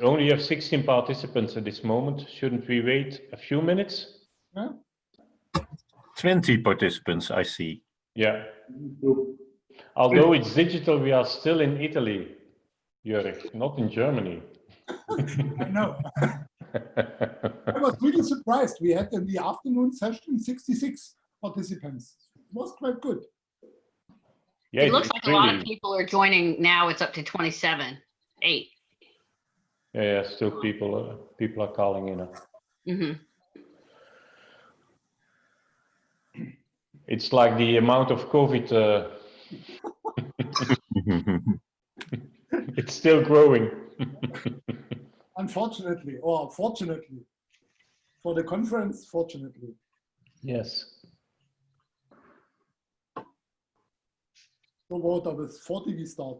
Only have 16 participants at this moment. Shouldn't we wait a few minutes? Yeah. 20 participants, I see. Yeah. Although it's digital, we are still in Italy, Jörg, not in Germany. I know. I was really surprised. We had in the afternoon session 66 participants. It was quite good. Yeah, It looks like a lot of people are joining now. It's up to 27, 8. Yeah, still people are calling in. Mm-hmm. It's like the amount of COVID. It's still growing. Unfortunately, or fortunately, for the conference, fortunately. Yes. So what with 40 we start.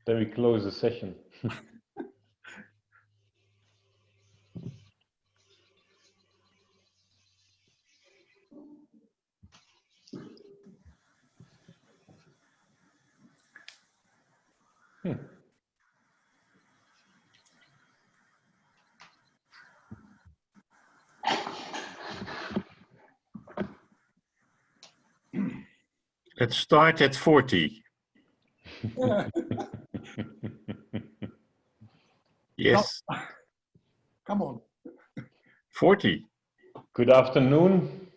Then we close the session. Let's start at 40. Yeah. Yes. No. Come on. 40. Good afternoon,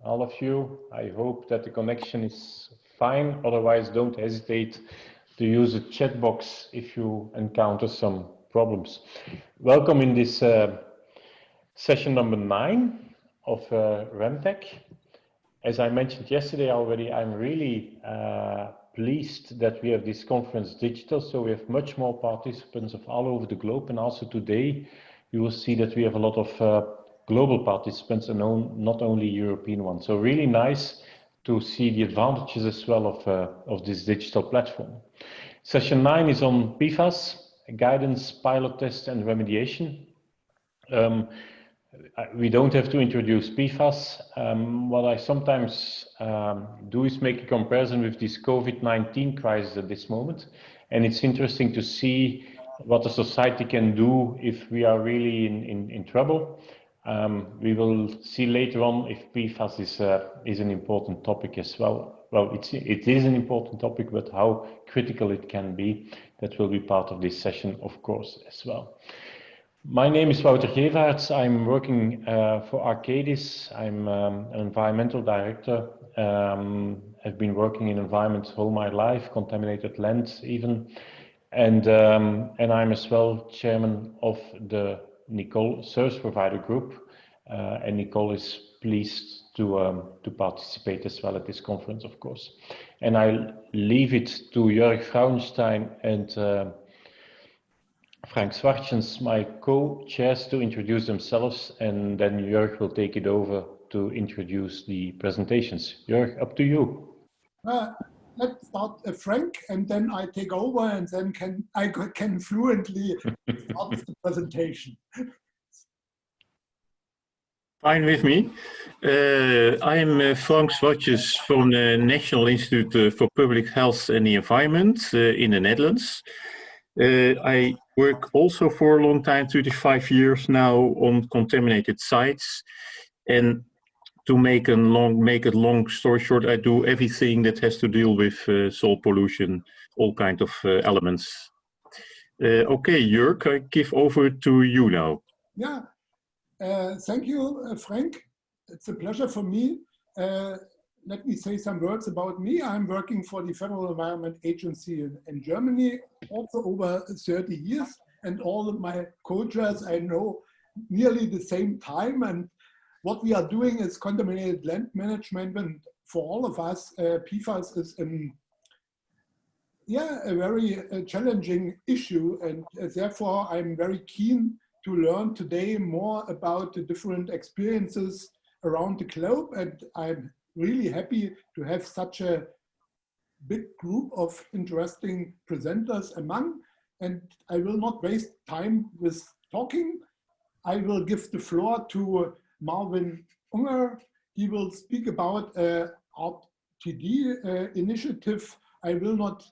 all of you. I hope that the connection is fine. Otherwise, don't hesitate to use the chat box if you encounter some problems. Welcome in this session number 9 of Remtech. As I mentioned yesterday already, I'm really pleased that we have this conference digital, so we have much more participants of all over the globe, and also today you will see that we have a lot of global participants and not only European ones. So really nice to see the advantages as well of this digital platform. Session 9 is on PFAS, guidance, pilot test and remediation. We don't have to introduce PFAS. What I sometimes do is make a comparison with this COVID-19 crisis at this moment. And it's interesting to see what the society can do if we are really in trouble. We will see later on if PFAS is an important topic as well. Well, it is an important topic, but how critical it can be, that will be part of this session, of course, as well. My name is Wouter Gevaerts. I'm working for Arcadis. I'm an environmental director. I've been working in environment all my life, contaminated land even. And I'm as well chairman of the Nicole Service Provider Group. And Nicole is pleased to participate as well at this conference, of course. And I leave it to Jörg Frauenstein and Frank Zwartjens, my co-chairs, to introduce themselves, and then Jörg will take it over to introduce the presentations. Jörg, up to you. Let's start Frank, and then I take over, and then I can fluently start the presentation. Fine with me. I'm Frank Zwartjens from the National Institute for Public Health and the Environment in the Netherlands. I work also for a long time, 35 years now, on contaminated sites. And to make it long story short, I do everything that has to deal with soil pollution, all kinds of elements. Okay, Jörg, I give over to you now. Yeah, thank you, Frank. It's a pleasure for me. Let me say some words about me. I'm working for the Federal Environment Agency in Germany, also over 30 years, and all of my co-chairs I know nearly the same time. And what we are doing is contaminated land management, and for all of us, PFAS is yeah, a very challenging issue, and therefore I'm very keen to learn today more about the different experiences around the globe, and I'm really happy to have such a big group of interesting presenters among, and I will not waste time with talking. I will give the floor to Marvin Unger. He will speak about RTD initiative. I will not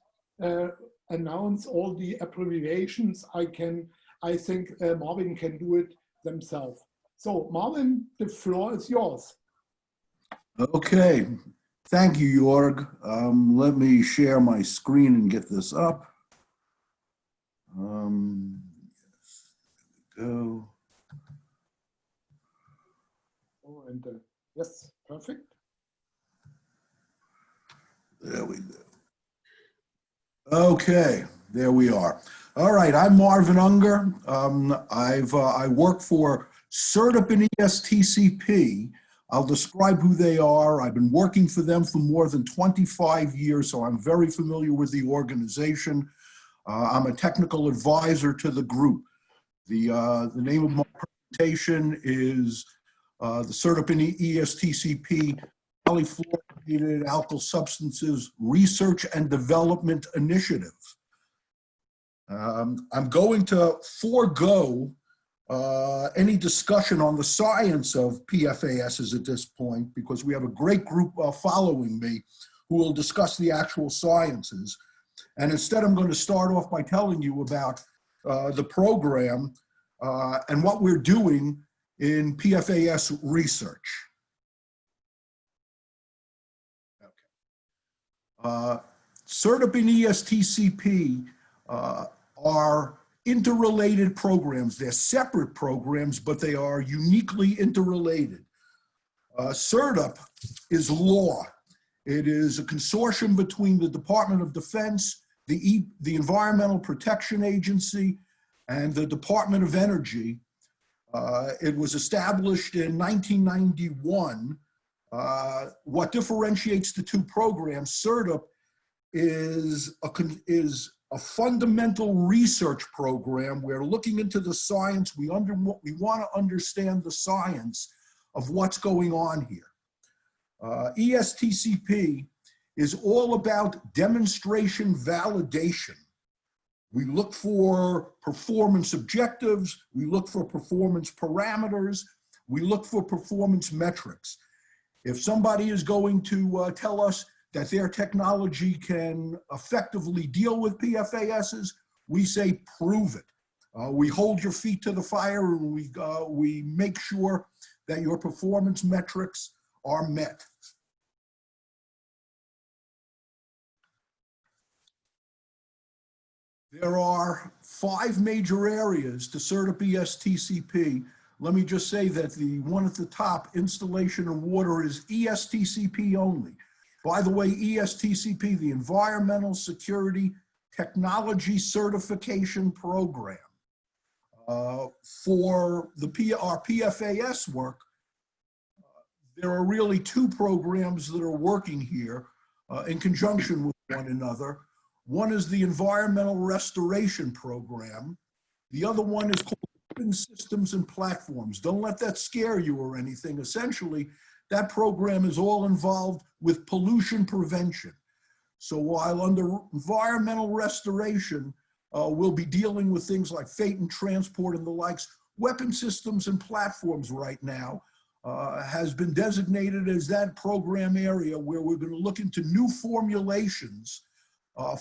announce all the abbreviations. I think Marvin can do it themselves. So Marvin, the floor is yours. Okay, thank you, Jorg. Let me share my screen and get this up. Yes, go. Oh, and yes, perfect. There we go. Okay, there we are. All right, I'm Marvin Unger. I work for CERTUP and ESTCP. I'll describe who they are. I've been working for them for more than 25 years, so I'm very familiar with the organization. I'm a technical advisor to the group. The name of my presentation is the CERTUP and ESTCP Polyfluorinated Alkyl Substances Research and Development Initiative. I'm going to forego any discussion on the science of PFASs at this point because we have a great group following me who will discuss the actual sciences. And instead, I'm going to start off by telling you about the program and what we're doing in PFAS research. CERTUP and ESTCP are interrelated programs. They're separate programs, but they are uniquely interrelated. CERTUP is law. It is a consortium between the Department of Defense, the Environmental Protection Agency, and the Department of Energy. It was established in 1991. What differentiates the two programs, CERTUP is a fundamental research program. We're looking into the science. We want to understand the science of what's going on here. ESTCP is all about demonstration validation. We look for performance objectives. We look for performance parameters. We look for performance metrics. If somebody is going to tell us that their technology can effectively deal with PFASs, we say, prove it. We hold your feet to the fire and we make sure that your performance metrics are met. There are 5 major areas to CERTUP ESTCP. Let me just say that the one at the top, installation of water, is ESTCP only. By the way, ESTCP, the Environmental Security Technology Certification Program. For our PFAS work, there are really 2 programs that are working here in conjunction with one another. One is the Environmental Restoration Program. The other one is called Open Systems and Platforms. Don't let that scare you or anything. Essentially, that program is all involved with pollution prevention. So while under environmental restoration, we'll be dealing with things like fate and transport and the likes, weapon systems and platforms right now has been designated as that program area where we're going to look into new formulations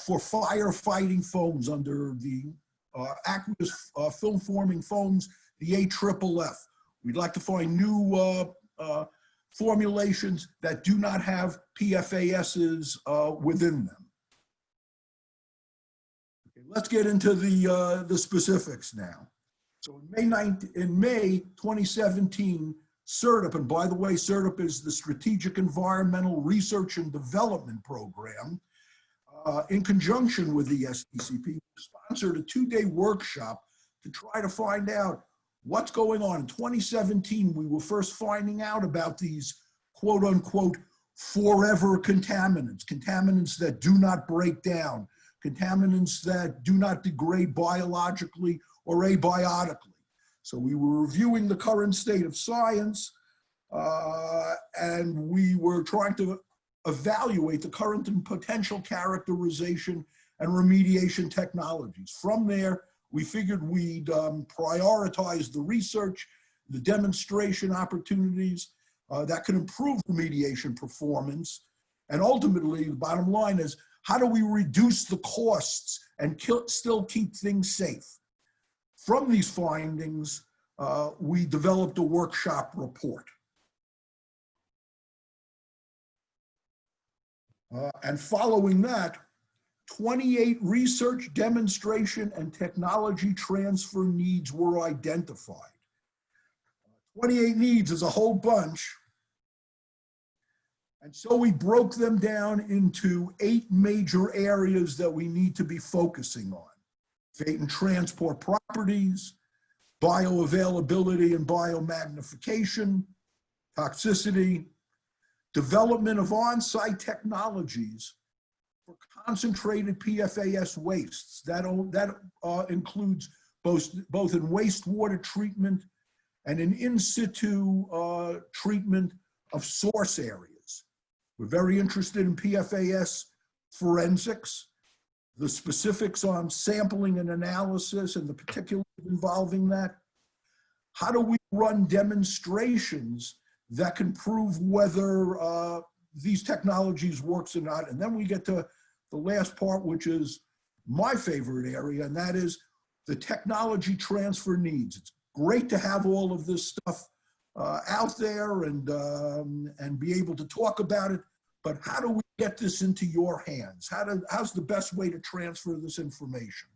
for firefighting foams under the aqueous film forming foams, the AFFF. We'd like to find new formulations that do not have PFASs within them. Okay, let's get into the specifics now. So in May 2017, CERTUP, and by the way, CERTUP is the Strategic Environmental Research and Development Program, in conjunction with the ESTCP, sponsored a 2-day workshop to try to find out what's going on. In 2017, we were first finding out about these quote unquote forever contaminants, contaminants that do not break down, contaminants that do not degrade biologically or abiotically. So we were reviewing the current state of science, and we were trying to evaluate the current and potential characterization and remediation technologies. From there, we figured we'd prioritize the research, the demonstration opportunities that can improve remediation performance. And ultimately, the bottom line is, how do we reduce the costs and still keep things safe? From these findings, we developed a workshop report. And following that, 28 research, demonstration, and technology transfer needs were identified. 28 needs is a whole bunch. And so we broke them down into 8 major areas that we need to be focusing on: fate and transport properties, bioavailability and biomagnification, toxicity, development of on-site technologies for concentrated PFAS wastes. That includes both in wastewater treatment and in situ treatment of source areas. We're very interested in PFAS forensics, the specifics on sampling and analysis and the particulars involving that. How do we run demonstrations that can prove whether these technologies works or not? And then we get to the last part, which is my favorite area, and that is the technology transfer needs. It's great to have all of this stuff out there and be able to talk about it, but how do we get this into your hands? How's the best way to transfer this information?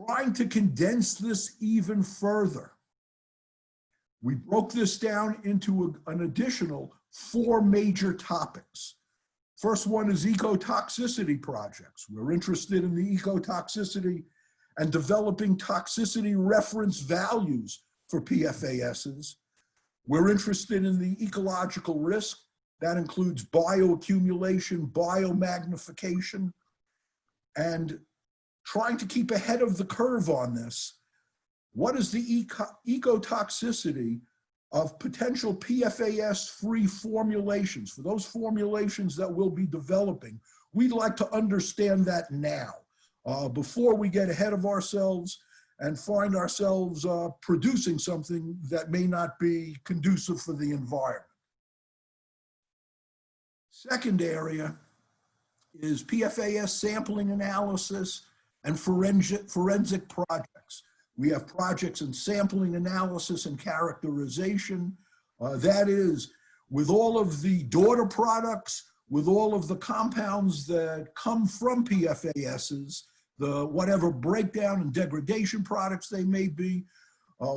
Trying to condense this even further, we broke this down into an additional 4 major topics. First one is ecotoxicity projects. We're interested in the ecotoxicity and developing toxicity reference values for PFASs. We're interested in the ecological risk. That includes bioaccumulation, biomagnification, and trying to keep ahead of the curve on this. What is the ecotoxicity of potential PFAS-free formulations? For those formulations that we'll be developing, we'd like to understand that now, before we get ahead of ourselves and find ourselves producing something that may not be conducive for the environment. Second area is PFAS sampling analysis and forensic projects. We have projects in sampling analysis and characterization. That is, with all of the daughter products, with all of the compounds that come from PFASs, the whatever breakdown and degradation products they may be,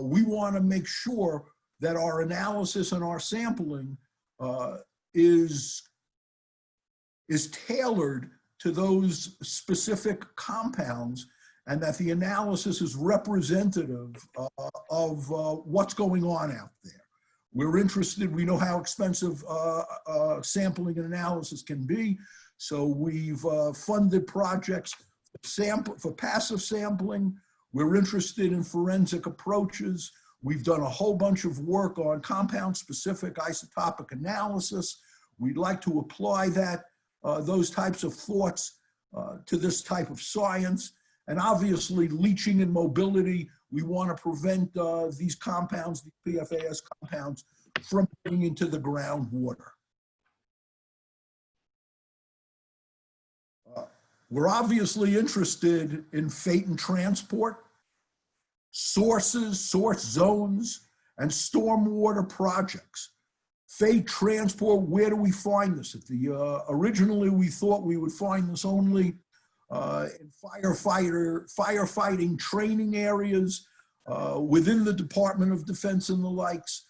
we want to make sure that our analysis and our sampling is tailored to those specific compounds, and that the analysis is representative of what's going on out there. We're interested, we know how expensive sampling and analysis can be, so we've funded projects for passive sampling. We're interested in forensic approaches. We've done a whole bunch of work on compound-specific isotopic analysis. We'd like to apply that, those types of thoughts to this type of science. And obviously, leaching and mobility, we want to prevent these compounds, the PFAS compounds, from getting into the groundwater. We're obviously interested in fate and transport, sources, source zones, and stormwater projects. Fate, transport, where do we find this? Originally, we thought we would find this only in firefighting training areas within the Department of Defense and the likes.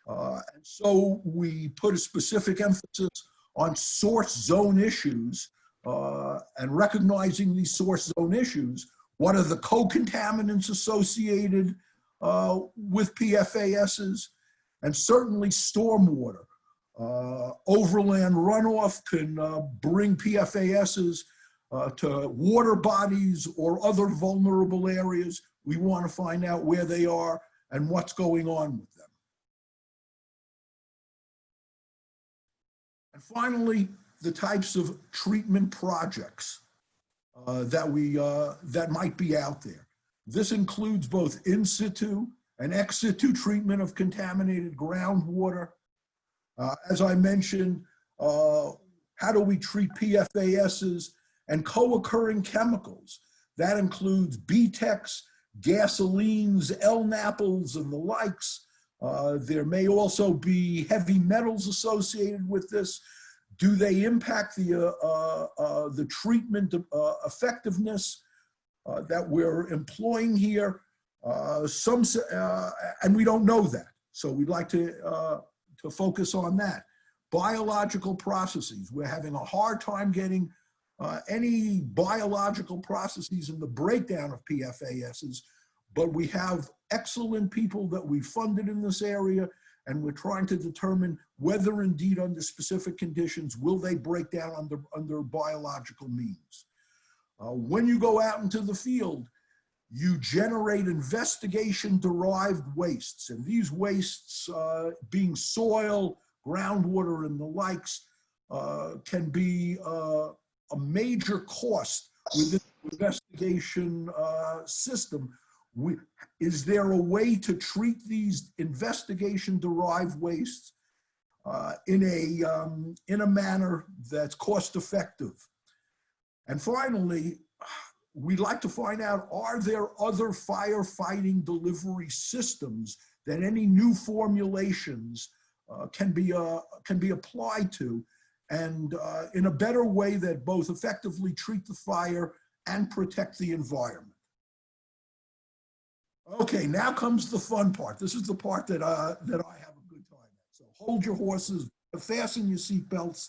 And so we put a specific emphasis on source zone issues and recognizing these source zone issues. What are the co-contaminants associated with PFASs? And certainly stormwater. Overland runoff can bring PFASs to water bodies or other vulnerable areas. We want to find out where they are and what's going on with them. And finally, the types of treatment projects that might be out there. This includes both in situ and ex situ treatment of contaminated groundwater. As I mentioned, how do we treat PFASs and co-occurring chemicals? That includes BTEX, gasolines, LNAPLs, and the likes. There may also be heavy metals associated with this. Do they impact the treatment effectiveness that we're employing here? And we don't know that. So we'd like to focus on that. Biological processes. We're having a hard time getting any biological processes in the breakdown of PFASs, but we have excellent people that we funded in this area, and we're trying to determine whether indeed under specific conditions will they break down under biological means. When you go out into the field, you generate investigation-derived wastes, and these wastes being soil, groundwater, and the likes can be a major cost within the investigation system. Is there a way to treat these investigation-derived wastes in a manner that's cost-effective? And finally, we'd like to find out, are there other firefighting delivery systems that any new formulations can be applied to, and in a better way that both effectively treat the fire and protect the environment? Okay, now comes the fun part. This is the part that I have a good time at. So hold your horses, fasten your seatbelts,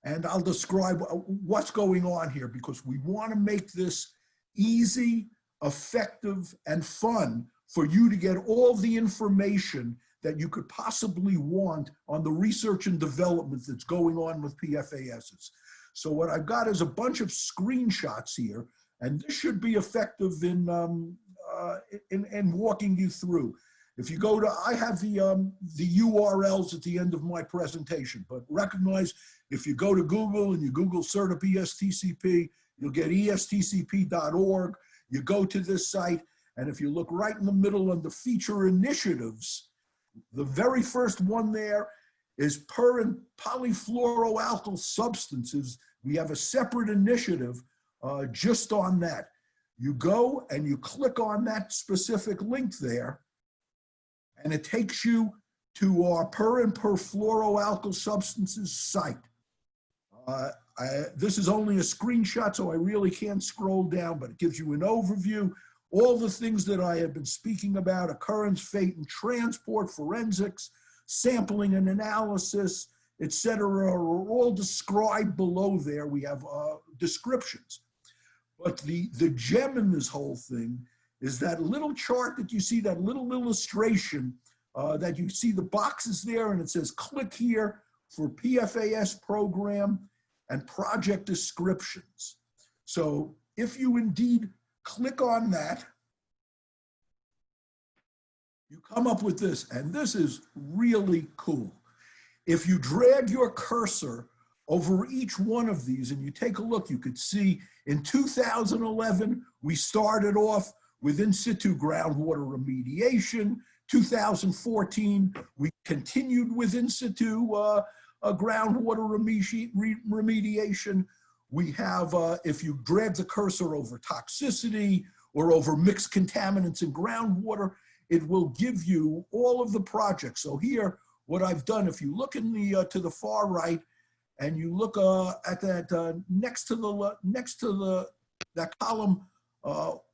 and I'll describe what's going on here, because we want to make this easy, effective, and fun for you to get all the information that you could possibly want on the research and development that's going on with PFASs. So what I've got is a bunch of screenshots here, and this should be effective in walking you through. If you go to, I have the URLs at the end of my presentation, but recognize if you go to Google and you Google CERTIP ESTCP, you'll get estcp.org. You go to this site, and if you look right in the middle under feature initiatives, the very first one there is per and polyfluoroalkyl substances. We have a separate initiative just on that. You go and you click on that specific link there, and it takes you to our per and perfluoroalkyl substances site. This is only a screenshot, so I really can't scroll down, but it gives you an overview. All the things that I have been speaking about, occurrence, fate, and transport, forensics, sampling and analysis, etc., are all described below there. We have descriptions. But the gem in this whole thing is that little chart that you see, that little illustration that you see the boxes there, and it says click here for PFAS program and project descriptions. So if you indeed click on that, you come up with this, and this is really cool. If you drag your cursor over each one of these and you take a look, you could see in 2011, we started off with in situ groundwater remediation. 2014, we continued with in situ groundwater remediation. We have, if you drag the cursor over toxicity or over mixed contaminants in groundwater, it will give you all of the projects. So here, what I've done, if you look in the to the far right, and you look at that next to that column,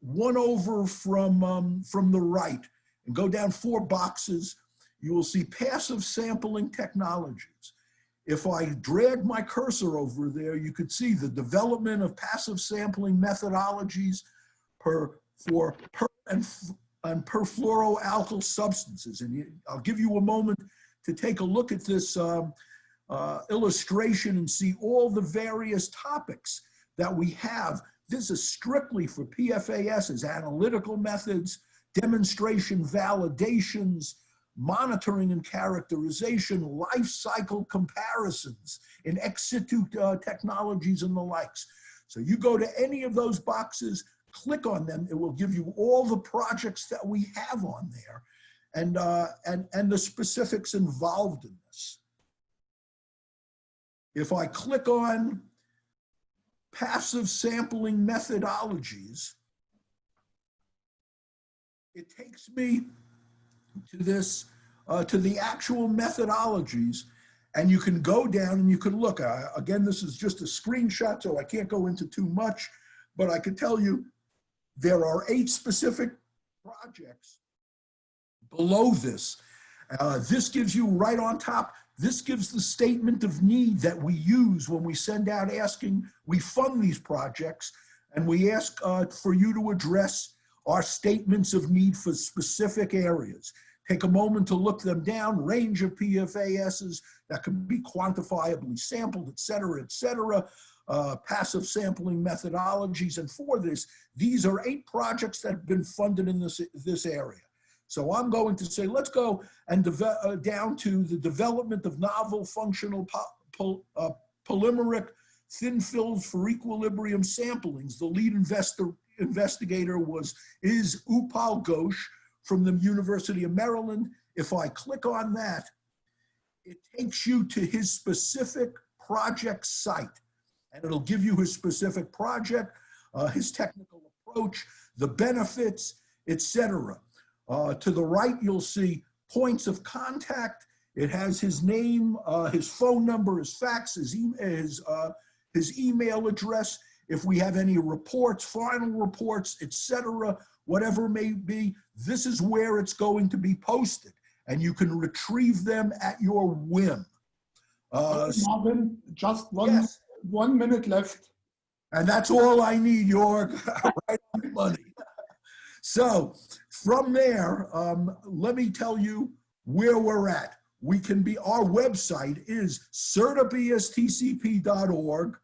one over from the right, and go down 4 boxes, you will see passive sampling technologies. If I drag my cursor over there, you could see the development of passive sampling methodologies for per and perfluoroalkyl substances. And I'll give you a moment to take a look at this illustration and see all the various topics that we have. This is strictly for PFAS's analytical methods, demonstration validations, monitoring and characterization, life cycle comparisons in ex situ technologies and the likes. So you go to any of those boxes, click on them, it will give you all the projects that we have on there and the specifics involved in this. If I click on passive sampling methodologies, it takes me to this, to the actual methodologies, and you can go down and you can look. Again, this is just a screenshot, so I can't go into too much, but I can tell you there are 8 specific projects below this. This gives you right on top, this gives the statement of need that we use when we send out asking, we fund these projects, and we ask for you to address our statements of need for specific areas. Take a moment to look them down, range of PFASs that can be quantifiably sampled, et cetera, passive sampling methodologies. And for this, these are 8 projects that have been funded in this area. So I'm going to say, let's go and down to the development of novel functional polymeric thin films for equilibrium samplings. The lead investigator is Upal Ghosh from the University of Maryland. If I click on that, it takes you to his specific project site, and it'll give you his specific project, his technical approach, the benefits, etc. To the right, you'll see points of contact. It has his name, his phone number, his fax, his email address. If we have any reports, final reports, etc., whatever it may be, this is where it's going to be posted, and you can retrieve them at your whim. Marvin, just one minute left. And that's all I need, Jorg. Right on the money. So from there, let me tell you where we're at. Our website is certipestcp.org.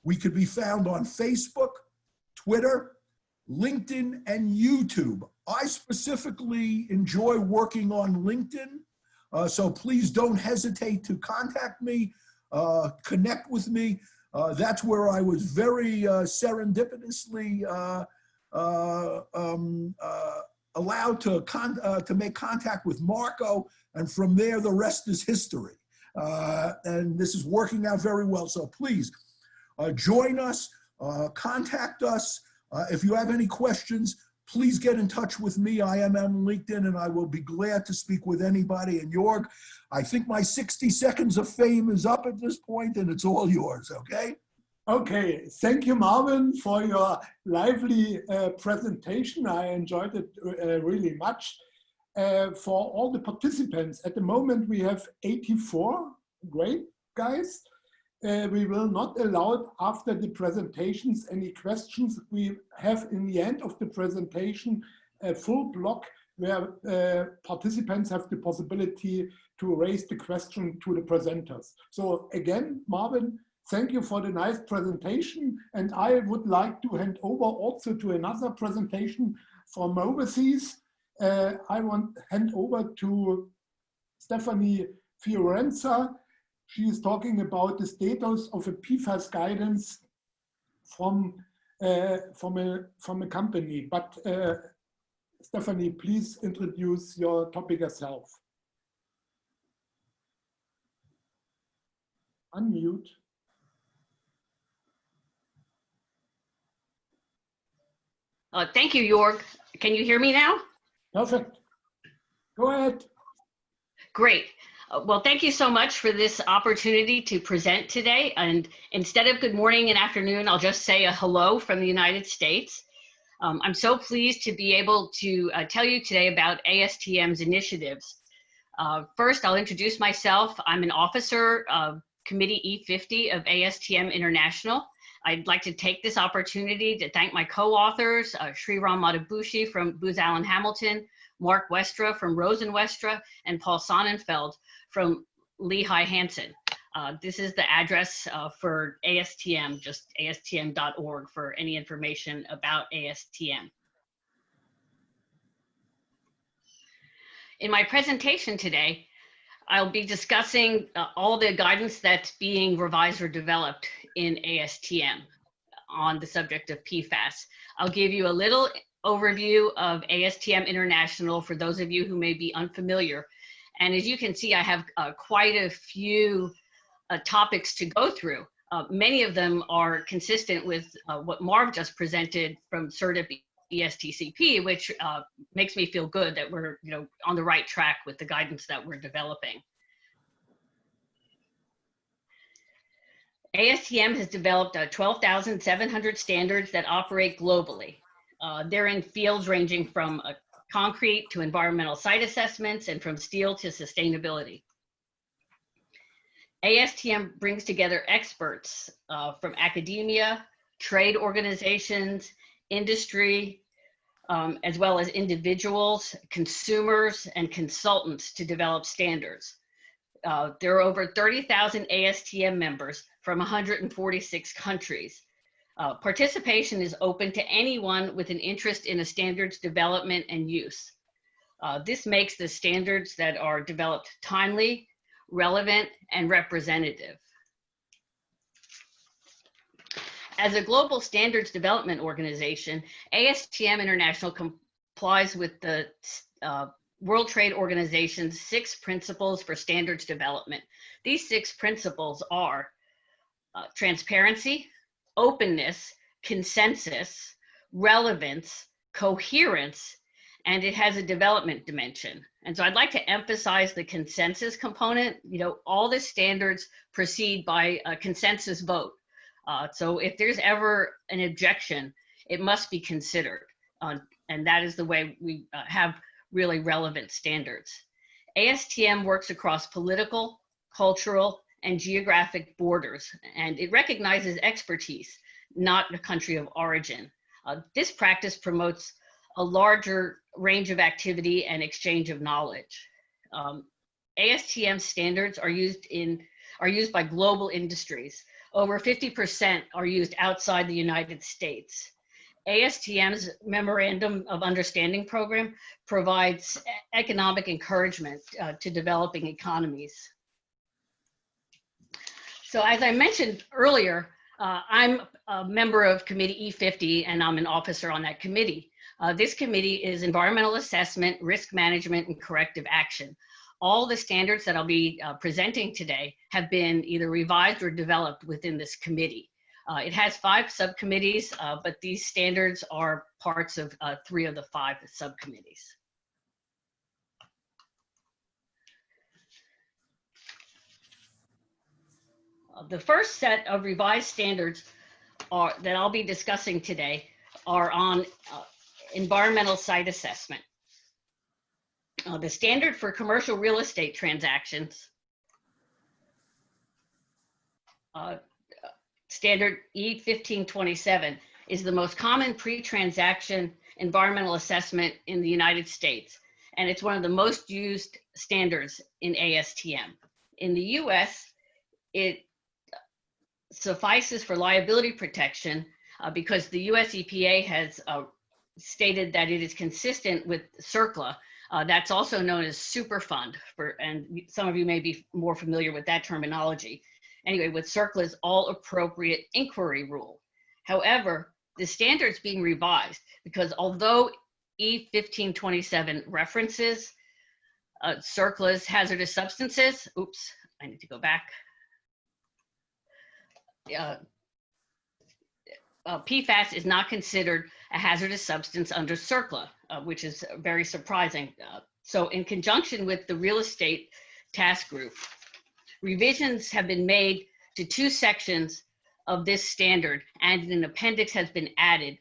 We could be found on Facebook, Twitter, LinkedIn, and YouTube. I specifically enjoy working on LinkedIn, so please don't hesitate to contact me, connect with me. That's where I was very serendipitously allowed to make contact with Marco, and from there the rest is history. And this is working out very well, so please join us, contact us. If you have any questions, please get in touch with me. I am on LinkedIn, and I will be glad to speak with anybody. And Jorg, I think my 60 seconds of fame is up at this point, and it's all yours, okay? Okay, thank you, Marvin, for your lively presentation. I enjoyed it really much. For all the participants, at the moment we have 84. Great, guys. We will not allow after the presentations any questions. We have in the end of the presentation a full block where participants have the possibility to raise the question to the presenters. So again, Marvin, thank you for the nice presentation. And I would like to hand over also to another presentation from overseas. I want to hand over to Stephanie Fiorenza. She is talking about the status of a PFAS guidance from a company. But Stephanie, please introduce your topic yourself. Unmute. Thank you, Jorg. Can you hear me now? Perfect. Go ahead. Great. Well, thank you so much for this opportunity to present today. And instead of good morning and afternoon, I'll just say a hello from the United States. I'm so pleased to be able to tell you today about ASTM's initiatives. First, I'll introduce myself. I'm an officer of Committee E50 of ASTM International. I'd like to take this opportunity to thank my co-authors, Sriram Matabushi from Booz Allen Hamilton, Mark Westra from Rosen Westra, and Paul Sonnenfeld from Lehigh Hansen. This is the address for ASTM, just astm.org for any information about ASTM. In my presentation today, I'll be discussing all the guidance that's being revised or developed in ASTM on the subject of PFAS. I'll give you a little overview of ASTM International for those of you who may be unfamiliar. And as you can see, I have quite a few topics to go through. Many of them are consistent with what Marv just presented from CERDIP ESTCP, which makes me feel good that we're on the right track with the guidance that we're developing. ASTM has developed 12,700 standards that operate globally. They're in fields ranging from concrete to environmental site assessments and from steel to sustainability. ASTM brings together experts from academia, trade organizations, industry, as well as individuals, consumers, and consultants to develop standards. There are over 30,000 ASTM members from 146 countries. Participation is open to anyone with an interest in a standards development and use. This makes the standards that are developed timely, relevant, and representative. As a global standards development organization, ASTM International complies with the World Trade Organization's 6 principles for standards development. These 6 principles are transparency, openness, consensus, relevance, coherence, and it has a development dimension. And so I'd like to emphasize the consensus component. All the standards proceed by a consensus vote. So if there's ever an objection, it must be considered. And that is the way we have really relevant standards. ASTM works across political, cultural, and geographic borders, and it recognizes expertise, not a country of origin. This practice promotes a larger range of activity and exchange of knowledge. ASTM standards are used by global industries. Over 50% are used outside the United States. ASTM's Memorandum of Understanding program provides economic encouragement to developing economies. So as I mentioned earlier, I'm a member of Committee E50 and I'm an officer on that committee. This committee is environmental assessment, risk management, and corrective action. All the standards that I'll be presenting today have been either revised or developed within this committee. It has 5 subcommittees, but these standards are parts of 3 of the 5 subcommittees. The first set of revised standards that I'll be discussing today are on environmental site assessment. The standard for commercial real estate transactions, standard E1527, is the most common pre-transaction environmental assessment in the United States, and it's one of the most used standards in ASTM. In the US, it suffices for liability protection because the US EPA has stated that it is consistent with CERCLA. That's also known as Superfund, and some of you may be more familiar with that terminology. Anyway, with CERCLA's all appropriate inquiry rule. However, the standard's being revised because although E1527 references CERCLA's hazardous substances, oops, I need to go back. PFAS is not considered a hazardous substance under CERCLA, which is very surprising. So in conjunction with the real estate task group, revisions have been made to 2 sections of this standard, and an appendix has been added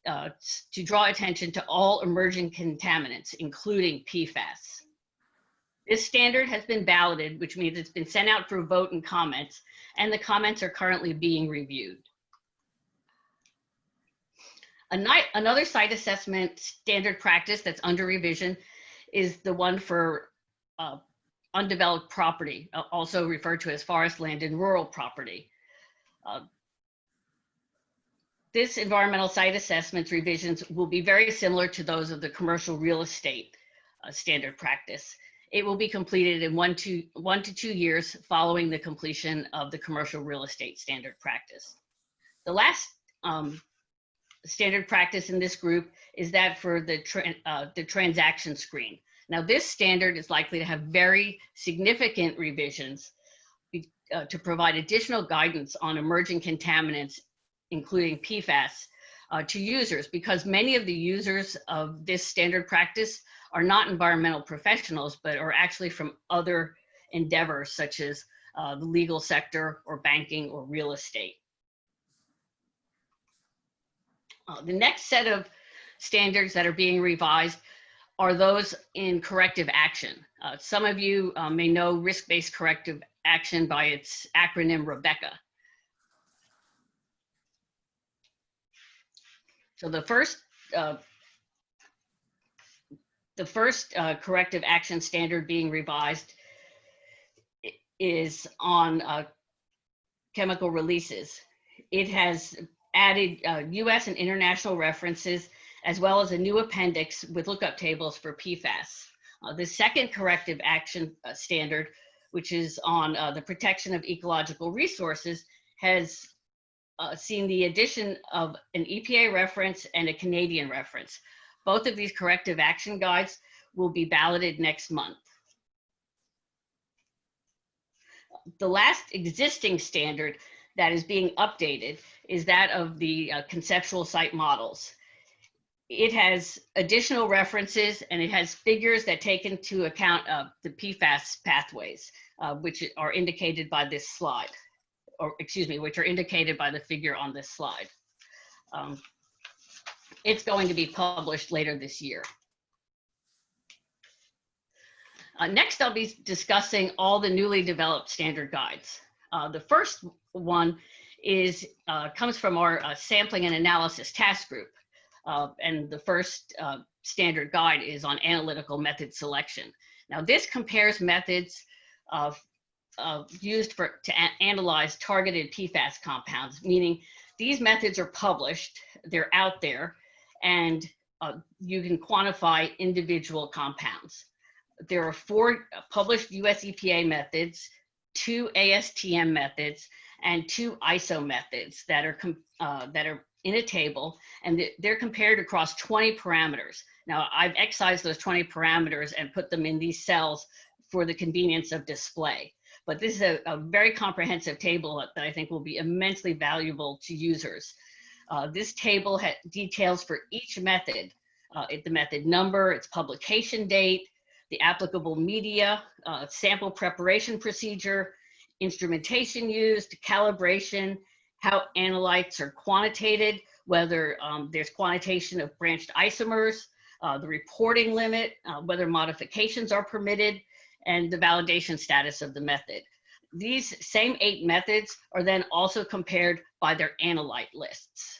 to draw attention to all emerging contaminants, including PFAS. This standard has been balloted, which means it's been sent out for vote and comments, and the comments are currently being reviewed. Another site assessment standard practice that's under revision is the one for undeveloped property, also referred to as forest land and rural property. This environmental site assessment revisions will be very similar to those of the commercial real estate standard practice. It will be completed in 1 to 2 years following the completion of the commercial real estate standard practice. The last standard practice in this group is that for the transaction screen. Now, this standard is likely to have very significant revisions to provide additional guidance on emerging contaminants, including PFAS, to users, because many of the users of this standard practice are not environmental professionals, but are actually from other endeavors, such as the legal sector or banking or real estate. The next set of standards that are being revised are those in corrective action. Some of you may know risk-based corrective action by its acronym REBECCA. So the first corrective action standard being revised is on chemical releases. It has added US and international references, as well as a new appendix with lookup tables for PFAS. The second corrective action standard, which is on the protection of ecological resources, has seen the addition of an EPA reference and a Canadian reference. Both of these corrective action guides will be balloted next month. The last existing standard that is being updated is that of the conceptual site models. It has additional references and it has figures that take into account the PFAS pathways, which are indicated by this slide, or excuse me, which are indicated by the figure on this slide. It's going to be published later this year. Next, I'll be discussing all the newly developed standard guides. The first one comes from our sampling and analysis task group. And the first standard guide is on analytical method selection. Now, this compares methods used to analyze targeted PFAS compounds, meaning these methods are published, they're out there, and you can quantify individual compounds. There are 4 published US EPA methods, 2 ASTM methods, and 2 ISO methods that are in a table, and they're compared across 20 parameters. Now, I've excised those 20 parameters and put them in these cells for the convenience of display. But this is a very comprehensive table that I think will be immensely valuable to users. This table details for each method, the method number, its publication date, the applicable media, sample preparation procedure, instrumentation used, calibration, how analytes are quantitated, whether there's quantitation of branched isomers, the reporting limit, whether modifications are permitted, and the validation status of the method. These same 8 methods are then also compared by their analyte lists.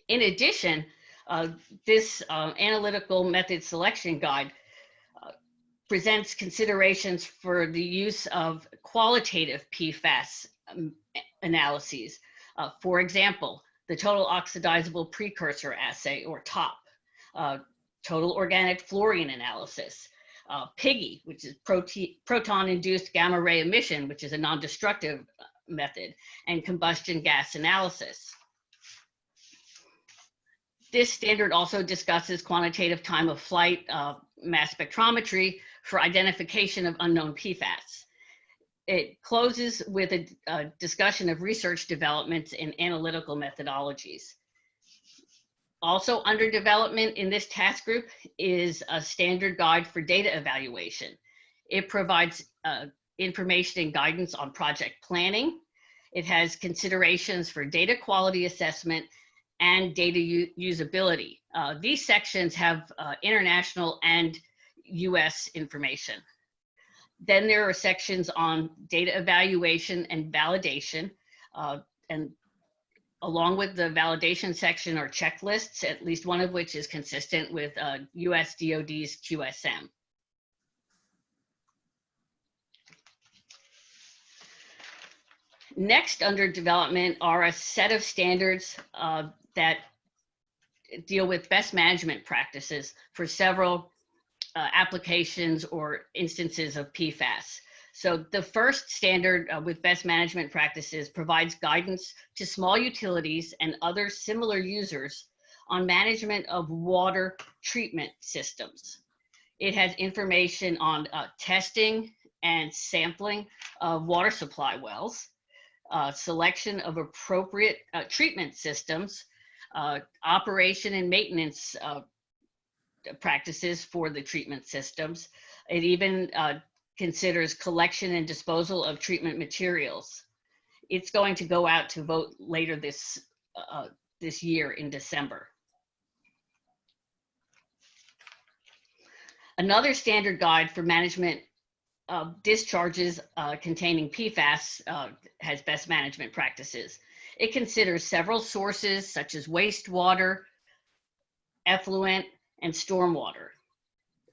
In addition, this analytical method selection guide presents considerations for the use of qualitative PFAS analyses. For example, the total oxidizable precursor assay, or TOP, total organic fluorine analysis, PIGGY, which is proton-induced gamma ray emission, which is a non-destructive method, and combustion gas analysis. This standard also discusses quantitative time of flight mass spectrometry for identification of unknown PFAS. It closes with a discussion of research developments in analytical methodologies. Also under development in this task group is a standard guide for data evaluation. It provides information and guidance on project planning. It has considerations for data quality assessment and data usability. These sections have international and US information. Then there are sections on data evaluation and validation, and along with the validation section are checklists, at least one of which is consistent with US DoD's QSM. Next under development are a set of standards that deal with best management practices for several applications or instances of PFAS. So the first standard with best management practices provides guidance to small utilities and other similar users on management of water treatment systems. It has information on testing and sampling of water supply wells, selection of appropriate treatment systems, operation and maintenance practices for the treatment systems. It even considers collection and disposal of treatment materials. It's going to go out to vote later this year in December. Another standard guide for management of discharges containing PFAS has best management practices. It considers several sources such as wastewater, effluent, and stormwater.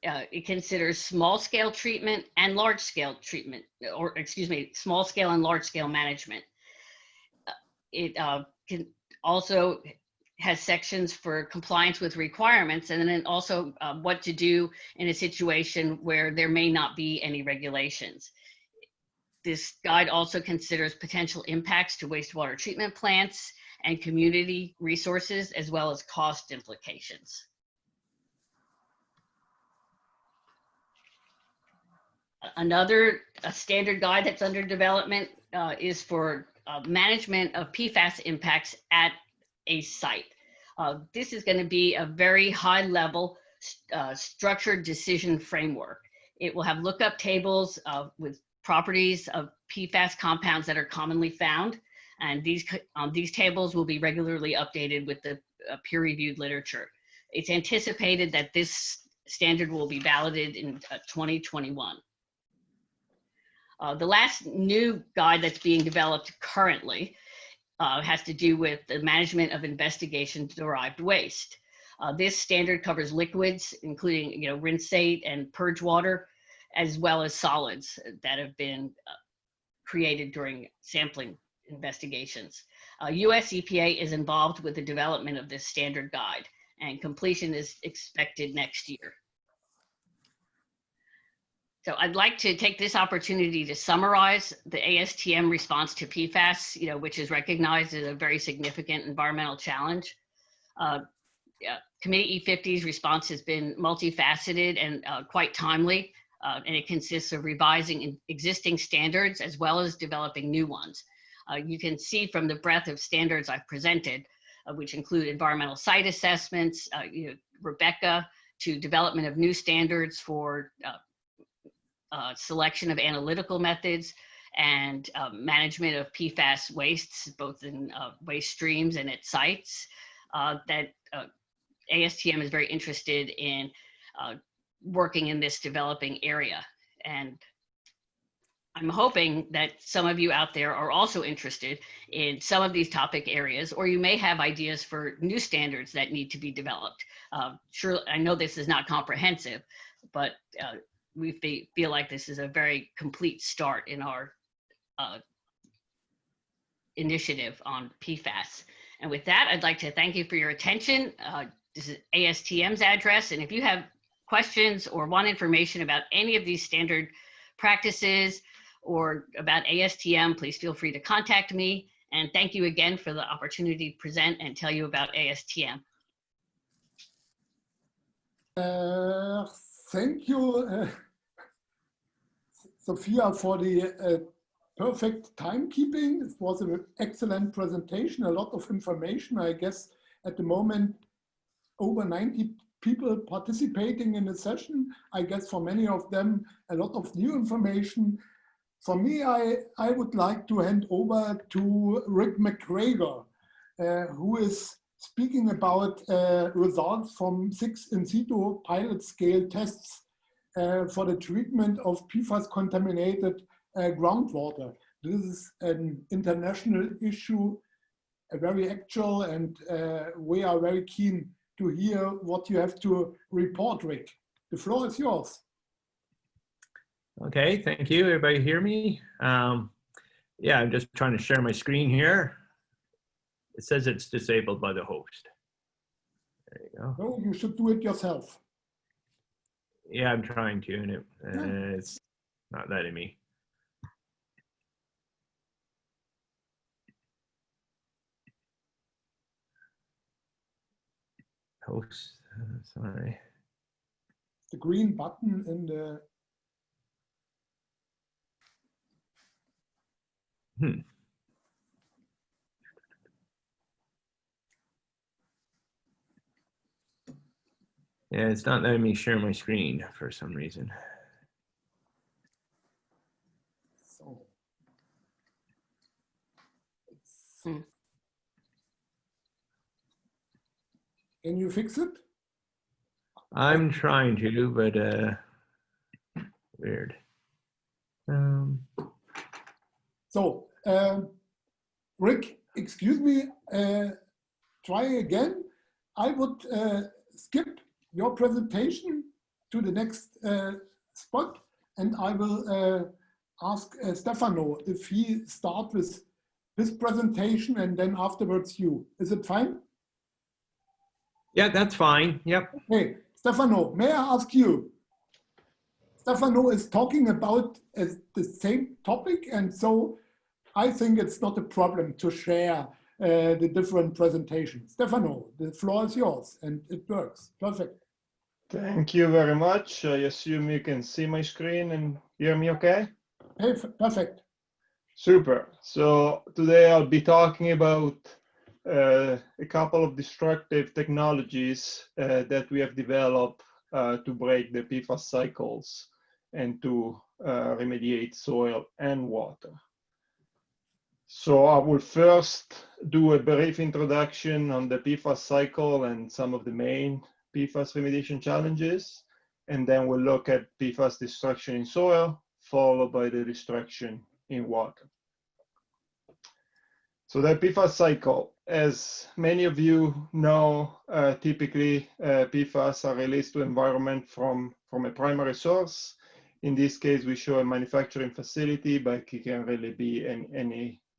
It considers small-scale treatment and large-scale treatment, or excuse me, small-scale and large-scale management. It can also has sections for compliance with requirements, and then also what to do in a situation where there may not be any regulations. This guide also considers potential impacts to wastewater treatment plants and community resources, as well as cost implications. Another standard guide that's under development is for management of PFAS impacts at a site. This is going to be a very high level structured decision framework. It will have lookup tables with properties of PFAS compounds that are commonly found, and these tables will be regularly updated with the peer-reviewed literature. It's anticipated that this standard will be validated in 2021. The last new guide that's being developed currently has to do with the management of investigation-derived waste. This standard covers liquids, including rinsate and purge water, as well as solids that have been created during sampling investigations. US EPA is involved with the development of this standard guide, and completion is expected next year. So I'd like to take this opportunity to summarize the ASTM response to PFAS, which is recognized as a very significant environmental challenge. Committee E50's response has been multifaceted and quite timely, and it consists of revising existing standards as well as developing new ones. You can see from the breadth of standards I've presented, which include environmental site assessments, Rebecca, to development of new standards for selection of analytical methods and management of PFAS wastes, both in waste streams and at sites, that ASTM is very interested in working in this developing area. And I'm hoping that some of you out there are also interested in some of these topic areas, or you may have ideas for new standards that need to be developed. Sure, I know this is not comprehensive, but we feel like this is a very complete start in our initiative on PFAS. And with that, I'd like to thank you for your attention. This is ASTM's address, and if you have questions or want information about any of these standard practices or about ASTM, please feel free to contact me. And thank you again for the opportunity to present and tell you about ASTM. Thank you, Sophia, for the perfect timekeeping. It was an excellent presentation, a lot of information. I guess at the moment, over 90 people participating in the session. I guess for many of them, a lot of new information. For me, I would like to hand over to Rick McGregor, who is speaking about results from 6 in situ pilot scale tests for the treatment of PFAS contaminated groundwater. This is an international issue very actual, and we are very keen to hear what you have to report, Rick. The floor is yours. Okay, thank you. Everybody hear me? Yeah, I'm just trying to share my screen here. It says it's disabled by the host. There you go. No, you should do it yourself. Yeah, I'm trying to, and it's not letting me. Host, sorry. The green button in the... Yeah, it's not letting me share my screen for some reason. So. Can you fix it? I'm trying to, but weird. So, Rick, excuse me, try again. I would skip your presentation to the next spot, and I will ask Stefano if he starts with his presentation and then afterwards you. Is it fine? Yeah, that's fine. Yep. Okay, Stefano, may I ask you? Stefano is talking about the same topic, and so I think it's not a problem to share the different presentations. Stefano, the floor is yours, and it works. Perfect. Thank you very much. I assume you can see my screen and hear me okay? Hey, perfect. Super. So today I'll be talking about a couple of destructive technologies that we have developed to break the PFAS cycles and to remediate soil and water. So I will first do a brief introduction on the PFAS cycle and some of the main PFAS remediation challenges, and then we'll look at PFAS destruction in soil, followed by the destruction in water. So the PFAS cycle, as many of you know, typically PFAS are released to environment from a primary source. In this case, we show a manufacturing facility, but it can really be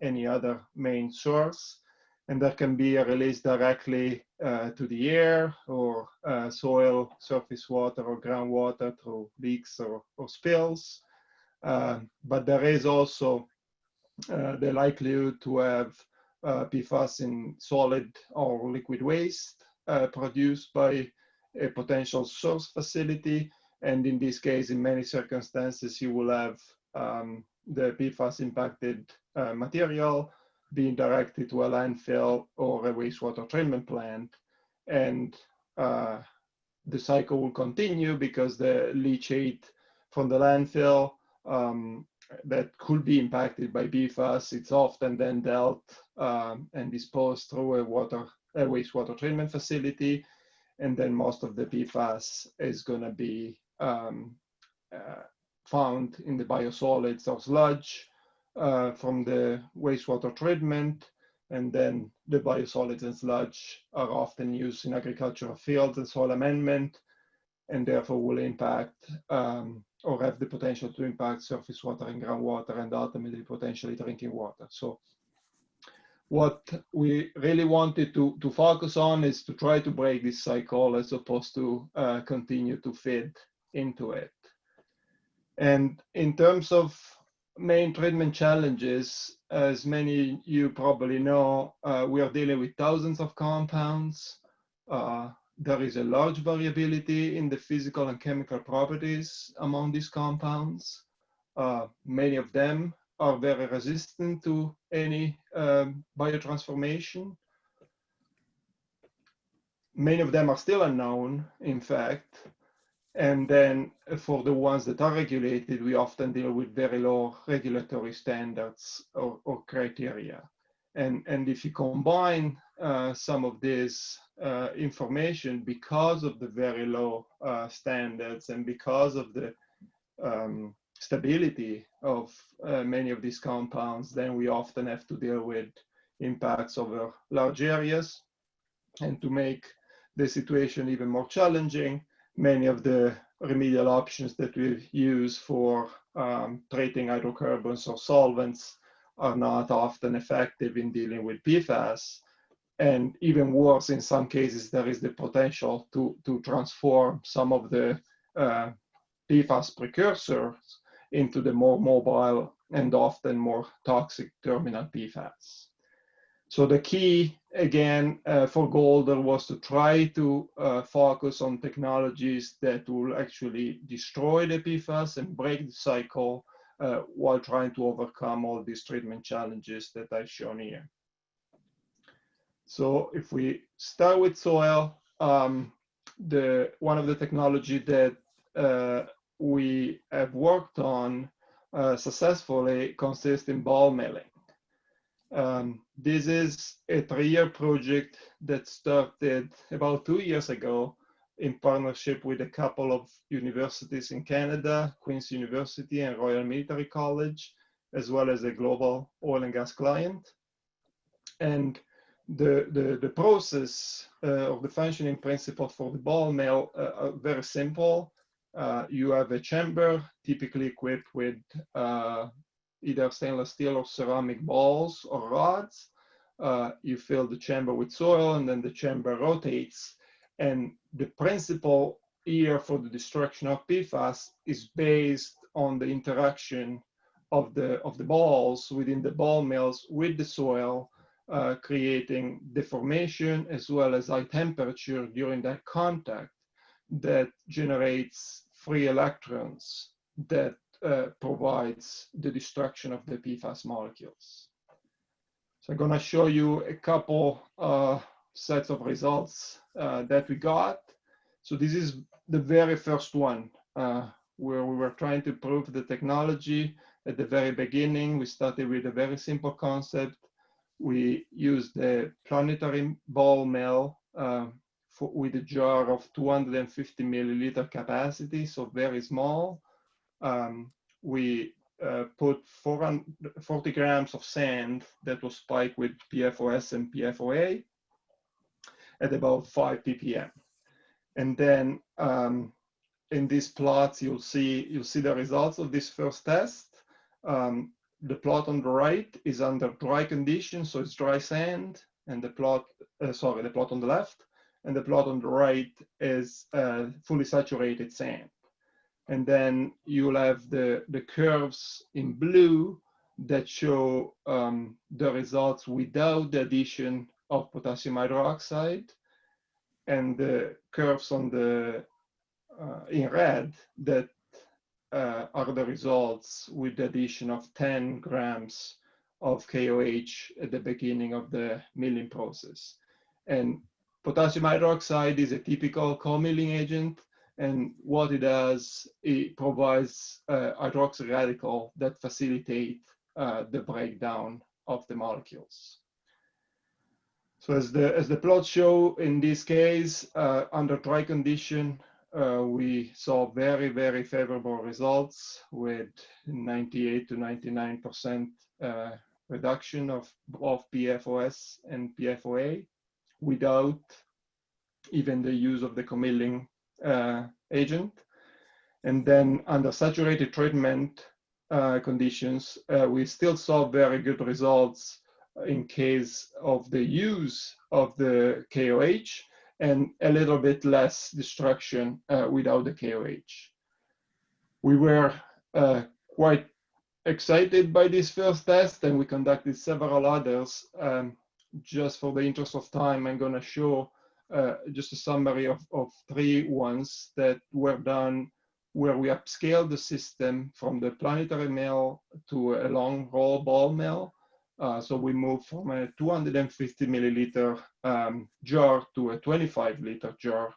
any other main source. And there can be a release directly to the air or soil, surface water, or groundwater through leaks or spills. But there is also the likelihood to have PFAS in solid or liquid waste produced by a potential source facility. And in this case, in many circumstances, you will have the PFAS impacted material being directed to a landfill or a wastewater treatment plant. And the cycle will continue because the leachate from the landfill that could be impacted by PFAS, it's often then dealt and disposed through a wastewater treatment facility. And then most of the PFAS is going to be found in the biosolids or sludge from the wastewater treatment. And then the biosolids and sludge are often used in agricultural fields and soil amendment, and therefore will impact or have the potential to impact surface water and groundwater, and ultimately potentially drinking water. So what we really wanted to focus on is to try to break this cycle as opposed to continue to feed into it. And in terms of main treatment challenges, as many of you probably know, we are dealing with thousands of compounds. There is a large variability in the physical and chemical properties among these compounds. Many of them are very resistant to any biotransformation. Many of them are still unknown, in fact. And then for the ones that are regulated, we often deal with very low regulatory standards or criteria. And if you combine some of this information, because of the very low standards and because of the stability of many of these compounds, then we often have to deal with impacts over large areas. And to make the situation even more challenging, many of the remedial options that we use for treating hydrocarbons or solvents are not often effective in dealing with PFAS. And even worse, in some cases, there is the potential to transform some of the PFAS precursors into the more mobile and often more toxic terminal PFAS. So the key, again, for Golder was to try to focus on technologies that will actually destroy the PFAS and break the cycle while trying to overcome all these treatment challenges that I've shown here. So if we start with soil, one of the technology that we have worked on successfully consists in ball milling. This is a 3-year project that started about 2 years ago in partnership with a couple of universities in Canada, Queen's University and Royal Military College, as well as a global oil and gas client. And the process of the functioning principle for the ball mill are very simple. You have a chamber typically equipped with either stainless steel or ceramic balls or rods. You fill the chamber with soil and then the chamber rotates. And the principle here for the destruction of PFAS is based on the interaction of the balls within the ball mills with the soil, creating deformation as well as high temperature during that contact that generates free electrons that provides the destruction of the PFAS molecules. So I'm going to show you a couple sets of results that we got. So this is the very first one where we were trying to prove the technology. At the very beginning, we started with a very simple concept. We used the planetary ball mill with a jar of 250 milliliter capacity, so very small. We put 40 grams of sand that was spiked with PFOS and PFOA at about 5 ppm. And then in these plots, you'll see the results of this first test. The plot on the right is under dry conditions, so it's dry sand, and the plot on the left, and the plot on the right is fully saturated sand. And then you'll have the curves in blue that show the results without the addition of potassium hydroxide, and the curves on the in red that are the results with the addition of 10 grams of KOH at the beginning of the milling process. And potassium hydroxide is a typical co-milling agent, and what it does, it provides hydroxy radical that facilitate the breakdown of the molecules. So as the plots show, in this case, under dry condition, we saw very, very favorable results with 98 to 99% reduction of PFOS and PFOA without even the use of the co-milling agent. And then under saturated treatment conditions, we still saw very good results in case of the use of the KOH, and a little bit less destruction without the KOH. We were quite excited by this first test, and we conducted several others. Just for the interest of time, I'm going to show just a summary of 3 ones that were done where we upscaled the system from the planetary mill to a long roll ball mill. So we moved from a 250 milliliter jar to a 25 liter jar,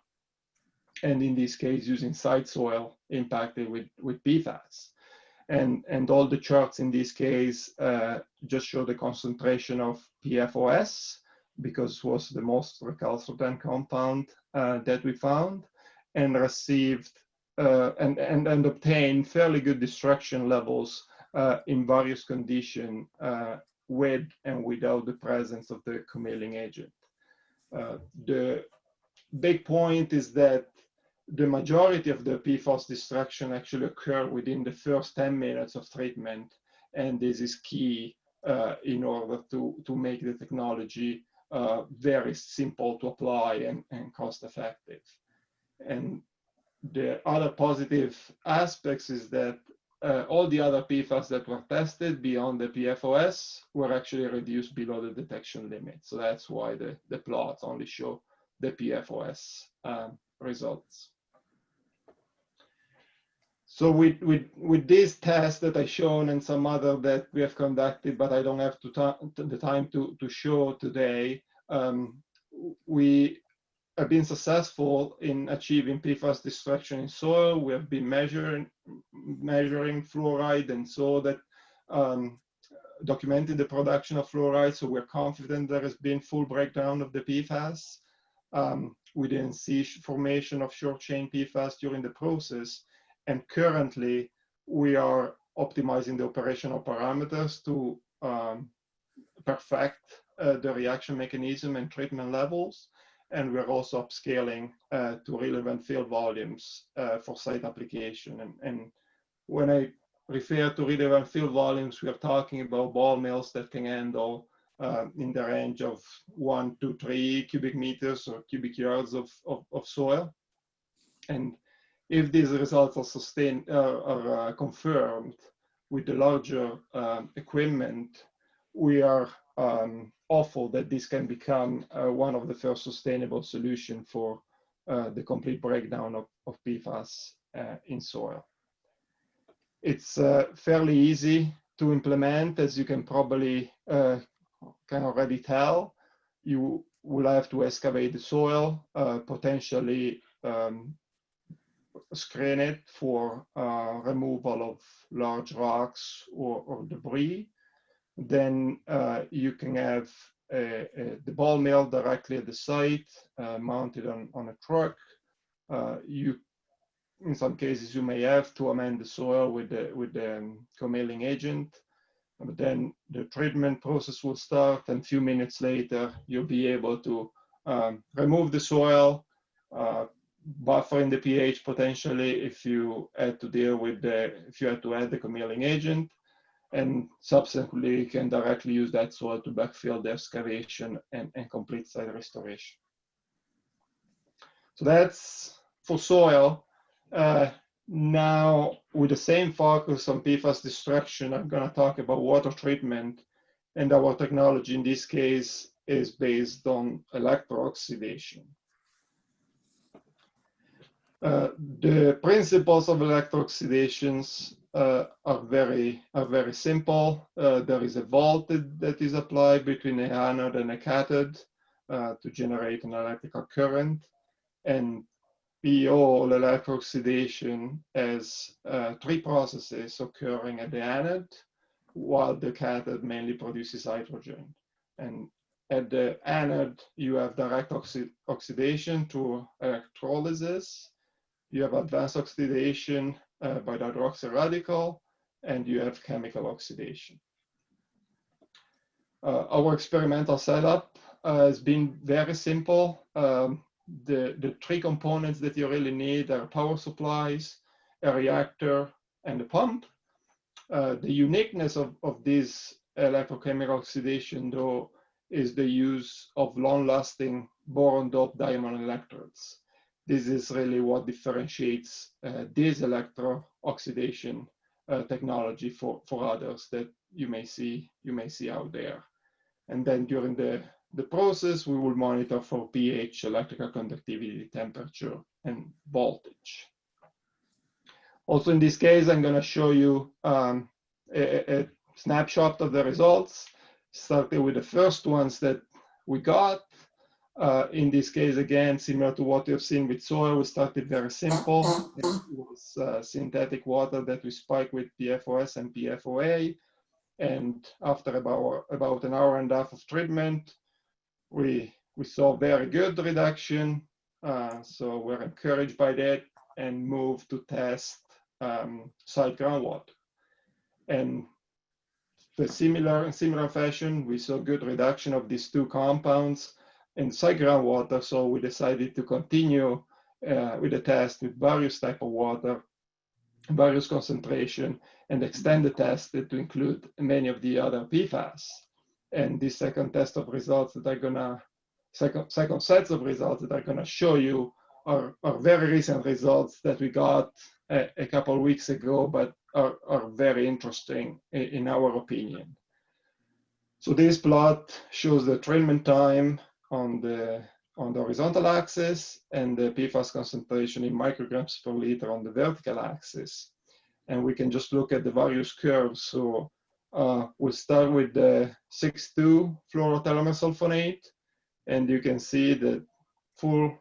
and in this case using site soil impacted with PFAS. And all the charts in this case just show the concentration of PFOS, because it was the most recalcitrant compound that we found, and received and obtained fairly good destruction levels in various conditions with and without the presence of the commiling agent. The big point is that the majority of the PFOS destruction actually occur within the first 10 minutes of treatment, and this is key in order to make the technology very simple to apply and cost effective. And the other positive aspects is that all the other PFAS that were tested beyond the PFOS were actually reduced below the detection limit. So that's why the plots only show the PFOS results. So with this test that I shown and some other that we have conducted, but I don't have the time to show today, we have been successful in achieving PFAS destruction in soil. We have been measuring fluoride, and so that documented the production of fluoride. So we're confident there has been full breakdown of the PFAS. We didn't see formation of short chain PFAS during the process. And currently, we are optimizing the operational parameters to perfect the reaction mechanism and treatment levels. And we're also upscaling to relevant field volumes for site application. And when I refer to relevant field volumes, we are talking about ball mills that can handle in the range of 1 to 3 cubic meters or cubic yards of soil. And if these results are sustained or confirmed with the larger equipment, we are hopeful that this can become one of the first sustainable solutions for the complete breakdown of PFAS in soil. It's fairly easy to implement, as you can probably can already tell. You will have to excavate the soil, potentially screen it for removal of large rocks or debris. Then you can have the ball mill directly at the site, mounted on a truck. In some cases, you may have to amend the soil with the commiling agent. But then the treatment process will start, and a few minutes later, you'll be able to remove the soil, buffering the pH potentially if you had to deal with if you had to add the commiling agent, and subsequently you can directly use that soil to backfill the excavation and complete site restoration. So that's for soil. Now, with the same focus on PFAS destruction, I'm going to talk about water treatment, and our technology in this case is based on electrooxidation. The principles of electrooxidations are very simple. There is a voltage that is applied between a anode and a cathode to generate an electrical current, and PO, electrooxidation, has 3 processes occurring at the anode, while the cathode mainly produces hydrogen. And at the anode, you have direct oxidation through electrolysis. You have advanced oxidation by the hydroxyl radical, and you have chemical oxidation. Our experimental setup has been very simple. The 3 components that you really need are power supplies, a reactor, and a pump. The uniqueness of this electrochemical oxidation, though, is the use of long-lasting boron-doped diamond electrodes. This is really what differentiates this electro-oxidation technology for others that you may see out there. And then during the process, we will monitor for pH, electrical conductivity, temperature, and voltage. Also in this case, I'm going to show you a snapshot of the results, starting with the first ones that we got. In this case, again, similar to what you've seen with soil, we started very simple. It was synthetic water that we spiked with PFOS and PFOA. And after about an hour and a half of treatment, we saw very good reduction. So we're encouraged by that and moved to test site groundwater. And in similar fashion, we saw good reduction of these two compounds in site groundwater, so we decided to continue with the test with various type of water, various concentration, and extend the test to include many of the other PFAS. And this second test of results that are gonna, second sets of results that are gonna show you are very recent results that we got a couple of weeks ago, but are very interesting in our opinion. So this plot shows the treatment time on the horizontal axis and the PFAS concentration in micrograms per liter on the vertical axis. And we can just look at the various curves. So we'll start with the 6,2 fluorotellumer and you can see that full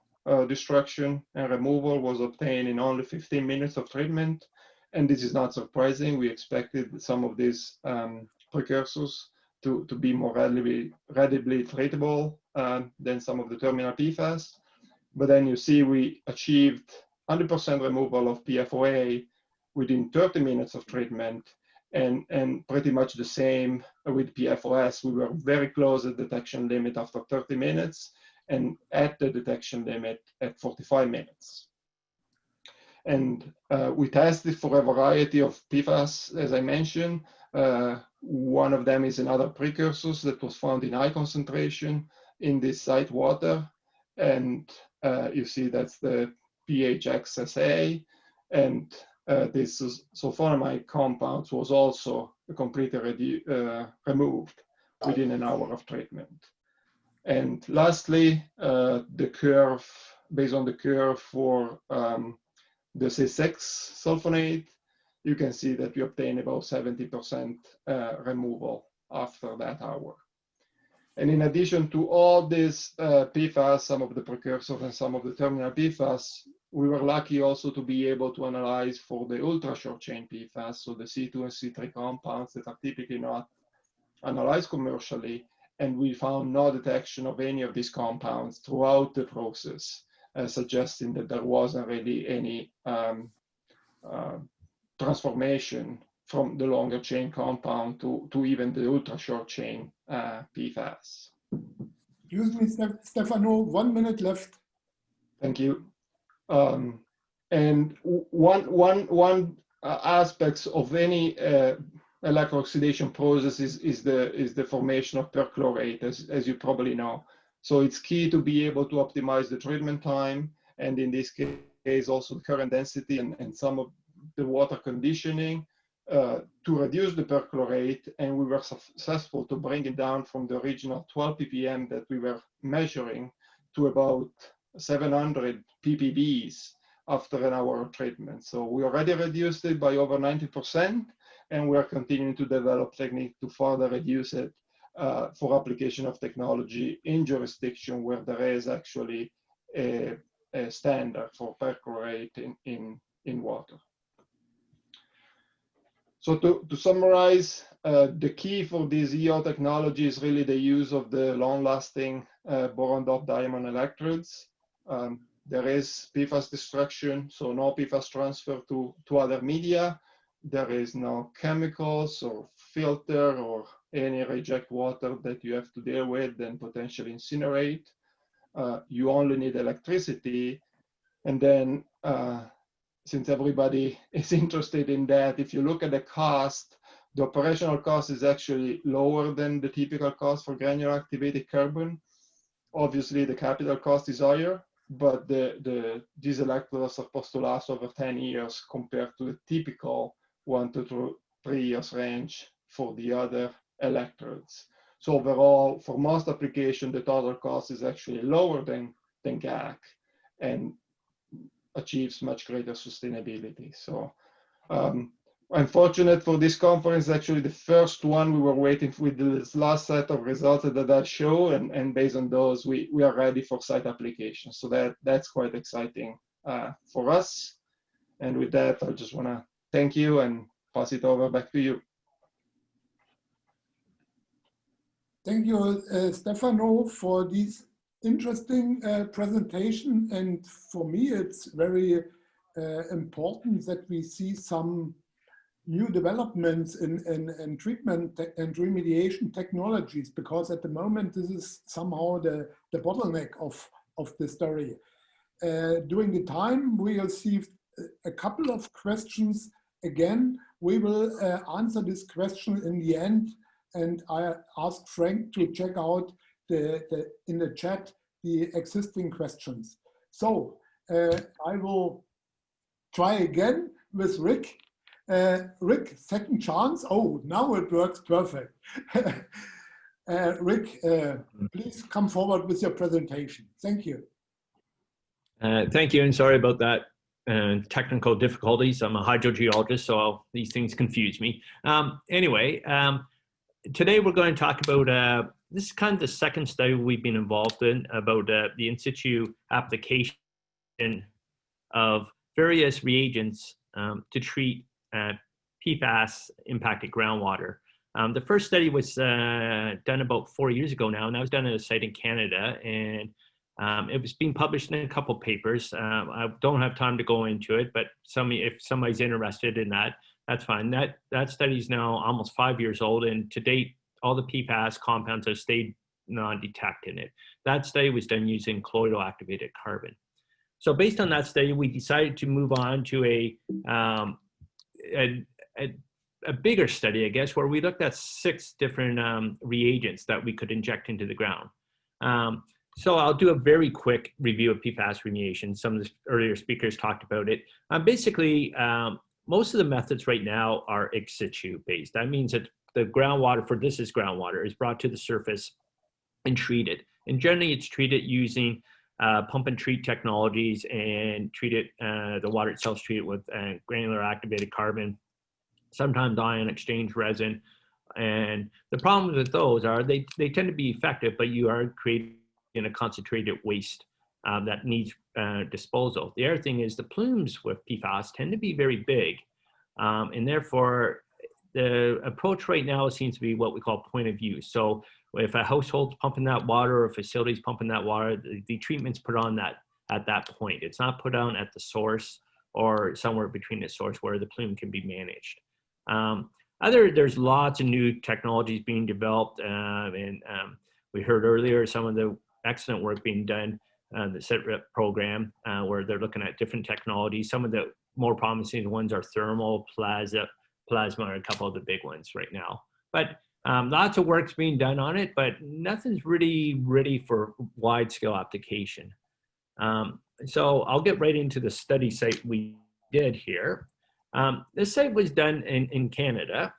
destruction and removal was obtained in only 15 minutes of treatment. And this is not surprising. We expected some of these precursors to be more readily treatable than some of the terminal PFAS. But then you see we achieved 100% removal of PFOA within 30 minutes of treatment, and pretty much the same with PFOS. We were very close at detection limit after 30 minutes and at the detection limit at 45 minutes. And we tested for a variety of PFAS, as I mentioned. One of them is another precursors that was found in high concentration in this site water. And you see that's the PHXSA. And this sulfonamide compound was also completely removed within an hour of treatment. And lastly, the curve, based on the curve for the C6 sulfonate, you can see that we obtain about 70% removal after that hour. And in addition to all these PFAS, some of the precursors and some of the terminal PFAS, we were lucky also to be able to analyze for the ultra short chain PFAS, so the C2 and C3 compounds that are typically not analyzed commercially. And we found no detection of any of these compounds throughout the process, suggesting that there wasn't really any transformation from the longer chain compound to even the ultra short chain PFAS. Excuse me, Stefano, 1 minute left. Thank you. And one aspect of any electrooxidation process is the formation of perchlorate, as you probably know. So it's key to be able to optimize the treatment time, and in this case also the current density and some of the water conditioning to reduce the perchlorate, and we were successful to bring it down from the original 12 ppm that we were measuring to about 700 ppbs after an hour of treatment. So we already reduced it by over 90%, and we are continuing to develop technique to further reduce it for application of technology in jurisdiction where there is actually a standard for perchlorate in water. So to summarize, the key for this EO technology is really the use of the long-lasting boron-doped diamond electrodes. There is PFAS destruction, so no PFAS transfer to other media. There is no chemicals or filter or any reject water that you have to deal with and potentially incinerate. You only need electricity. And then since everybody is interested in that, if you look at the cost, the operational cost is actually lower than the typical cost for granular activated carbon. Obviously, the capital cost is higher, but these electrodes are supposed to last over 10 years compared to the typical 1 to 3 years range for the other electrodes. So overall, for most applications, the total cost is actually lower than GAC and achieves much greater sustainability. So I'm fortunate for this conference, actually the first one we were waiting with this last set of results that I show, and based on those, we are ready for site applications. So that's quite exciting for us. And with that, I just want to thank you and pass it over back to you. Thank you, Stefano, for this interesting presentation. And for me, it's very important that we see some new developments in treatment and remediation technologies, because at the moment this is somehow the bottleneck of the story. During the time we received a couple of questions. Again, we will answer this question in the end, and I asked Frank to check out in the chat the existing questions. So I will try again with Rick. Rick, second chance. Oh, now it works perfect. Rick, please come forward with your presentation. Thank you. Thank you, and sorry about that technical difficulties. I'm a hydrogeologist, so these things confuse me. Anyway, today we're going to talk about, this is kind of the second study we've been involved in about the in situ application of various reagents to treat PFAS impacted groundwater. The first study was done about 4 years ago now, and that was done at a site in Canada, and it was being published in a couple papers. I don't have time to go into it, but if somebody's interested in that, that's fine. That study is now almost 5 years old, and to date, all the PFAS compounds have stayed non-detected in it. That study was done using colloidal activated carbon. So based on that study, we decided to move on to a bigger study, I guess, where we looked at 6 different reagents that we could inject into the ground. So I'll do a very quick review of PFAS remediation. Some of the earlier speakers talked about it. Basically, most of the methods right now are ex situ based. That means that the groundwater, for this is groundwater, is brought to the surface and treated. And generally it's treated using pump and treat technologies, and the water itself is treated with granular activated carbon, sometimes ion exchange resin. And the problems with those are they tend to be effective, but you are creating a concentrated waste that needs disposal. The other thing is the plumes with PFAS tend to be very big, and therefore the approach right now seems to be what we call point of use. So if a household's pumping that water or a facility's pumping that water, the treatment's put on that at that point. It's not put on at the source or somewhere between the source where the plume can be managed. There's lots of new technologies being developed, and we heard earlier some of the excellent work being done, the SITREP program, where they're looking at different technologies. Some of the more promising ones are thermal, plasma are a couple of the big ones right now. But lots of work's being done on it, but nothing's really ready for wide scale application. So I'll get right into the study site we did here. This site was done in Canada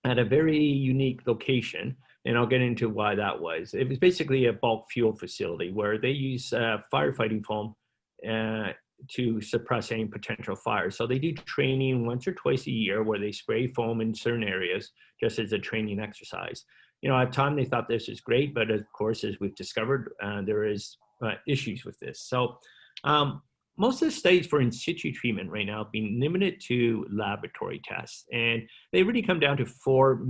at a very unique location, and I'll get into why that was. It was basically a bulk fuel facility where they use firefighting foam to suppress any potential fire. So they do training once or twice a year where they spray foam in certain areas just as a training exercise. You know, at the time they thought this is great, but of course, as we've discovered, there is issues with this. So most of the studies for in situ treatment right now have been limited to laboratory tests, and they really come down to 4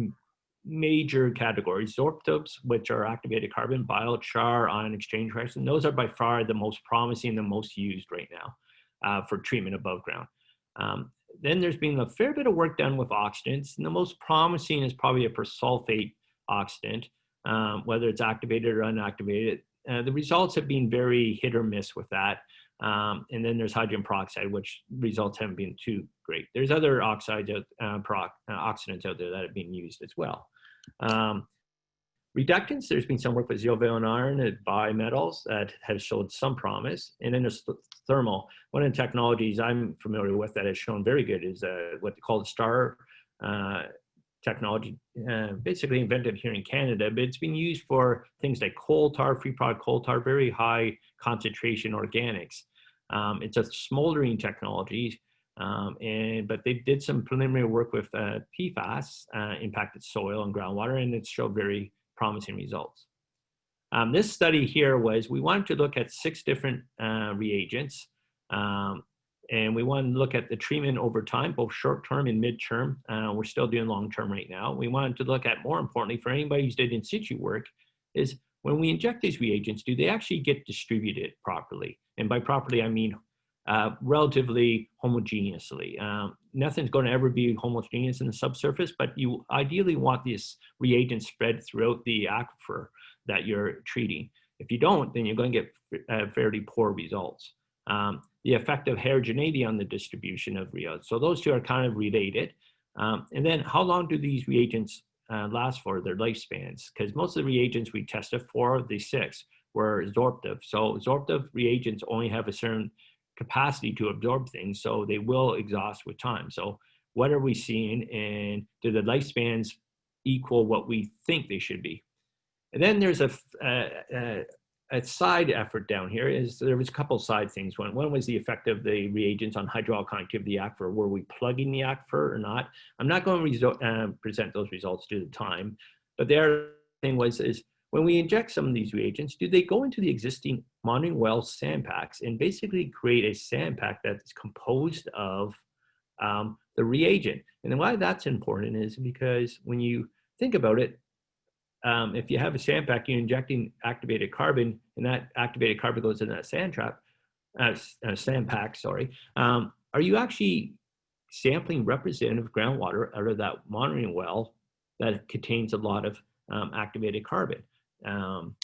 major categories: sorptubes, which are activated carbon, biochar, ion exchange resin. Those are by far the most promising, the most used right now for treatment above ground. Then there's been a fair bit of work done with oxidants, and the most promising is probably a persulfate oxidant, whether it's activated or unactivated. The results have been very hit or miss with that. And then there's hydrogen peroxide, which results haven't been too great. There's other oxides, oxidants out there that have been used as well. Reductants, there's been some work with zeolite iron and bimetals that has showed some promise. And then there's thermal. One of the technologies I'm familiar with that has shown very good is what they call the STAR technology, basically invented here in Canada, but it's been used for things like coal tar, free product coal tar, very high concentration organics. It's a smoldering technology, but they did some preliminary work with PFAS, impacted soil and groundwater, and it showed very promising results. This study here was, we wanted to look at 6 different reagents, and we wanted to look at the treatment over time, both short-term and mid-term. We're still doing long-term right now. We wanted to look at, more importantly, for anybody who's did in situ work, is when we inject these reagents, do they actually get distributed properly? And by properly, I mean relatively homogeneously. nothing's going to ever be homogeneous in the subsurface, but you ideally want this reagent spread throughout the aquifer that you're treating. If you don't, then you're going to get fairly poor results. The effect of heterogeneity on the distribution of reagents. So those two are kind of related. And then how long do these reagents last for, their lifespans? Because most of the reagents we tested for, the 6, were absorptive. So absorptive reagents only have a certain capacity to absorb things, so they will exhaust with time. So what are we seeing, and do the lifespans equal what we think they should be? And then there's a side effort down here. There was a couple side things. One was the effect of the reagents on hydraulic connectivity aquifer. Were we plugging the aquifer or not? I'm not going to present those results due to time, but the other thing is when we inject some of these reagents, do they go into the existing monitoring well sand packs and basically create a sand pack that's composed of the reagent? And then why that's important is because when you think about it, if you have a sand pack, you're injecting activated carbon, and that activated carbon goes in that sand pack, sorry. Are you actually sampling representative groundwater out of that monitoring well that contains a lot of activated carbon?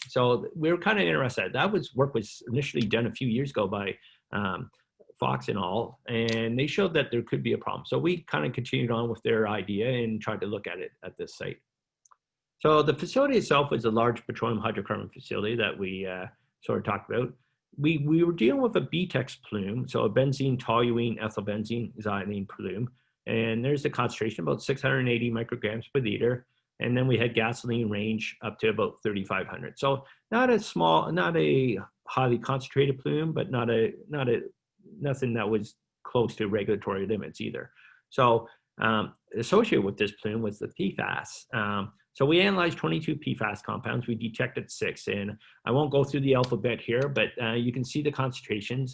So we were kind of interested. Work was initially done a few years ago by Fox and all, and they showed that there could be a problem. So we kind of continued on with their idea and tried to look at it at this site. So the facility itself was a large petroleum hydrocarbon facility that we sort of talked about. We were dealing with a BTEX plume, so a benzene, toluene, ethylbenzene, xylene plume, and there's a concentration about 680 micrograms per liter. And then we had gasoline range up to about 3,500. So not a highly concentrated plume, but nothing that was close to regulatory limits either. So associated with this plume was the PFAS. So we analyzed 22 PFAS compounds. We detected 6, and I won't go through the alphabet here, but you can see the concentrations.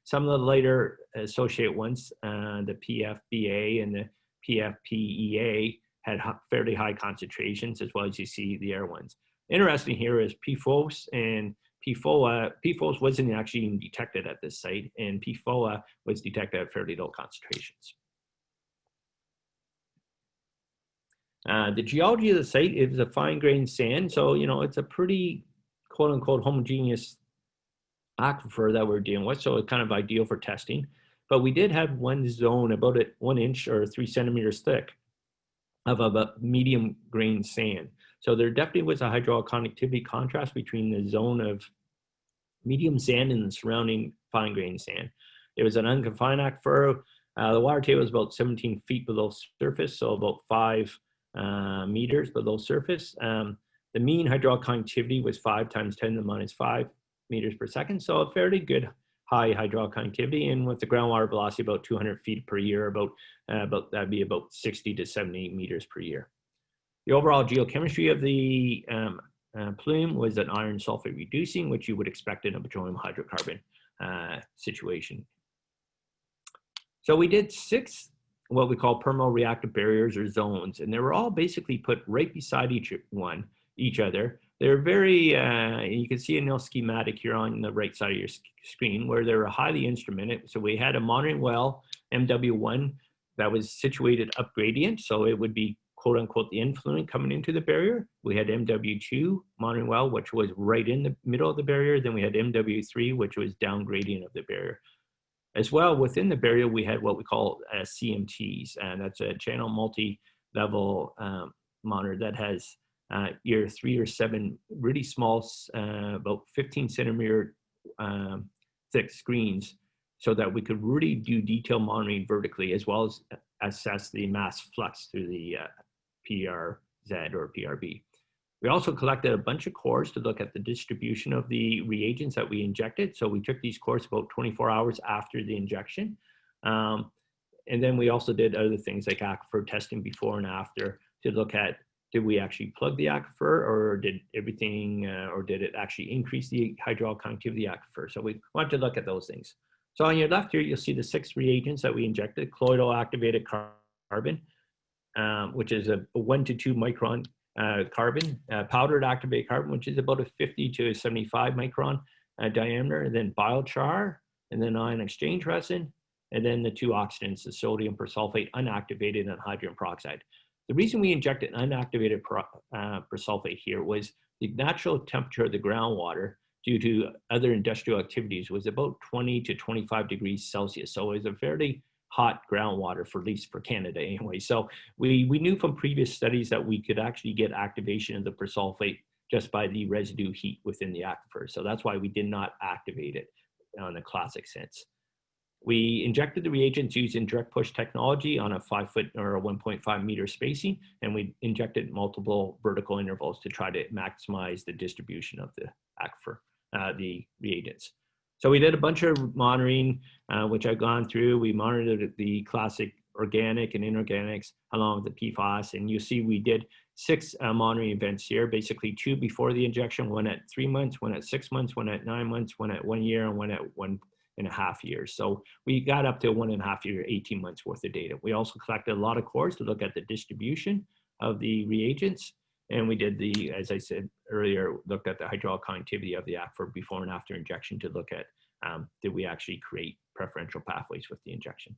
Some of the later associated ones, the PFBA and the PFPEA, had fairly high concentrations, as well as you see the air ones. Interesting here is PFOS and PFOA. PFOS wasn't actually even detected at this site, and PFOA was detected at fairly low concentrations. The geology of the site is a fine-grained sand, so it's a pretty quote-unquote homogeneous aquifer that we're dealing with, so it's kind of ideal for testing. But we did have one zone about 1 inch or 3 centimeters thick of a medium grain sand. So there definitely was a hydraulic conductivity contrast between the zone of medium sand and the surrounding fine grain sand. It was an unconfined aquifer. The water table was about 17 feet below surface, so about 5 meters below surface. The mean hydraulic conductivity was 5 times 10 to the minus 5 meters per second, so a fairly good high hydraulic conductivity, and with the groundwater velocity about 200 feet per year, that'd be about 60 to 70 meters per year. The overall geochemistry of the plume was an iron sulfate reducing, which you would expect in a petroleum hydrocarbon situation. So we did 6 what we call permeoreactive barriers or zones, and they were all basically put right beside each other. They're very, you can see a little schematic here on the right side of your screen where they were highly instrumented. So we had a monitoring well, MW1, that was situated up gradient. So it would be quote unquote the influent coming into the barrier. We had MW2 monitoring well, which was right in the middle of the barrier. Then we had MW3, which was down gradient of the barrier. As well, within the barrier, we had what we call CMTs, and that's a channel multi-level monitor that has your 3 or 7 really small, about 15 centimeter thick screens, so that we could really do detailed monitoring vertically, as well as assess the mass flux through the PRZ or PRB. We also collected a bunch of cores to look at the distribution of the reagents that we injected. So we took these cores about 24 hours after the injection. And then we also did other things like aquifer testing before and after to look at, did we actually plug the aquifer, or did everything, or did it actually increase the hydraulic conductivity aquifer? So we wanted to look at those things. So on your left here, you'll see the 6 reagents that we injected: colloidal activated carbon, which is a 1 to 2 micron carbon, powdered activated carbon, which is about a 50 to 75 micron diameter, and then biochar, and then ion exchange resin, and then the two oxidants, the sodium persulfate unactivated and hydrogen peroxide. The reason we injected unactivated persulfate here was the natural temperature of the groundwater due to other industrial activities was about 20 to 25 degrees Celsius. So it was a fairly hot groundwater, for at least for Canada anyway. So we knew from previous studies that we could actually get activation of the persulfate just by the residue heat within the aquifer. So that's why we did not activate it on a classic sense. We injected the reagents using direct push technology on a 5 foot or a 1.5 meter spacing, and we injected multiple vertical intervals to try to maximize the distribution of the aquifer, the reagents. So we did a bunch of monitoring, which I've gone through. We monitored the classic organic and inorganics along with the PFAS, and you see we did 6 monitoring events here, basically 2 before the injection, 1 at 3 months, 1 at 6 months, 1 at 9 months, 1 at 1 year, and 1 at 1.5 years. So we got up to 1.5 year, 18 months worth of data. We also collected a lot of cores to look at the distribution of the reagents. And we did the, as I said earlier, looked at the hydraulic conductivity of the aquifer before and after injection to look at did we actually create preferential pathways with the injection.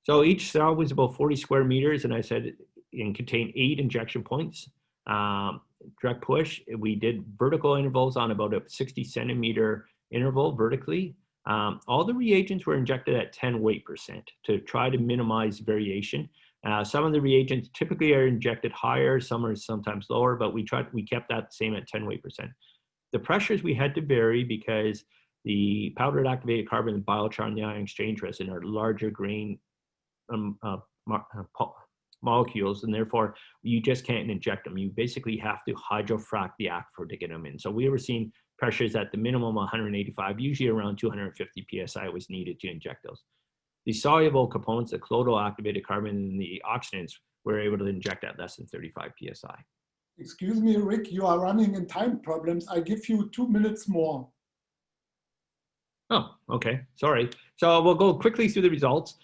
So each cell was about 40 square meters, and I said it contained 8 injection points. Direct push, we did vertical intervals on about a 60 centimeter interval vertically. All the reagents were injected at 10 weight% to try to minimize variation. Some of the reagents typically are injected higher, some are sometimes lower, but we kept that same at 10 weight%. The pressures we had to vary because the powdered activated carbon, the biochar, and the ion exchange resin are larger grain molecules, and therefore you just can't inject them. You basically have to hydrofrac the aquifer to get them in. So we were seeing pressures at the minimum 185, usually around 250 psi was needed to inject those. The soluble components, the colloidal activated carbon and the oxidants, were able to inject at less than 35 psi. Excuse me, Rick, you are running in time problems. I give you 2 minutes more. Oh, okay, sorry. So we'll go quickly through the results.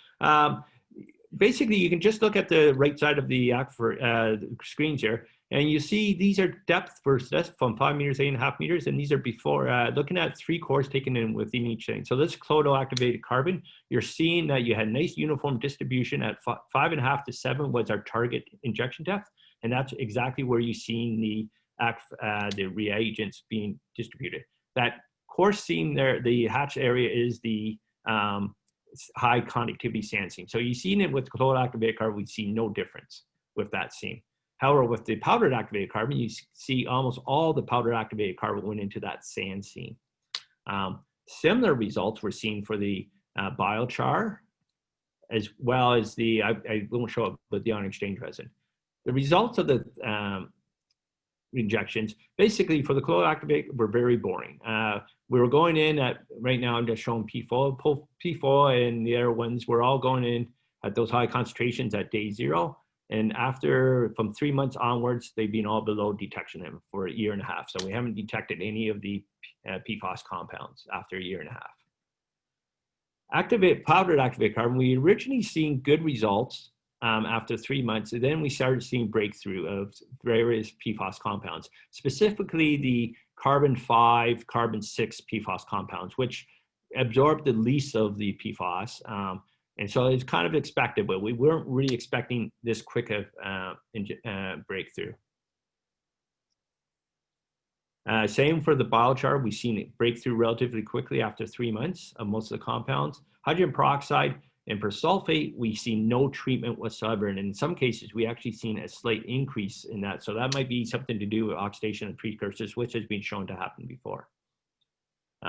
Basically, you can just look at the right side of the aquifer screens here, and you see these are depth versus depth from 5 meters, 8.5 meters, and these are before, looking at 3 cores taken in within each thing. So this colloidal activated carbon, you're seeing that you had nice uniform distribution at 5.5 to 7 was our target injection depth, and that's exactly where you're seeing the reagents being distributed. That coarse seam there, the hatched area is the high conductivity sand seam. So you've seen it with colloidal activated carbon, we see no difference with that seam. However, with the powdered activated carbon, you see almost all the powdered activated carbon went into that sand seam. Similar results were seen for the biochar, as well as the, I won't show up, but the ion exchange resin. The results of the injections, basically for the colloidal activated, were very boring. We were going in at, right now I'm just showing PFOA and the other ones, we're all going in at those high concentrations at day 0. And after, from 3 months onwards, they've been all below detection limit for 1.5 years. So we haven't detected any of the PFOS compounds after 1.5 years. Powdered activated carbon, we originally seen good results after 3 months, and then we started seeing breakthrough of various PFOS compounds, specifically the carbon 5, carbon 6 PFOS compounds, which absorbed the least of the PFOS. And so it's kind of expected, but we weren't really expecting this quick of breakthrough. Same for the biochar, we've seen it break through relatively quickly after 3 months of most of the compounds. Hydrogen peroxide and persulfate, we see no treatment whatsoever. And in some cases, we actually seen a slight increase in that. So that might be something to do with oxidation of precursors, which has been shown to happen before.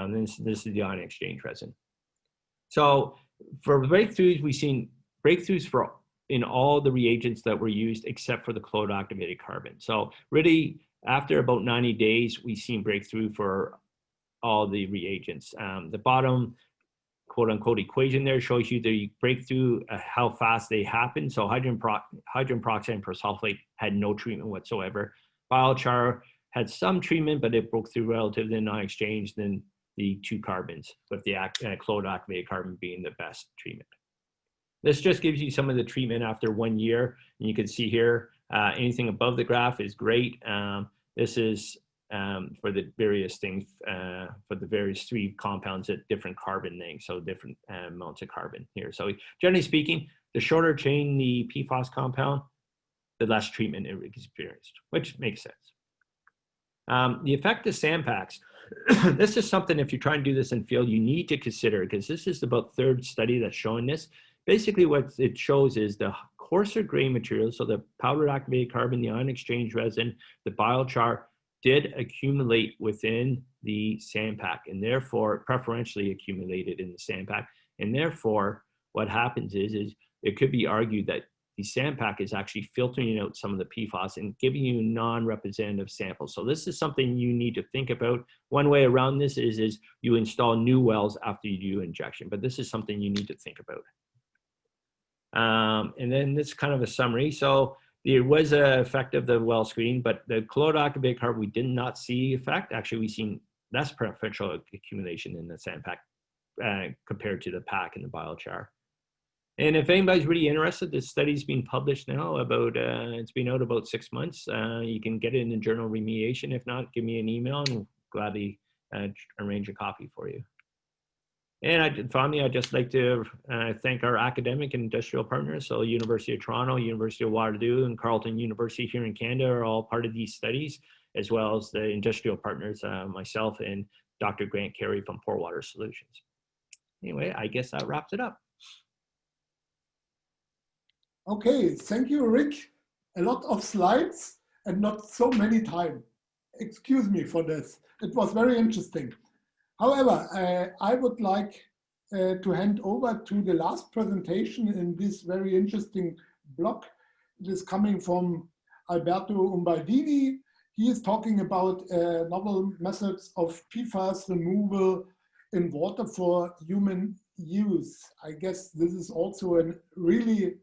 This is the ion exchange resin. So for breakthroughs, we've seen breakthroughs in all the reagents that were used except for the colloidal activated carbon. So really, after about 90 days, we've seen breakthrough for all the reagents. The bottom quote unquote equation there shows you the breakthrough, how fast they happen. So hydrogen peroxide and persulfate had no treatment whatsoever. Biochar had some treatment, but it broke through relative to non-exchange than the 2 carbons, with the colloidal activated carbon being the best treatment. This just gives you some of the treatment after 1 year. And you can see here, anything above the graph is great. This is for the various things, for the various 3 compounds at different carbon lengths, so different amounts of carbon here. So generally speaking, the shorter chain the PFAS compound, the less treatment it experienced, which makes sense. The effect of sandpacks. This is something, if you try and do this in field, you need to consider, because this is about 3rd study that's showing this. Basically what it shows is the coarser grain materials, so the powdered activated carbon, the ion exchange resin, the biochar, did accumulate within the sandpack, and therefore preferentially accumulated in the sandpack. And therefore what happens is it could be argued that the sandpack is actually filtering out some of the PFAS and giving you non-representative samples. So this is something you need to think about. One way around this is you install new wells after you do injection, but this is something you need to think about. And then this is kind of a summary. So there was an effect of the well screen, but the colloidal activated carbon, we did not see effect. Actually, we've seen less preferential accumulation in the sandpack compared to the pack and the biochar. And if anybody's really interested, this study's been published now about, it's been out about 6 months. You can get it in the journal Remediation. If not, give me an email and we'll gladly arrange a copy for you. And finally, I'd just like to thank our academic and industrial partners. So University of Toronto, University of Waterloo, and Carleton University here in Canada are all part of these studies, as well as the industrial partners, myself and Dr. Grant Carey from Portwater Solutions. Anyway, I guess that wraps it up. Okay, thank you, Rick. A lot of slides and not so many time. Excuse me for this. It was very interesting. However, I would like to hand over to the last presentation in this very interesting block. It is coming from Alberto Umbaldini. He is talking about novel methods of PFAS removal in water for human use. I guess this is also a really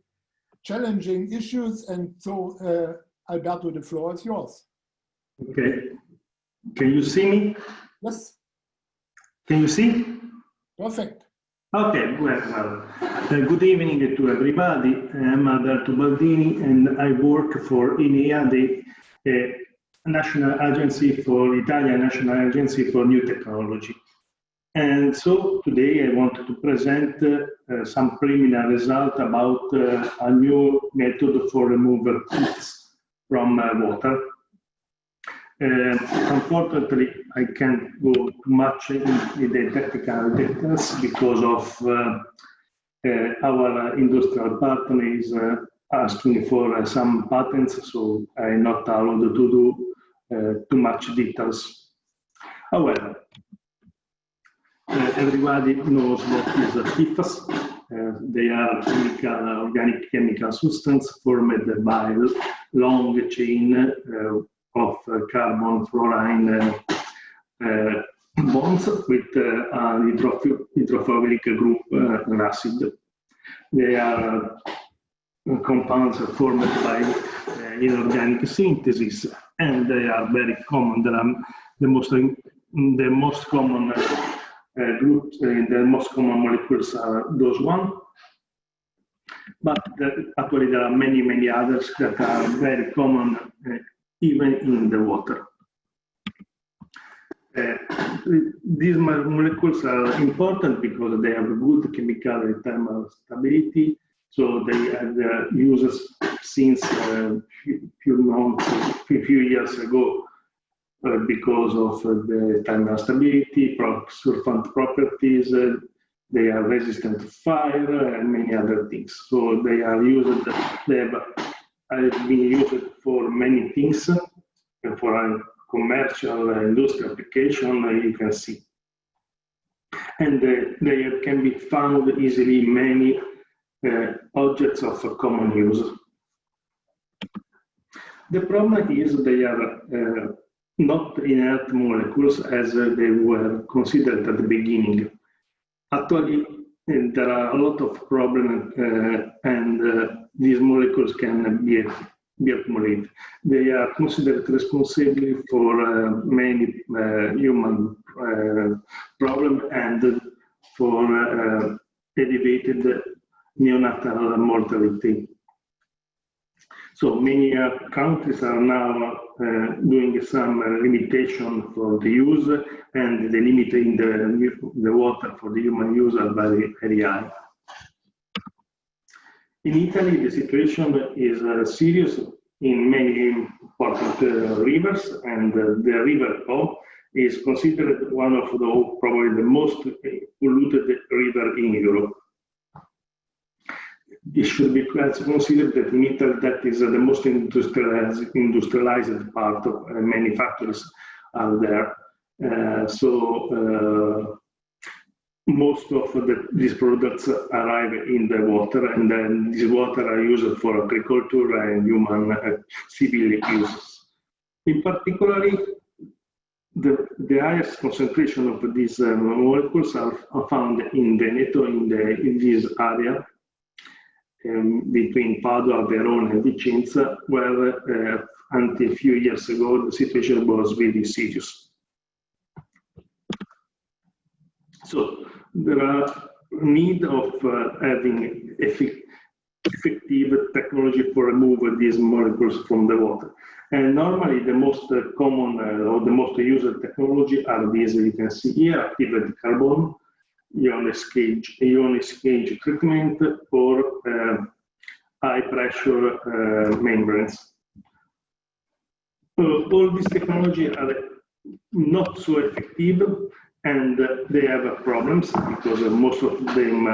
challenging issues, and so Alberto, the floor is yours. Okay, can you see me? Yes. Can you see? Perfect. Okay, well, good evening to everybody. I'm Alberto Baldini and I work for INEA, the National Agency for Italian National Agency for New Technology. And so today I wanted to present some preliminary result about a new method for removal heats from water. Unfortunately, I can't go too much in the technical details because of our industrial partner is asking for some patents, so I'm not allowed to do too much details. However, everybody knows what is a PFAS. They are organic chemical substances formed by long chain of carbon fluorine bonds with hydrophilic group acid. They are compounds formed by inorganic synthesis, and they are very common. They are the most common groups, the most common molecules are those one. But actually there are many others that are very common even in the water. These molecules are important because they have good chemical and thermal stability. So they have uses since few years ago because of the thermal stability, surfactant properties. They are resistant to fire and many other things. So they are used. They have been used for many things, and for a commercial industrial application, you can see. And they can be found easily in many objects of common use. The problem is they are not inert molecules as they were considered at the beginning. Actually, there are a lot of problems and these molecules can be accumulated. They are considered responsible for many human problems and for elevated neonatal mortality. So many countries are now doing some limitation for the use, and the limit in the water for the human use are very, very high. In Italy, the situation is serious in many important rivers, and the River Po is considered one of probably the most polluted river in Europe. It should be considered that in Italy that is the most industrialized part of many factories are there. Most of these products arrive in the water, and then this water are used for agriculture and human civil uses. In particular, the highest concentration of these molecules are found in Veneto, in this area, between Padua, Verona, and Vicenza, where until a few years ago the situation was really serious. So there are need of having effective technology for remove these molecules from the water. And normally the most common or the most used technology are these you can see here: activated carbon, ion exchange treatment, or high pressure membranes. All these technologies are not so effective, and they have problems because most of them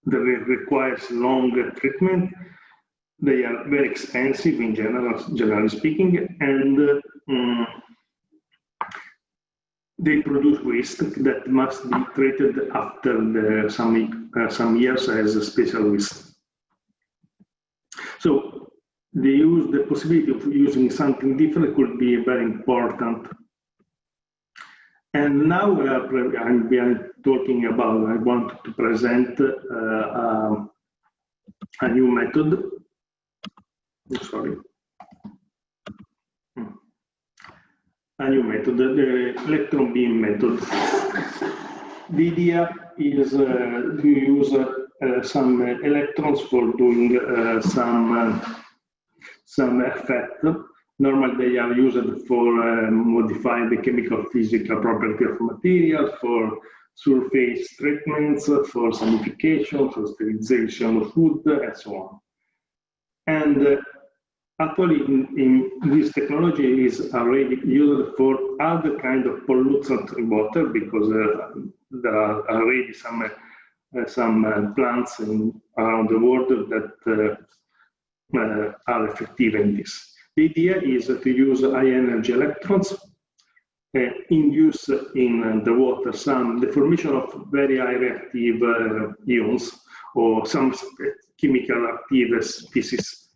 requires long treatment. They are very expensive in generally speaking, and they produce waste that must be treated after some years as a special waste. So the possibility of using something different could be very important. And now I'm talking about, I want to present a new method. Sorry. A new method, the electron beam method. The idea is to use some electrons for doing some effect. Normally they are used for modifying the chemical physical property of material, for surface treatments, for sanification, for sterilization of food, and so on. And actually, in this technology is already used for other kind of pollutants in water, because there are already some plants around the world that are effective in this. The idea is to use high energy electrons, induce in the water the formation of very high reactive ions, or some chemical active species,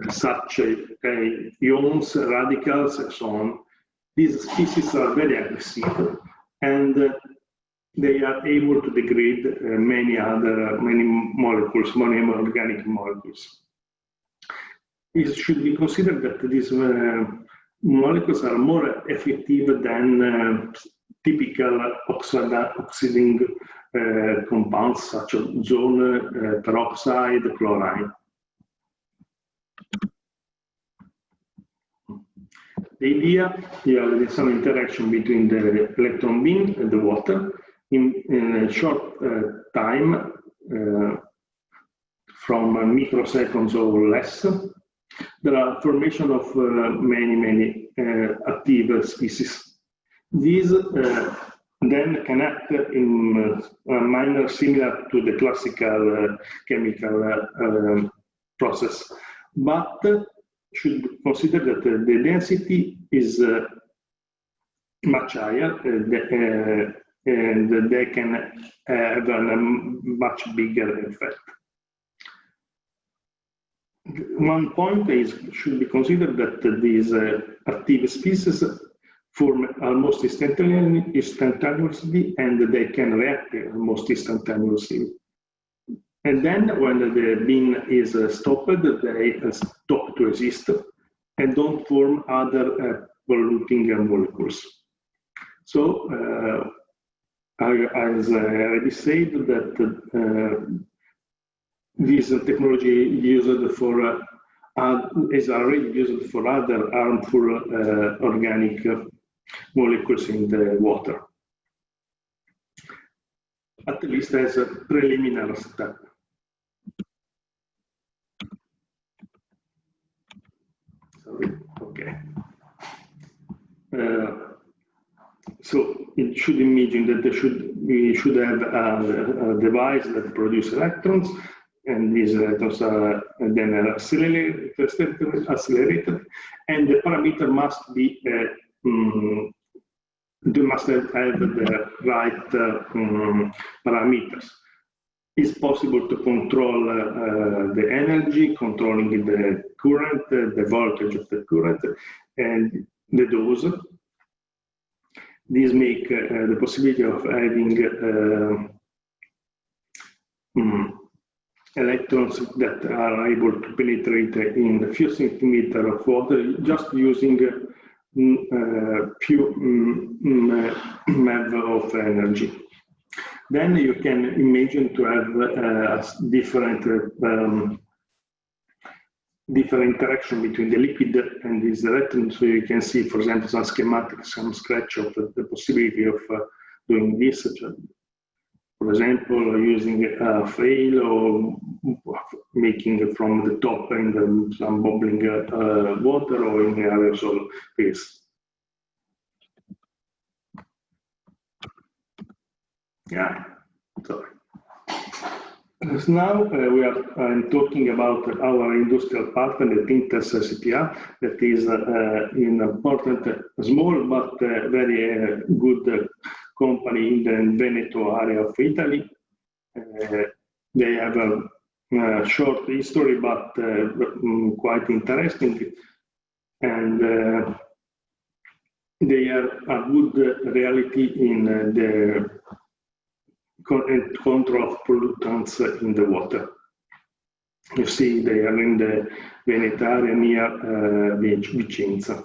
such ions, radicals, and so on. These species are very aggressive, and they are able to degrade many molecules, many organic molecules. It should be considered that these molecules are more effective than typical oxidizing compounds such as ozone, peroxide, chloride. The idea here is some interaction between the electron beam and the water in a short time, from microseconds or less. There are formation of many active species. These then can act in a manner similar to the classical chemical process, but should consider that the density is much higher, and they can have a much bigger effect. One point should be considered that these active species form almost instantaneously, and they can react almost instantaneously. And then when the beam is stopped, they stop to exist and don't form other polluting molecules. So, as I already said, that this technology used for is already used for other harmful organic molecules in the water, at least as a preliminary step. Sorry. Okay. So it should imagine that we should have a device that produces electrons, and these electrons are then accelerated, and the parameter must be they must have the right parameters. It's possible to control the energy, controlling the current, the voltage of the current, and the dose. These make the possibility of having electrons that are able to penetrate in a few centimeters of water just using few MeV of energy. Then you can imagine to have different interaction between the liquid and these electrons. So you can see, for example, some schematic, some sketch of the possibility of doing this. For example, using a fail or making from the top and some bubbling water, or in the aerosol phase. Yeah, sorry. So now we are talking about our industrial partner, the Tintas CPA, that is an important, small but very good company in the Veneto area of Italy. They have a short history, but quite interesting, and they are a good reality in the control of pollutants in the water. You see, they are in the Veneto area near Vicenza.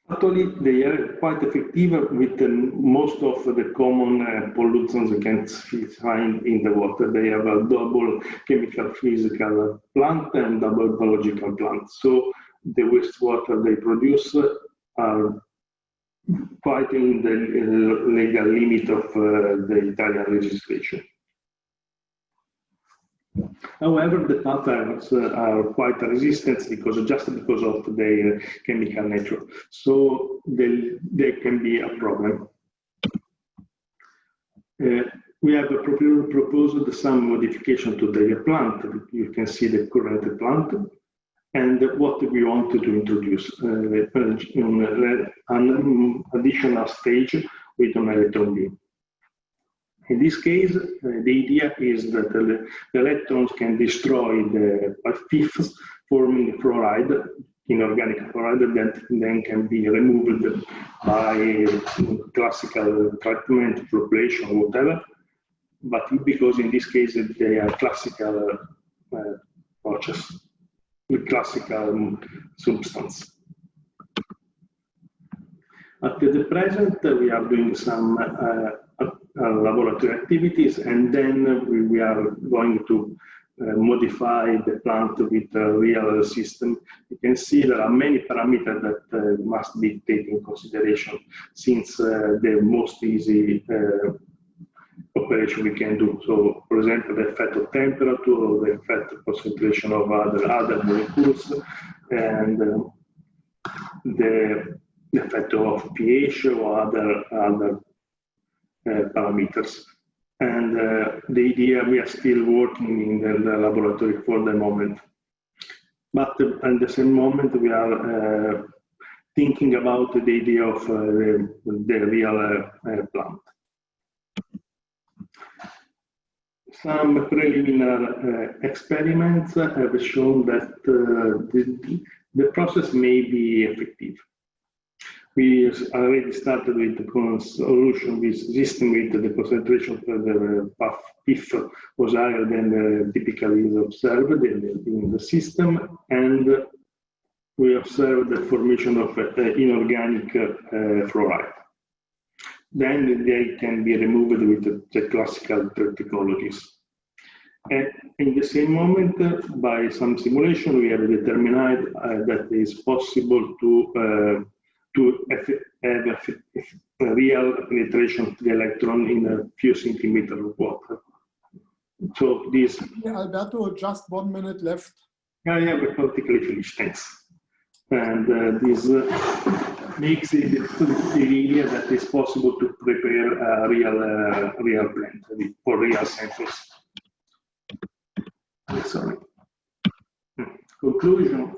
Actually, they are quite effective with most of the common pollutants you can find in the water. They have a double chemical physical plant and double biological plant. So the wastewater they produce are quite in the legal limit of the Italian legislation. However, the patterns are quite resistant just because of their chemical nature. So they can be a problem. We have proposed some modification to the plant. You can see the current plant and what we wanted to introduce an additional stage with an electron beam. In this case, the idea is that the electrons can destroy the PFAS, forming fluoride, inorganic fluoride, that then can be removed by classical treatment, filtration, whatever. But because in this case they are classical process with classical substance. At the present, we are doing some laboratory activities, and then we are going to modify the plant with a real system. You can see there are many parameters that must be taken into consideration, since the most easy operation we can do. So, for example, the effect of temperature, or the effect of concentration of other molecules, and the effect of pH or other parameters. And the idea, we are still working in the laboratory for the moment. But at the same moment, we are thinking about the idea of the real plant. Some preliminary experiments have shown that the process may be effective. We already started with the solution with system with the concentration of the PFOS was higher than typically is observed in the system, and we observed the formation of inorganic fluoride. then they can be removed with the classical technologies. And in the same moment, by some simulation, we have determined that it is possible to have a real penetration of the electron in a few centimeters of water. So this. Yeah, Alberto, just 1 minute left. Yeah, we're practically finished. Thanks. And this makes it clear that it's possible to prepare a real plant for real samples. Sorry. Conclusion.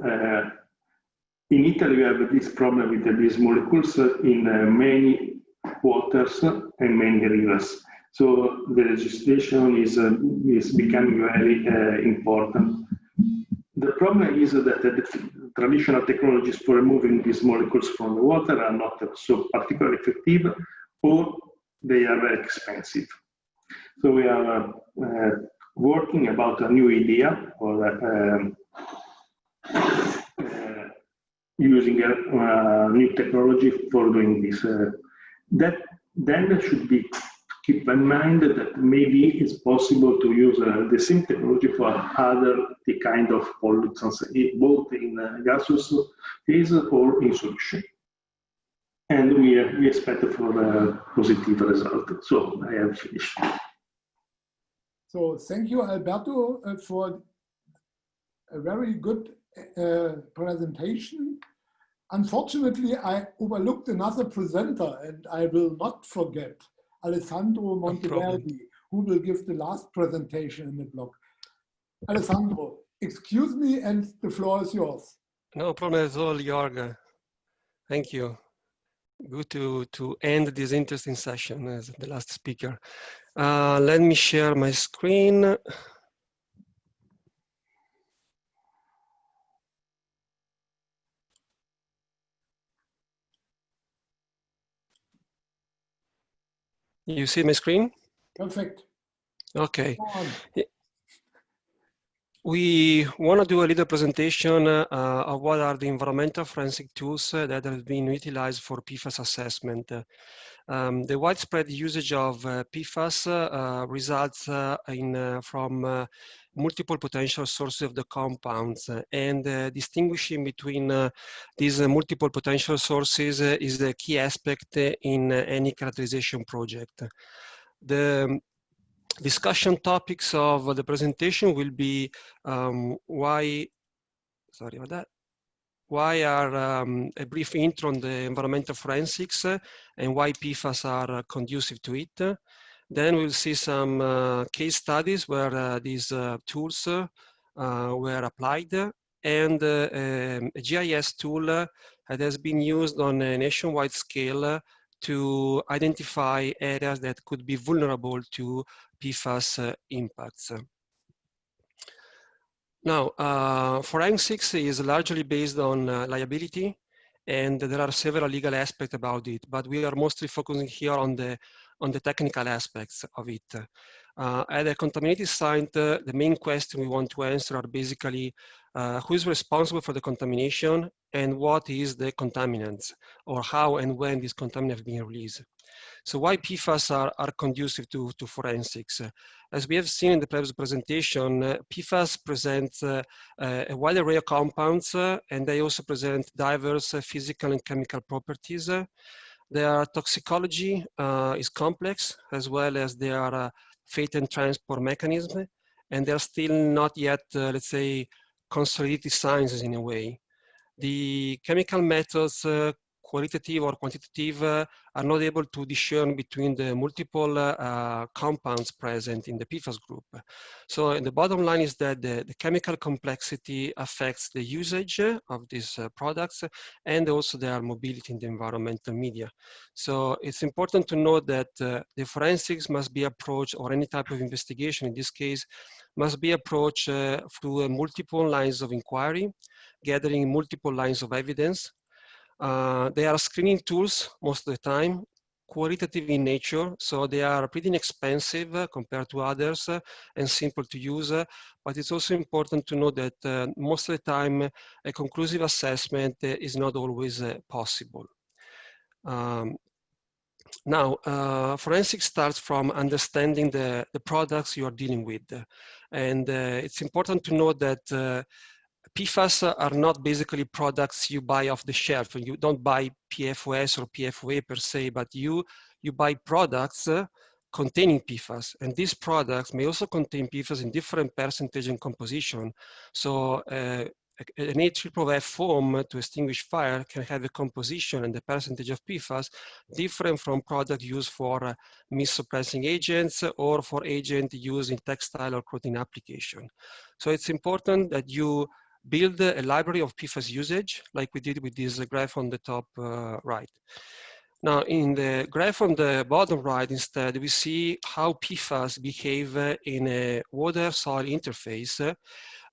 In Italy, we have this problem with these molecules in many waters and many rivers. So the legislation is becoming very important. The problem is that the traditional technologies for removing these molecules from the water are not so particularly effective, or they are very expensive. So we are working about a new idea for using a new technology for doing this. That then should be keep in mind that maybe it's possible to use the same technology for other kind of pollutants, both in gaseous phase or in solution. And we expect for a positive result. So I have finished. So thank you, Alberto, for a very good presentation. Unfortunately, I overlooked another presenter, and I will not forget Alessandro Monteverdi, who will give the last presentation in the block. Alessandro, excuse me, and the floor is yours. No problem at all, Jorg. Thank you. Good to end this interesting session as the last speaker. Let me share my screen. You see my screen? Perfect. Okay. We want to do a little presentation of what are the environmental forensic tools that have been utilized for PFAS assessment. The widespread usage of PFAS results from multiple potential sources of the compounds, and distinguishing between these multiple potential sources is the key aspect in any characterization project. The discussion topics of the presentation will be why are a brief intro on the environmental forensics and why PFAS are conducive to it. Then we'll see some case studies where these tools were applied, and a GIS tool that has been used on a nationwide scale to identify areas that could be vulnerable to PFAS impacts. Now, forensics is largely based on liability, and there are several legal aspects about it, but we are mostly focusing here on the technical aspects of it. At a contaminated site, the main question we want to answer are basically who is responsible for the contamination and what is the contaminant, or how and when this contaminant is being released. So why PFAS are conducive to forensics? As we have seen in the previous presentation, PFAS presents a wide array of compounds, and they also present diverse physical and chemical properties. Their toxicology is complex, as well as their fate and transport mechanism, and they're still not yet, let's say, consolidated sciences in a way. The chemical methods, qualitative or quantitative, are not able to discern between the multiple compounds present in the PFAS group. So the bottom line is that the chemical complexity affects the usage of these products and also their mobility in the environmental media. So it's important to note that the forensics must be approached, or any type of investigation in this case, must be approached through multiple lines of inquiry, gathering multiple lines of evidence. They are screening tools most of the time, qualitative in nature, so they are pretty inexpensive compared to others and simple to use, but it's also important to know that most of the time a conclusive assessment is not always possible. Now, forensics starts from understanding the products you are dealing with. And it's important to know that PFAS are not basically products you buy off the shelf. You don't buy PFOS or PFOA per se, but you buy products containing PFAS. And these products may also contain PFAS in different percentage and composition. So an HFFF foam to extinguish fire can have a composition and the percentage of PFAS different from product used for mist suppressing agents or for agent used in textile or clothing application. So it's important that you build a library of PFAS usage, like we did with this graph on the top right. Now, in the graph on the bottom right, instead, we see how PFAS behave in a water-soil interface,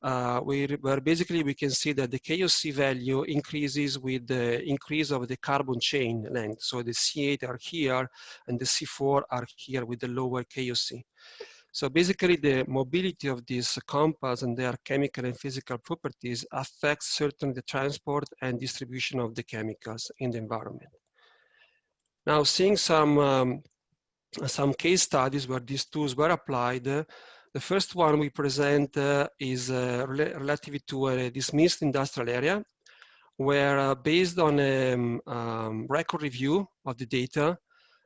where basically we can see that the KOC value increases with the increase of the carbon chain length. So the C8 are here, and the C4 are here with the lower KOC. So basically the mobility of these compounds and their chemical and physical properties affects certainly the transport and distribution of the chemicals in the environment. Now, seeing some case studies where these tools were applied, the first one we present is relative to a dismissed industrial area, where based on a record review of the data,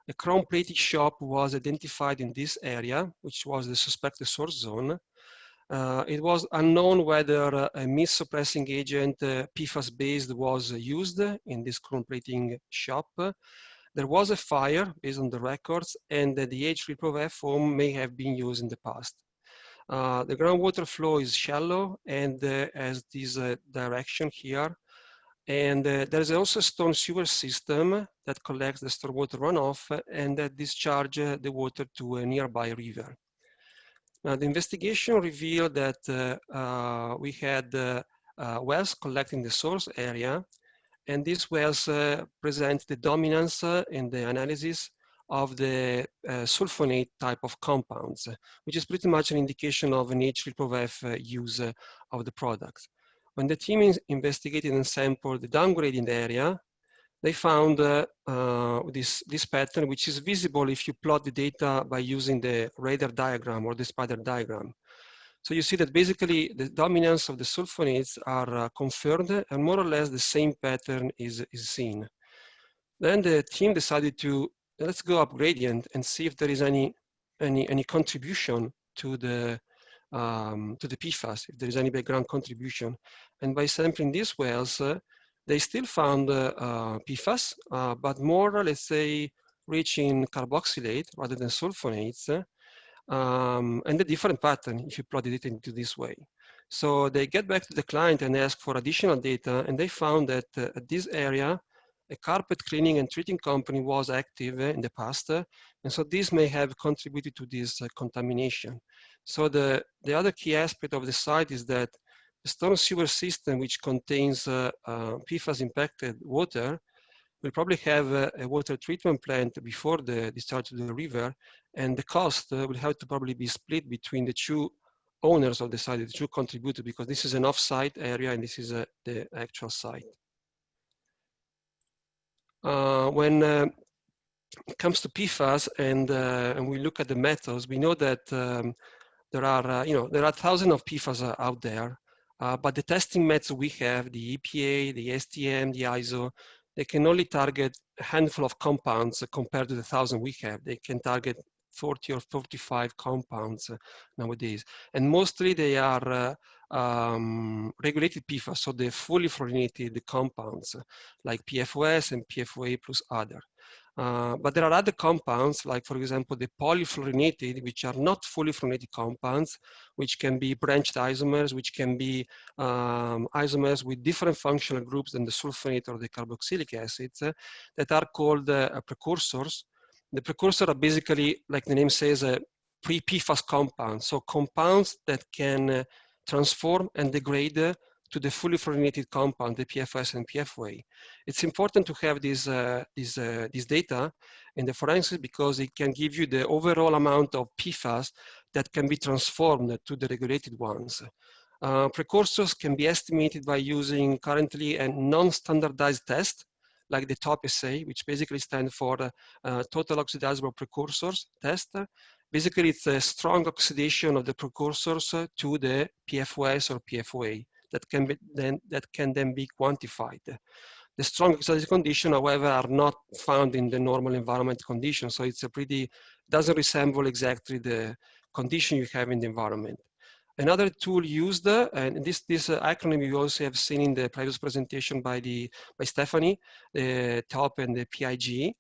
a chrome plating shop was identified in this area, which was the suspected source zone. It was unknown whether a mist suppressing agent, PFAS-based, was used in this chrome plating shop. There was a fire based on the records, and the HFFF foam may have been used in the past. The groundwater flow is shallow and has this direction here. And there's also a storm sewer system that collects the stormwater runoff and that discharge the water to a nearby river. Now, the investigation revealed that we had wells collecting the source area, and these wells present the dominance in the analysis of the sulfonate type of compounds, which is pretty much an indication of an HFFF use of the product. When the team investigated and sampled the downgrading area, they found this pattern, which is visible if you plot the data by using the radar diagram or the spider diagram. So you see that basically the dominance of the sulfonates are confirmed, and more or less the same pattern is seen. Then the team decided to, let's go up gradient and see if there is any contribution to the PFAS, if there is any background contribution. And by sampling these wells, they still found PFAS, but more, let's say, rich in carboxylate rather than sulfonates, and a different pattern if you plot it into this way. So they get back to the client and ask for additional data, and they found that at this area, a carpet cleaning and treating company was active in the past, and so this may have contributed to this contamination. So the other key aspect of the site is that the storm sewer system, which contains PFAS impacted water, will probably have a water treatment plant before the discharge to the river, and the cost will have to probably be split between the two owners of the site, the two contributors, because this is an off-site area and this is the actual site. When it comes to PFAS and we look at the methods, we know that there are thousands of PFAS out there, but the testing methods we have, the EPA, the ASTM, the ISO, they can only target a handful of compounds compared to the 1,000 we have. They can target 40 or 45 compounds nowadays. And mostly they are regulated PFAS, so the fully fluorinated compounds like PFOS and PFOA plus other. But there are other compounds, like for example, the polyfluorinated, which are not fully fluorinated compounds, which can be branched isomers, which can be isomers with different functional groups than the sulfonate or the carboxylic acids that are called precursors. The precursors are basically, like the name says, pre-PFAS compounds. So compounds that can transform and degrade to the fully fluorinated compound, the PFOS and PFOA. It's important to have this data in the forensics because it can give you the overall amount of PFAS that can be transformed to the regulated ones. Precursors can be estimated by using currently a non-standardized test like the TOP-SA, which basically stands for Total Oxidizable Precursors Test. Basically, it's a strong oxidation of the precursors to the PFOS or PFOA that can then be quantified. The strong oxidation conditions, however, are not found in the normal environment conditions, so it's a pretty, doesn't resemble exactly the condition you have in the environment. Another tool used, and this acronym you also have seen in the previous presentation by Stephanie, the TOP and the PIGE.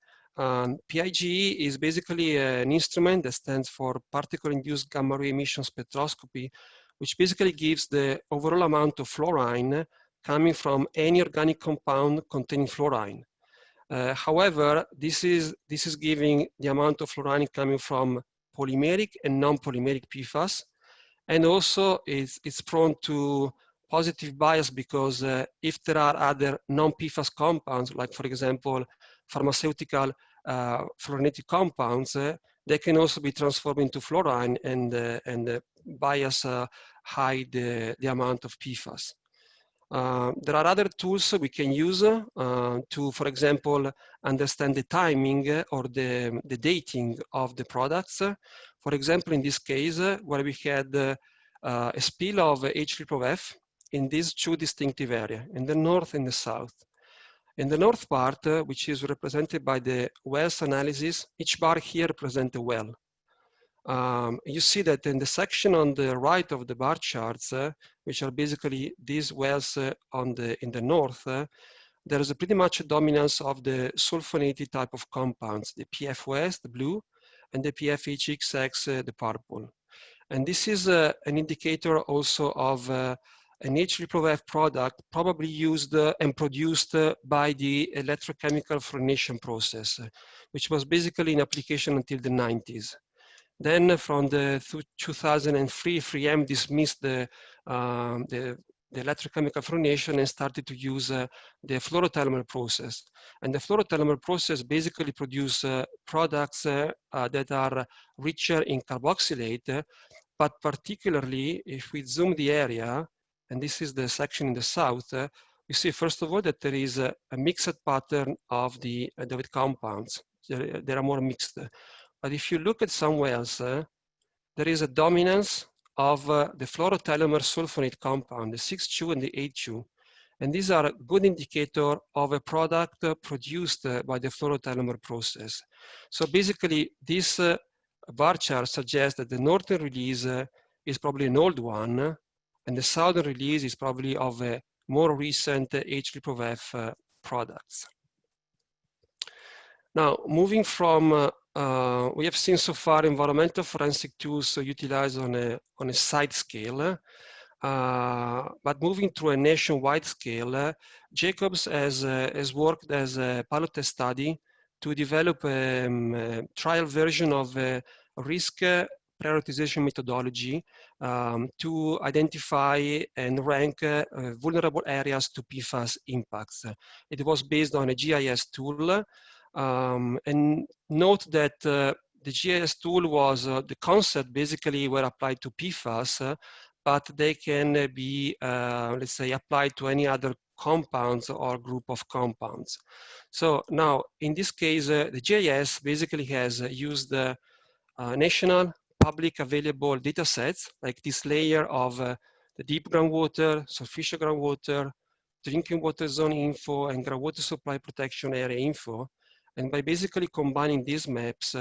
PIGE is basically an instrument that stands for particle-induced gamma ray emission spectroscopy, which basically gives the overall amount of fluorine coming from any organic compound containing fluorine. However, this is giving the amount of fluorine coming from polymeric and non-polymeric PFAS, and also it's prone to positive bias because if there are other non-PFAS compounds, like for example, pharmaceutical fluorinated compounds, they can also be transformed into fluorine and bias hide the amount of PFAS. There are other tools we can use to, for example, understand the timing or the dating of the products. For example, in this case, where we had a spill of H3F in these two distinctive areas, in the north and the south. In the north part, which is represented by the wells analysis, each bar here represents a well. You see that in the section on the right of the bar charts, which are basically these wells in the north, there is pretty much a dominance of the sulfonated type of compounds, the PFOS, the blue, and the PFHXX, the purple. And this is an indicator also of an H3F product probably used and produced by the electrochemical fluorination process, which was basically in application until the 90s. Then from the 2003, 3M dismissed the electrochemical fluorination and started to use the fluorotelmer process. And the fluorotelmer process basically produces products that are richer in carboxylate, but particularly if we zoom the area, and this is the section in the south, you see first of all that there is a mixed pattern of the compounds. They are more mixed. But if you look at some wells, there is a dominance of the fluorotelmer sulfonate compound, the 6-2 and the 8-2. And these are a good indicator of a product produced by the fluorotelmer process. So basically, this bar chart suggests that the northern release is probably an old one, and the southern release is probably of a more recent H3F products. Now, moving from we have seen so far environmental forensic tools utilized on a site scale, but moving to a nationwide scale, Jacobs has worked as a pilot test study to develop a trial version of a risk prioritization methodology to identify and rank vulnerable areas to PFAS impacts. It was based on a GIS tool. And note that the GIS tool was the concept basically were applied to PFAS, but they can be, let's say, applied to any other compounds or group of compounds. So now, in this case, the GIS basically has used national public available data sets, like this layer of the deep groundwater, superficial groundwater, drinking water zone info, and groundwater supply protection area info. And by basically combining these maps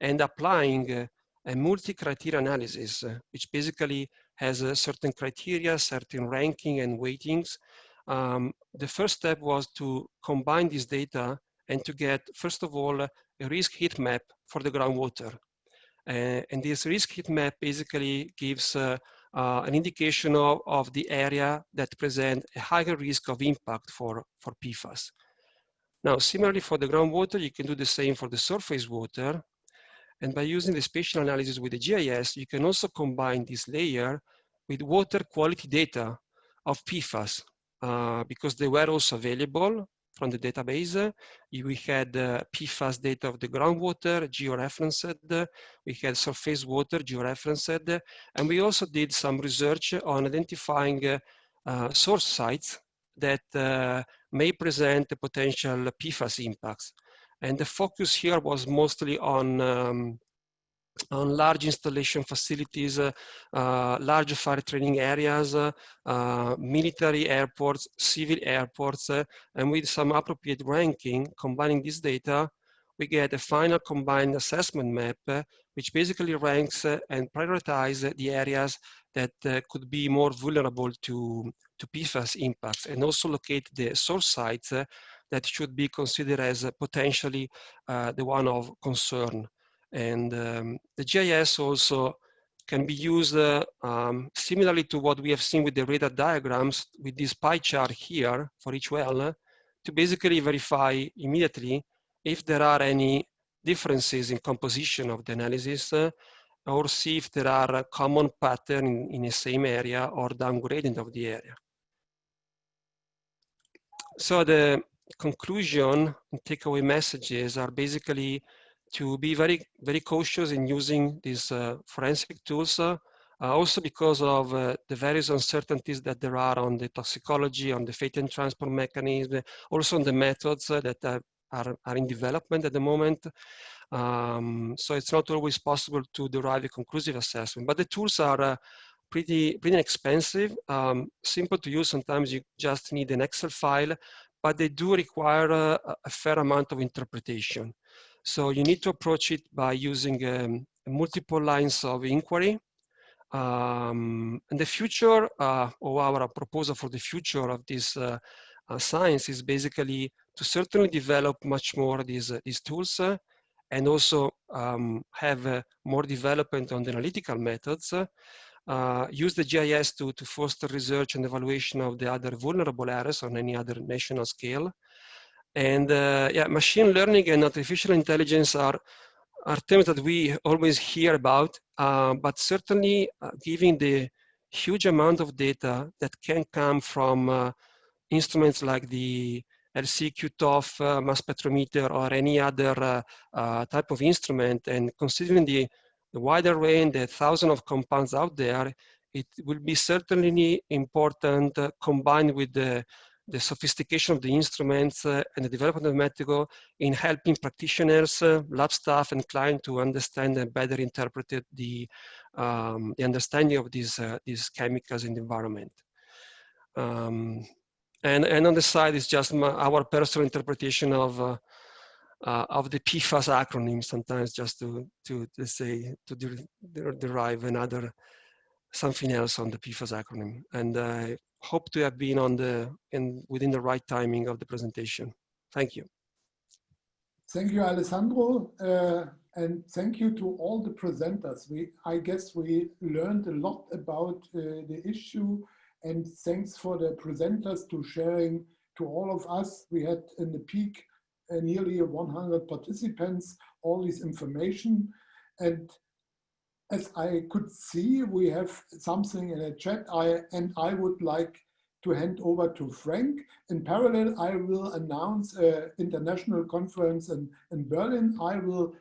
and applying a multi-criteria analysis, which basically has a certain criteria, certain ranking and weightings, the first step was to combine this data and to get, first of all, a risk heat map for the groundwater. And this risk heat map basically gives an indication of the area that present a higher risk of impact for PFAS. Now, similarly for the groundwater, you can do the same for the surface water. And by using the spatial analysis with the GIS, you can also combine this layer with water quality data of PFAS because they were also available from the database. We had PFAS data of the groundwater, georeferenced. We had surface water, georeferenced. And we also did some research on identifying source sites that may present a potential PFAS impacts. And the focus here was mostly on large installation facilities, large fire training areas, military airports, civil airports, and with some appropriate ranking, combining this data, we get a final combined assessment map, which basically ranks and prioritizes the areas that could be more vulnerable to PFAS impacts, and also locate the source sites that should be considered as potentially the one of concern. And the GIS also can be used similarly to what we have seen with the radar diagrams with this pie chart here for each well, to basically verify immediately if there are any differences in composition of the analysis, or see if there are common patterns in the same area or downgrading of the area. So the conclusion and takeaway messages are basically to be very, very cautious in using these forensic tools, also because of the various uncertainties that there are on the toxicology, on the fate and transport mechanism, also on the methods that are in development at the moment. So it's not always possible to derive a conclusive assessment, but the tools are pretty expensive, simple to use. Sometimes you just need an Excel file, but they do require a fair amount of interpretation. So you need to approach it by using multiple lines of inquiry. And the future, or our proposal for the future of this science is basically to certainly develop much more these tools, and also have more development on the analytical methods, use the GIS to foster research and evaluation of the other vulnerable areas on any other national scale. And yeah, machine learning and artificial intelligence are terms that we always hear about, but certainly given the huge amount of data that can come from instruments like the LC-Q-TOF mass spectrometer or any other type of instrument, and considering the wider range, the thousands of compounds out there, it will be certainly important combined with the sophistication of the instruments and the development of Metigo in helping practitioners, lab staff, and clients to understand and better interpret the understanding of these chemicals in the environment. And on the side is just our personal interpretation of the PFAS acronym, sometimes just to derive another something else on the PFAS acronym. And I hope to have been within the right timing of the presentation. Thank you. Thank you, Alessandro, and thank you to all the presenters. I guess we learned a lot about the issue, and thanks for the presenters to sharing to all of us. We had in the peak nearly 100 participants, all this information. And as I could see, we have something in the chat, and I would like to hand over to Frank. In parallel, I will announce an international conference in Berlin. I will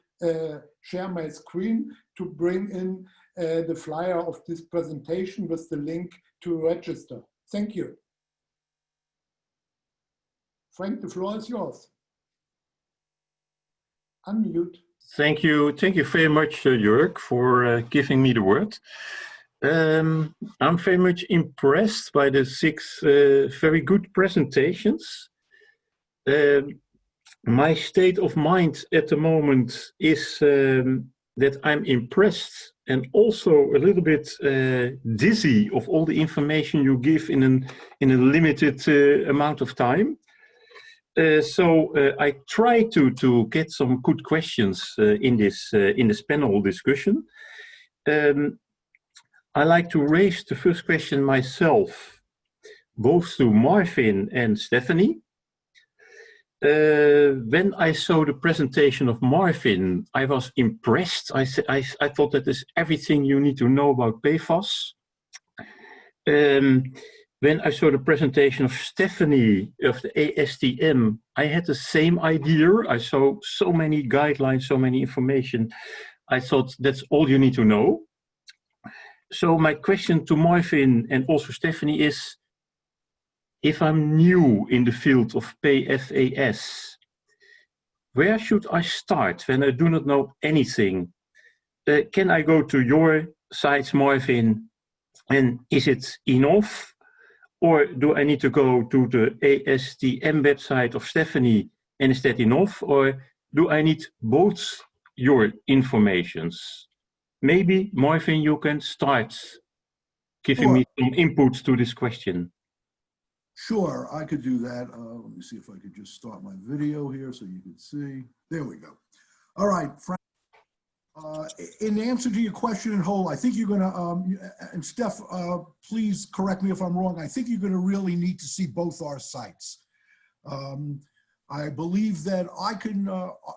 share my screen to bring in the flyer of this presentation with the link to register. Thank you. Frank, the floor is yours. Unmute. Thank you very much, Jörg, for giving me the word. I'm very much impressed by the 6 very good presentations. My state of mind at the moment is that I'm impressed and also a little bit dizzy of all the information you give in a limited amount of time. So I try to get some good questions in this panel discussion. I like to raise the first question myself, both to Marvin and Stephanie. When I saw the presentation of Marvin, I was impressed. I thought that is everything you need to know about PFAS. When I saw the presentation of Stephanie of the ASTM, I had the same idea. I saw so many guidelines, so many information. I thought that's all you need to know. So my question to Marvin and also Stephanie is, if I'm new in the field of PFAS, where should I start when I do not know anything? Can I go to your sites, Marvin, and is it enough? Or do I need to go to the ASTM website of Stephanie, and is that enough? Or do I need both your informations? Maybe, Marvin, you can start giving me some input to this question. Sure, I could do that. Let me see if I could just start my video here so you can see. There we go. All right, Frank. In answer to your question in whole, I think you're going to, and Steph, please correct me if I'm wrong, I think you're going to really need to see both our sites. I believe that I can,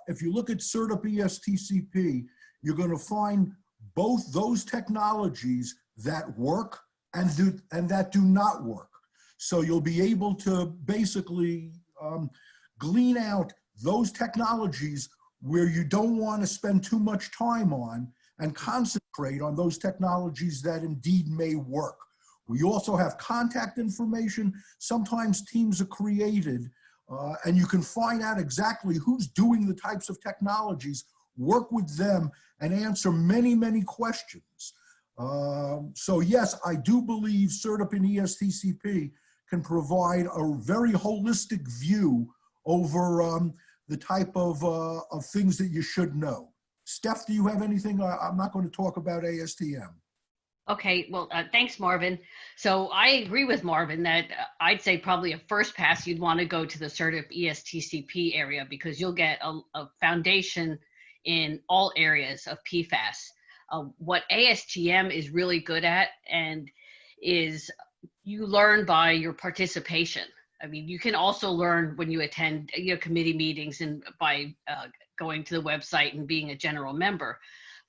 if you look at CERTIP ESTCP, you're going to find both those technologies that work and that do not work. So you'll be able to basically glean out those technologies where you don't want to spend too much time on and concentrate on those technologies that indeed may work. We also have contact information. Sometimes teams are created and you can find out exactly who's doing the types of technologies, work with them and answer many, many questions. So yes, I do believe CERTIP and ESTCP can provide a very holistic view over the type of things that you should know. Steph, do you have anything? I'm not going to talk about ASTM. Okay, well, thanks, Marvin. So I agree with Marvin that I'd say probably a first pass, you'd want to go to the CERTIP ESTCP area because you'll get a foundation in all areas of PFAS. What ASTM is really good at and is you learn by your participation. I mean, you can also learn when you attend committee meetings and by going to the website and being a general member.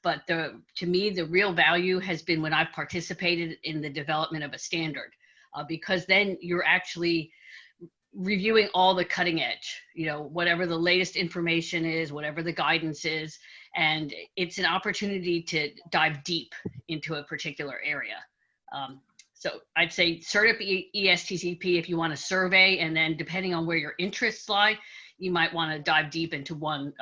But to me, the real value has been when I've participated in the development of a standard, because then you're actually reviewing all the cutting edge, whatever the latest information is, whatever the guidance is, and it's an opportunity to dive deep into a particular area. So I'd say CERTIP ESTCP if you want to survey, and then depending on where your interests lie, you might want to dive deep into one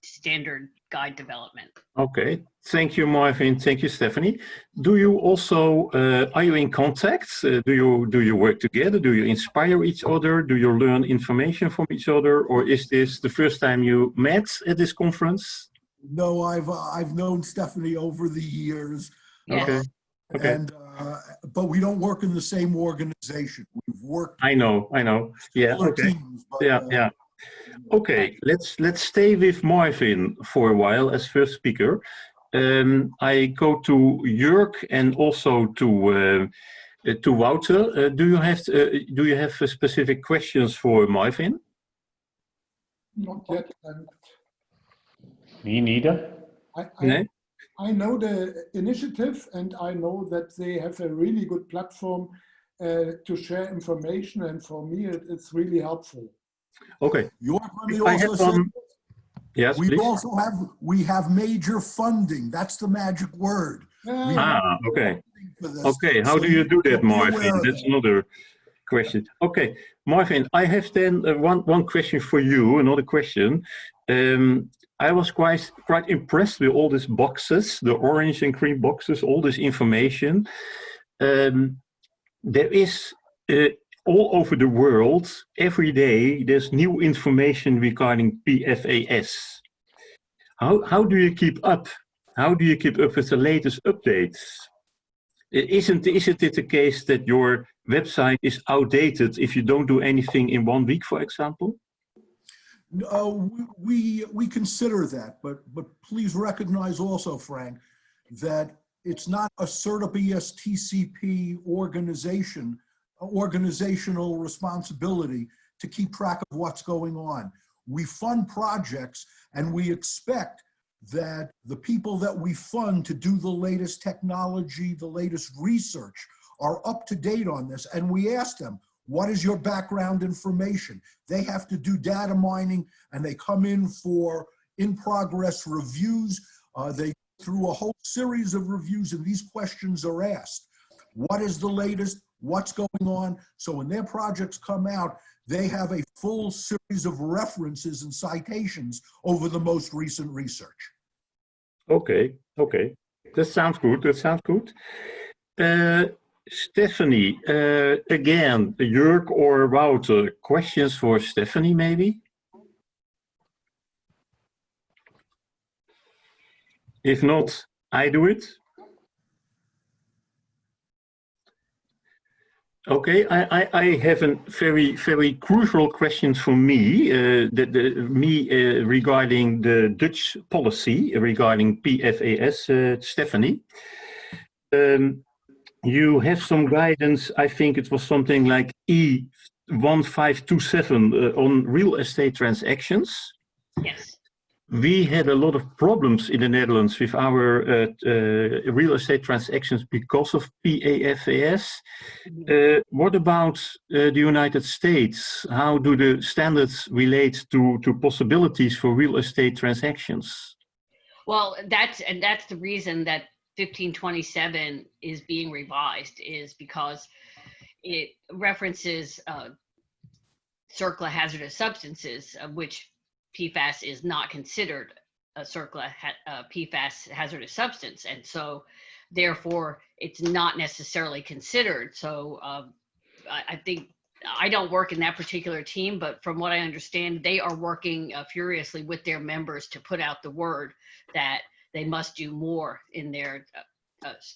standard guide development. Okay, thank you, Marvin. Thank you, Stephanie. Do you also, are you in contact? Do you work together? Do you inspire each other? Do you learn information from each other? Or is this the first time you met at this conference? No, I've known Stephanie over the years. Yes. Okay. Okay. And, but we don't work in the same organization. We've worked. I know. Yeah. Okay. Teams, but, yeah. Okay. Let's stay with Marvin for a while as first speaker. I go to Jörg and also to Wouter. Do you have specific questions for Marvin? Not yet. Me neither. I know the initiative and I know that they have a really good platform to share information, and for me it's really helpful. Okay. Yes, we have major funding. That's the magic word. Okay. Okay, how do you do that, Marvin? That's another question. Okay, Marvin, I have then one question for you, another question. I was quite impressed with all these boxes, the orange and green boxes, all this information. There is all over the world, every day, there's new information regarding PFAS. How do you keep up? How do you keep up with the latest updates? Isn't it the case that your website is outdated if you don't do anything in 1 week, for example? No, we consider that, but please recognize also, Frank, that it's not a CERTIP ESTCP organizational responsibility to keep track of what's going on. We fund projects and we expect that the people that we fund to do the latest technology, the latest research are up to date on this, and we ask them, what is your background information? They have to do data mining and they come in for in-progress reviews. They go through a whole series of reviews and these questions are asked. What is the latest? what's going on. So when their projects come out, they have a full series of references and citations over the most recent research. Okay, okay. That sounds good. That sounds good. Stephanie, again, Jörg or Wouter, questions for Stephanie maybe? If not, I do it. Okay, I have a very crucial question for me, regarding the Dutch policy regarding PFAS, Stephanie. You have some guidance, I think it was something like E1527 on real estate transactions. Yes. We had a lot of problems in the Netherlands with our real estate transactions because of PFAS. What about the United States? How do the standards relate to possibilities for real estate transactions? Well, that's the reason that 1527 is being revised, is because it references CERCLA hazardous substances, of which PFAS is not considered a CERCLA PFAS hazardous substance, and so therefore it's not necessarily considered. So I think, I don't work in that particular team, but from what I understand, they are working furiously with their members to put out the word that they must do more in their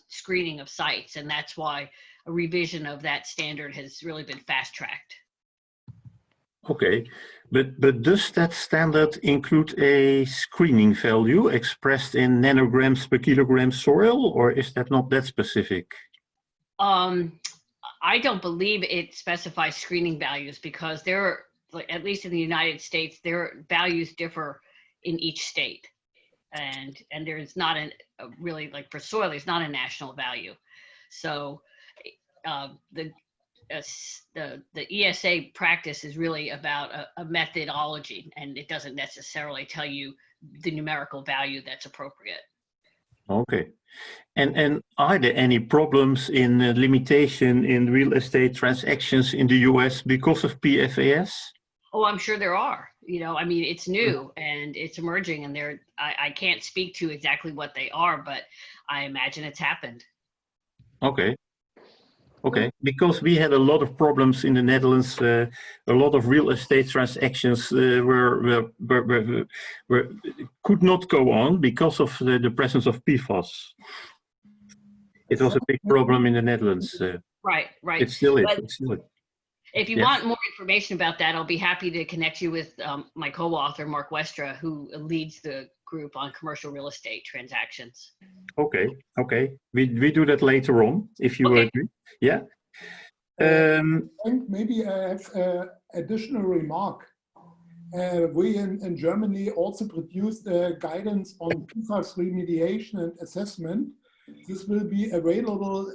screening of sites, and that's why a revision of that standard has really been fast-tracked. Okay, but does that standard include a screening value expressed in nanograms per kilogram soil, or is that not that specific? I don't believe it specifies screening values, because there are, at least in the United States, their values differ in each state, and there is not really, like for soil, there's not a national value. So the ESA practice is really about a methodology, and it doesn't necessarily tell you the numerical value that's appropriate. Okay. And are there any problems in limitation in real estate transactions in the US because of PFAS? Oh, I'm sure there are. You know, I mean, it's new and it's emerging, and I can't speak to exactly what they are, but I imagine it's happened. Okay. Okay, because we had a lot of problems in the Netherlands. A lot of real estate transactions could not go on because of the presence of PFAS. It was a big problem in the Netherlands. Right. It still is. It's still is. If you want more information about that, I'll be happy to connect you with my co-author, Mark Westra, who leads the group on commercial real estate transactions. Okay, okay. We do that later on, if you agree. Yeah. And maybe I have an additional remark. We in Germany also produced guidance on PFAS remediation and assessment. This will be available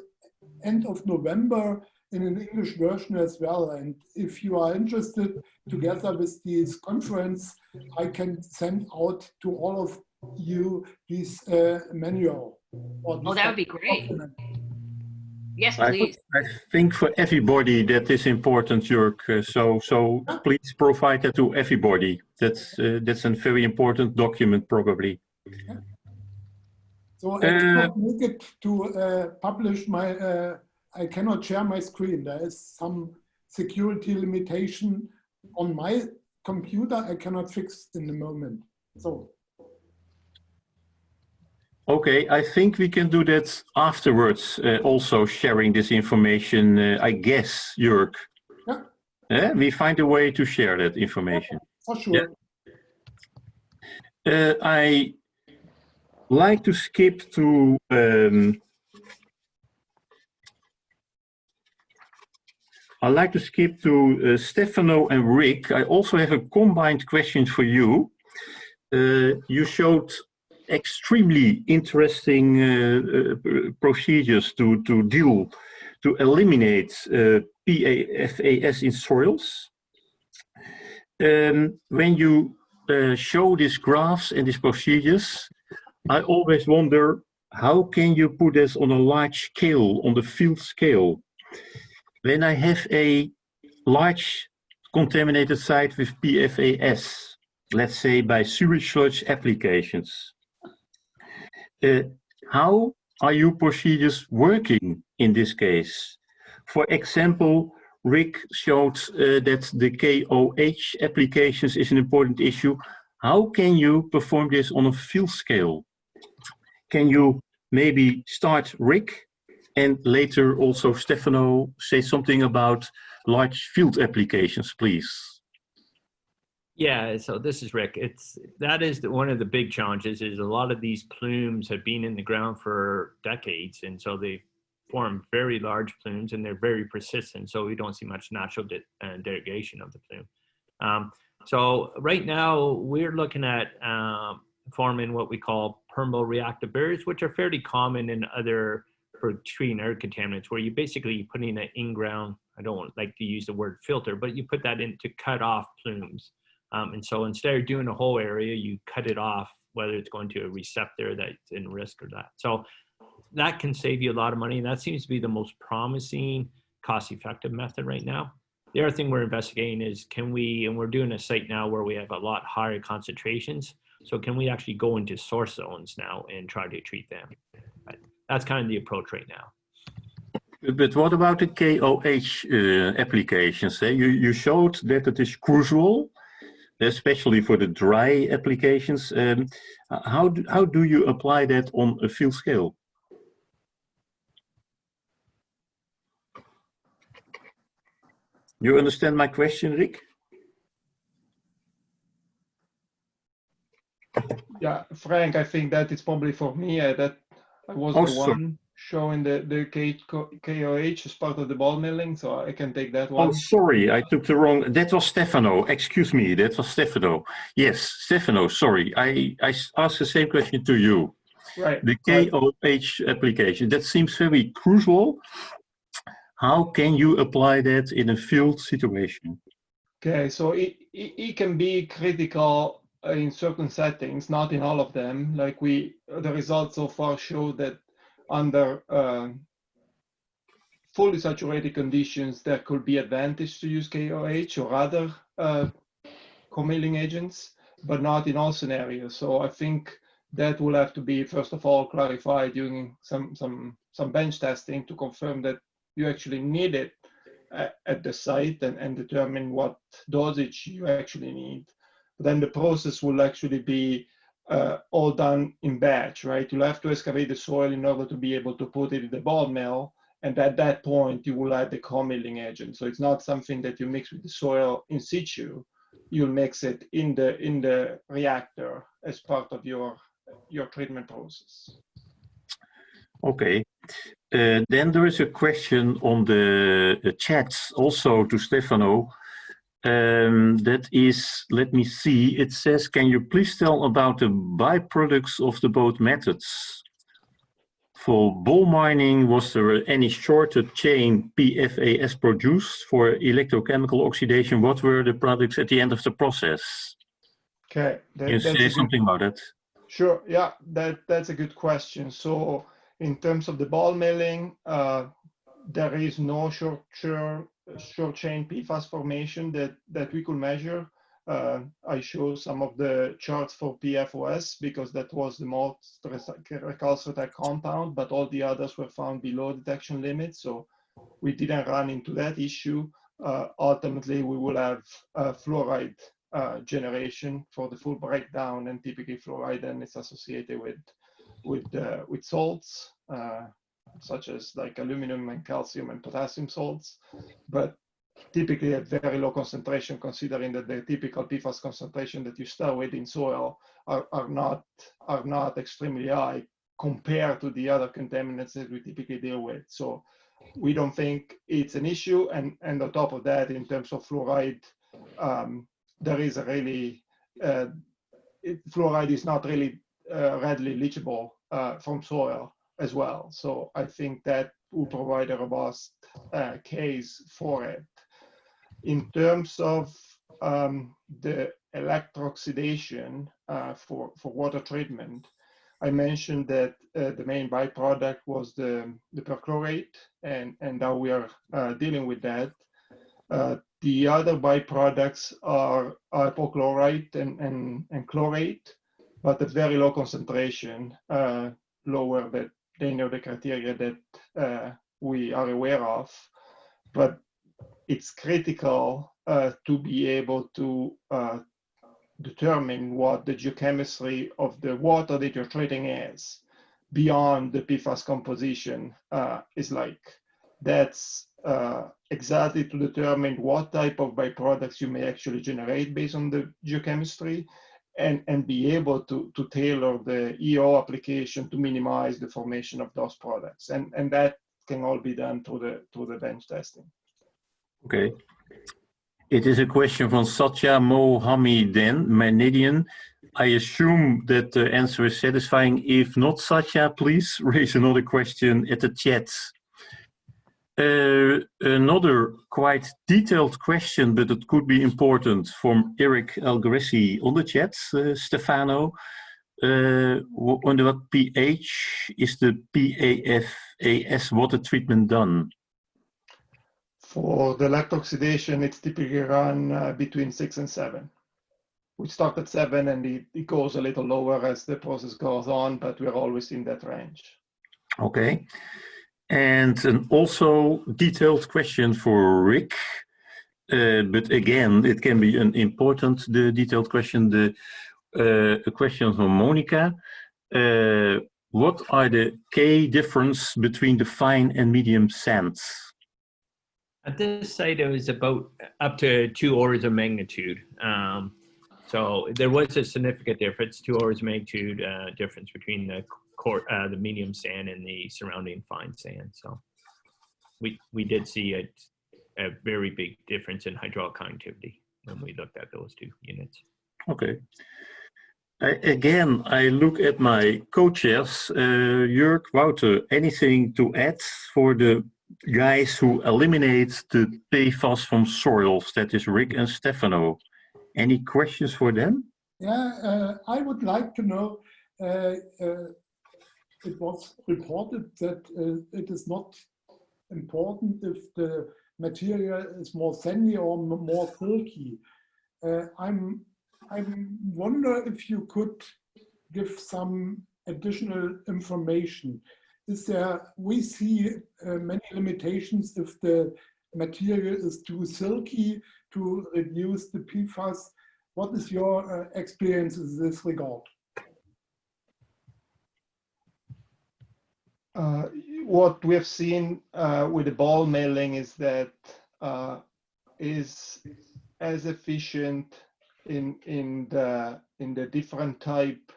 end of November in an English version as well. And if you are interested, together with this conference, I can send out to all of you this manual. Oh, that would be great. Document. Yes, please. I think for everybody that is important, Jörg. So please provide that to everybody. That's a very important document, probably. Yeah. So I cannot make it to publish my. I cannot share my screen. There is some security limitation on my computer. I cannot fix in the moment. So. Okay, I think we can do that afterwards, also sharing this information, I guess, Jörg. Yeah. We find a way to share that information. For sure. Yeah. I like to skip to Stefano and Rick. I also have a combined question for you. You showed extremely interesting procedures to eliminate PFAS in soils. When you show these graphs and these procedures, I always wonder, how can you put this on a large scale, on the field scale? when I have a large contaminated site with PFAS, let's say by sewage sludge applications, how are your procedures working in this case? For example, Rick showed that the KOH applications is an important issue. How can you perform this on a field scale? Can you maybe start, Rick, and later also Stefano say something about large field applications, please? Yeah, so this is Rick. That is one of the big challenges is a lot of these plumes have been in the ground for decades, and so they form very large plumes and they're very persistent, so we don't see much natural derogation of the plume. So right now we're looking at forming what we call permeable reactive barriers, which are fairly common in other for treating air contaminants, where you basically put in an in-ground, I don't like to use the word filter, but you put that in to cut off plumes. And so instead of doing a whole area, you cut it off, whether it's going to a receptor that's in risk or that. So that can save you a lot of money. And that seems to be the most promising, cost-effective method right now. The other thing we're investigating is and we're doing a site now where we have a lot higher concentrations. So can we actually go into source zones now and try to treat them? That's kind of the approach right now. But what about the KOH applications? You showed that it is crucial, especially for the dry applications. How do you apply that on a field scale? You understand my question, Rick? Yeah, Frank, I think that it's probably for me that I was the one showing the KOH as part of the ball milling, so I can take that one. Oh, sorry, I took the wrong, that was Stefano, excuse me, that was Stefano. Yes, Stefano, sorry, I asked the same question to you. Right. The KOH application, that seems very crucial. How can you apply that in a field situation? Okay, so it can be critical in certain settings, not in all of them. Like the results so far show that under fully saturated conditions, there could be advantage to use KOH or other co-milling agents, but not in all scenarios. So I think that will have to be, first of all, clarified during some bench testing to confirm that you actually need it at the site and determine what dosage you actually need. But then the process will actually be all done in batch, right? You'll have to excavate the soil in order to be able to put it in the ball mill. And at that point, you will add the co-milling agent. So it's not something that you mix with the soil in situ. You'll mix it in the reactor as part of your treatment process. Okay. Then there is a question on the chat also to Stefano. That is, let me see, it says, can you please tell about the byproducts of the both methods? For ball mining, was there any shorter chain PFAS produced? For electrochemical oxidation, what were the products at the end of the process? Okay. Can you say something about that? Sure, yeah, that's a good question. So in terms of the ball milling, there is no short chain PFAS formation that we could measure. I show some of the charts for PFOS because that was the most recalcitrant compound, but all the others were found below detection limits. So we didn't run into that issue. Ultimately, we will have fluoride generation for the full breakdown, and typically fluoride then is associated with salts, such as like aluminum and calcium and potassium salts, but typically at very low concentration, considering that the typical PFAS concentration that you start with in soil are not extremely high compared to the other contaminants that we typically deal with. So we don't think it's an issue. And on top of that, in terms of fluoride, there is a really, fluoride is not really readily leachable from soil as well. So I think that will provide a robust case for it. In terms of the electrooxidation for water treatment, I mentioned that the main byproduct was the perchlorate, and now we are dealing with that. The other byproducts are hypochlorite and chlorate, but at very low concentration, lower than any of the criteria that we are aware of. But it's critical to be able to determine what the geochemistry of the water that you're treating is beyond the PFAS composition is like. That's exactly to determine what type of byproducts you may actually generate based on the geochemistry, and be able to tailor the EO application to minimize the formation of those products. And that can all be done through the bench testing. Okay. It is a question from Satya Mohamedian. I assume that the answer is satisfying. If not, Satya, please raise another question at the chat. Another quite detailed question, but it could be important, from Eric Algressi on the chat, Stefano. Under what pH is the PFAS water treatment done? For the lacto oxidation, it's typically run between 6 and 7. We start at 7 and it goes a little lower as the process goes on, but we're always in that range. Okay. And an also detailed question for Rick, but again, it can be an important, the detailed question, a question from Monica. What are the key difference between the fine and medium sands? At this site, it was about up to 2 orders of magnitude. So there was a significant difference, 2 orders of magnitude difference between the medium sand and the surrounding fine sand. So we did see a very big difference in hydraulic conductivity when we looked at those 2 units. Okay. Again, I look at my co-chairs. Jörg, Wouter, anything to add for the guys who eliminate the PFAS from soils? That is Rick and Stefano. Any questions for them? Yeah, I would like to know, it was reported that it is not important if the material is more sandy or more silky. I wonder if you could give some additional information. We see many limitations if the material is too silky to reduce the PFAS. What is your experience in this regard? What we have seen with the ball milling is that is as efficient in the different type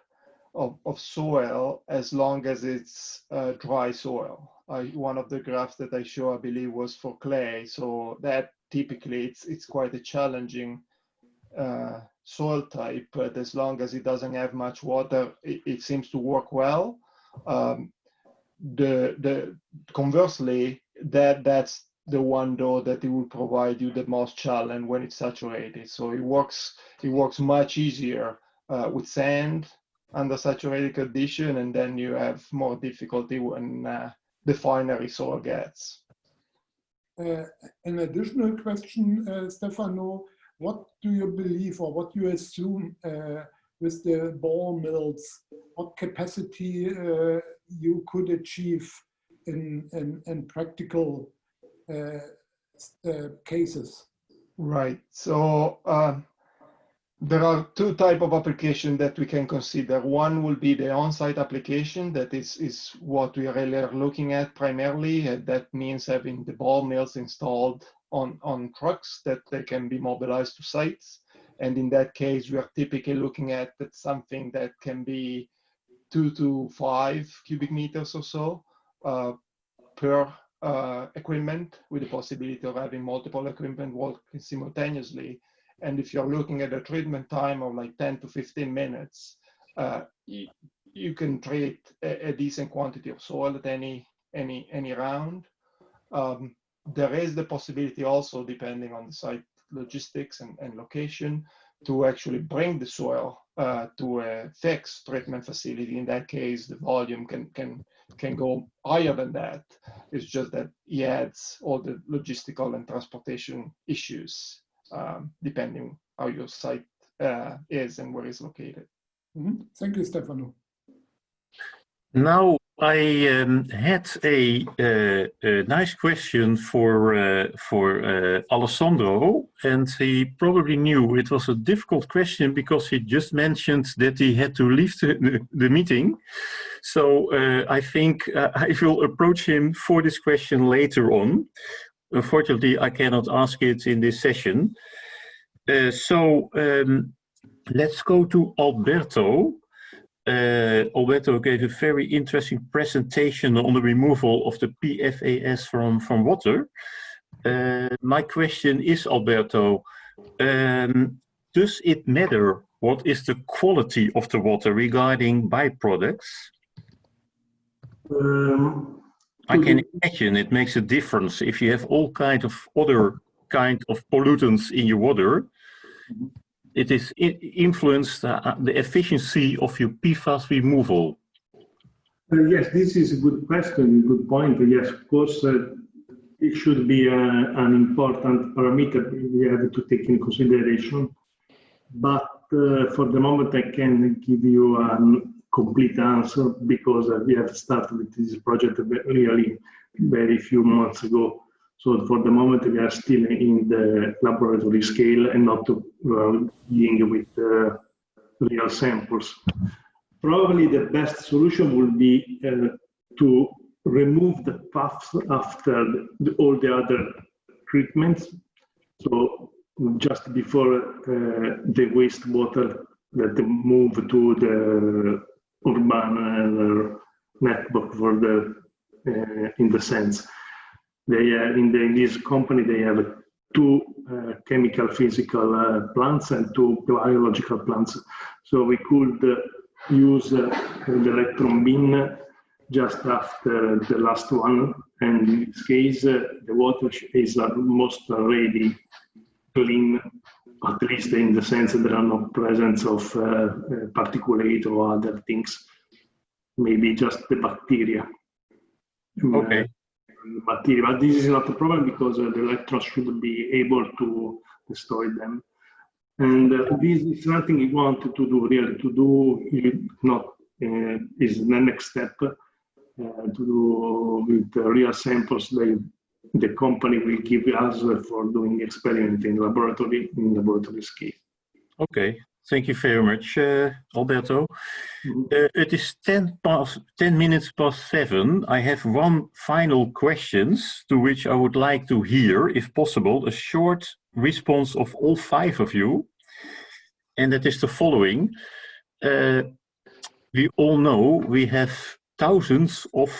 of soil as long as it's dry soil. One of the graphs that I show, I believe, was for clay. So that typically it's quite a challenging soil type, but as long as it doesn't have much water, it seems to work well. Conversely, that's the one though that it will provide you the most challenge when it's saturated. So it works much easier with sand under saturated condition, and then you have more difficulty when the finer soil gets. An additional question, Stefano, what do you believe or what you assume with the ball mills, what capacity you could achieve in practical cases? Right. So there are 2 types of application that we can consider. One will be the on-site application. That is what we really are looking at primarily. That means having the ball mills installed on trucks that they can be mobilized to sites. And in that case, we are typically looking at something that can be 2 to 5 cubic meters or so per equipment, with the possibility of having multiple equipment working simultaneously. And if you're looking at a treatment time of like 10 to 15 minutes, you can treat a decent quantity of soil at any round. There is the possibility also, depending on the site logistics and location to actually bring the soil to a fixed treatment facility. In that case, the volume can go higher than that. It's just that he adds all the logistical and transportation issues, depending how your site is and where it's located. Thank you, Stefano. Now, I had a nice question for Alessandro, and he probably knew it was a difficult question because he just mentioned that he had to leave the meeting. So I think I will approach him for this question later on. Unfortunately, I cannot ask it in this session. Let's go to Alberto. Alberto gave a very interesting presentation on the removal of the PFAS from water. My question is, Alberto, does it matter what is the quality of the water regarding byproducts? I can imagine it makes a difference if you have all kind of other kind of pollutants in your water. It is influenced the efficiency of your PFAS removal. Yes, this is a good question, good point. Yes, of course, it should be an important parameter we have to take in consideration. But for the moment, I can give you a complete answer because we have started with this project really very few months ago. So for the moment, we are still in the laboratory scale and not dealing with real samples. Probably the best solution would be to remove the PFAS after all the other treatments. So just before the wastewater that move to the urban network for the in the sense. They in this company they have two chemical physical plants and two biological plants. So we could use the electron beam just after the last one, and in this case the water is almost already clean, at least in the sense that there are no presence of particulate or other things, maybe just the bacteria. Okay. Bacteria, but this is not a problem because the electrons should be able to destroy them. And this is something we want to do, really, to do not is the next step to do with real samples. The company will give us for doing experiment in laboratory scale. Okay, thank you very much, Alberto. It is 10 minutes past 7. I have one final questions to which I would like to hear, if possible, a short response of all 5 of you. And that is the following. We all know we have thousands of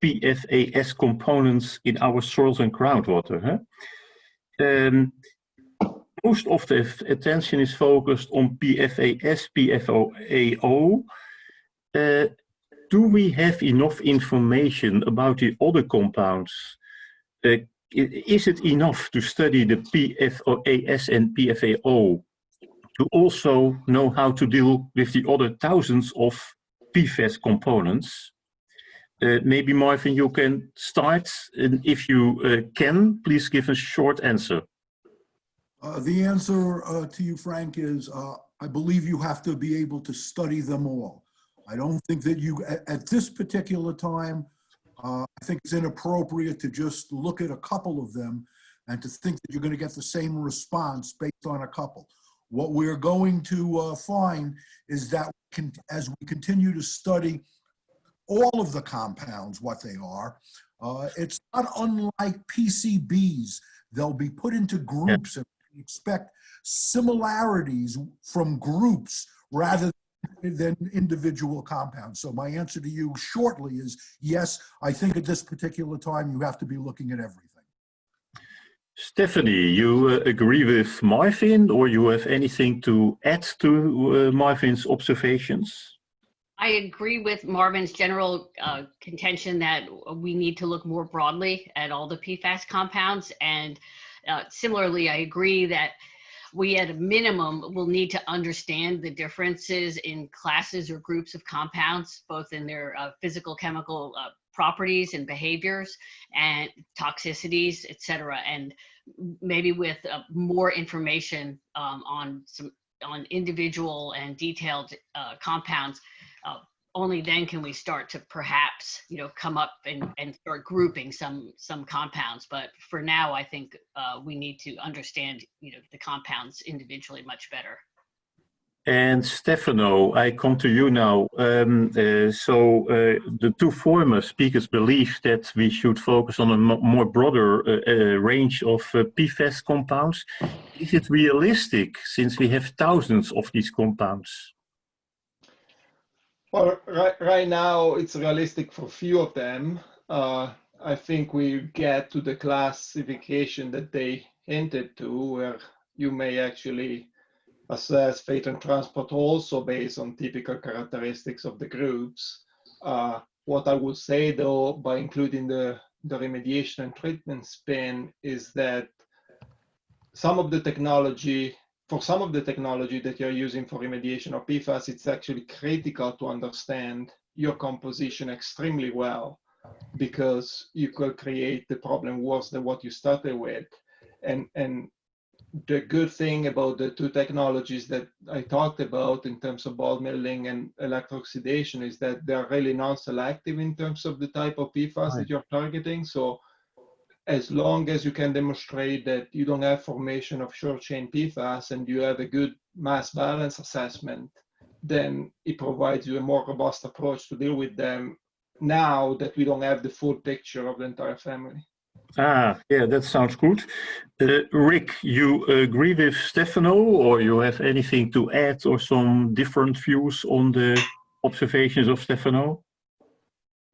PFAS components in our soils and groundwater. Huh? Most of the attention is focused on PFAS, PFOA. Do we have enough information about the other compounds? Is it enough to study the PFOAS and PFAO to also know how to deal with the other thousands of PFAS components? Maybe Marvin, you can start, and if you can, please give a short answer. The answer to you, Frank, is I believe you have to be able to study them all. I don't think that you, at this particular time, I think it's inappropriate to just look at a couple of them and to think that you're going to get the same response based on a couple. What we're going to find is that as we continue to study all of the compounds, what they are, it's not unlike PCBs. They'll be put into groups and expect similarities from groups rather than individual compounds. So my answer to you shortly is yes, I think at this particular time you have to be looking at everything. Stephanie, you agree with Marvin, or you have anything to add to Marvin's observations? I agree with Marvin's general contention that we need to look more broadly at all the PFAS compounds, and Similarly, I agree that we at a minimum will need to understand the differences in classes or groups of compounds, both in their physical, chemical properties and behaviors and toxicities, et cetera. And maybe with more information on individual and detailed compounds, only then can we start to perhaps, come up and start grouping some compounds. But for now, I think we need to understand, the compounds individually much better. And Stefano, I come to you now. The two former speakers believe that we should focus on a more broader range of PFAS compounds. Is it realistic since we have thousands of these compounds? Well, right now it's realistic for a few of them. I think we get to the classification that they hinted to, where you may actually assess fate and transport also based on typical characteristics of the groups. What I would say though, by including the remediation and treatment spin, is that for some of the technology that you're using for remediation of PFAS, it's actually critical to understand your composition extremely well, because you could create the problem worse than what you started with. And the good thing about the two technologies that I talked about in terms of ball milling and electrooxidation is that they're really non-selective in terms of the type of PFAS that you're targeting. So as long as you can demonstrate that you don't have formation of short chain PFAS and you have a good mass balance assessment, then it provides you a more robust approach to deal with them now that we don't have the full picture of the entire family. Yeah, that sounds good. Rick, you agree with Stefano, or you have anything to add or some different views on the observations of Stefano?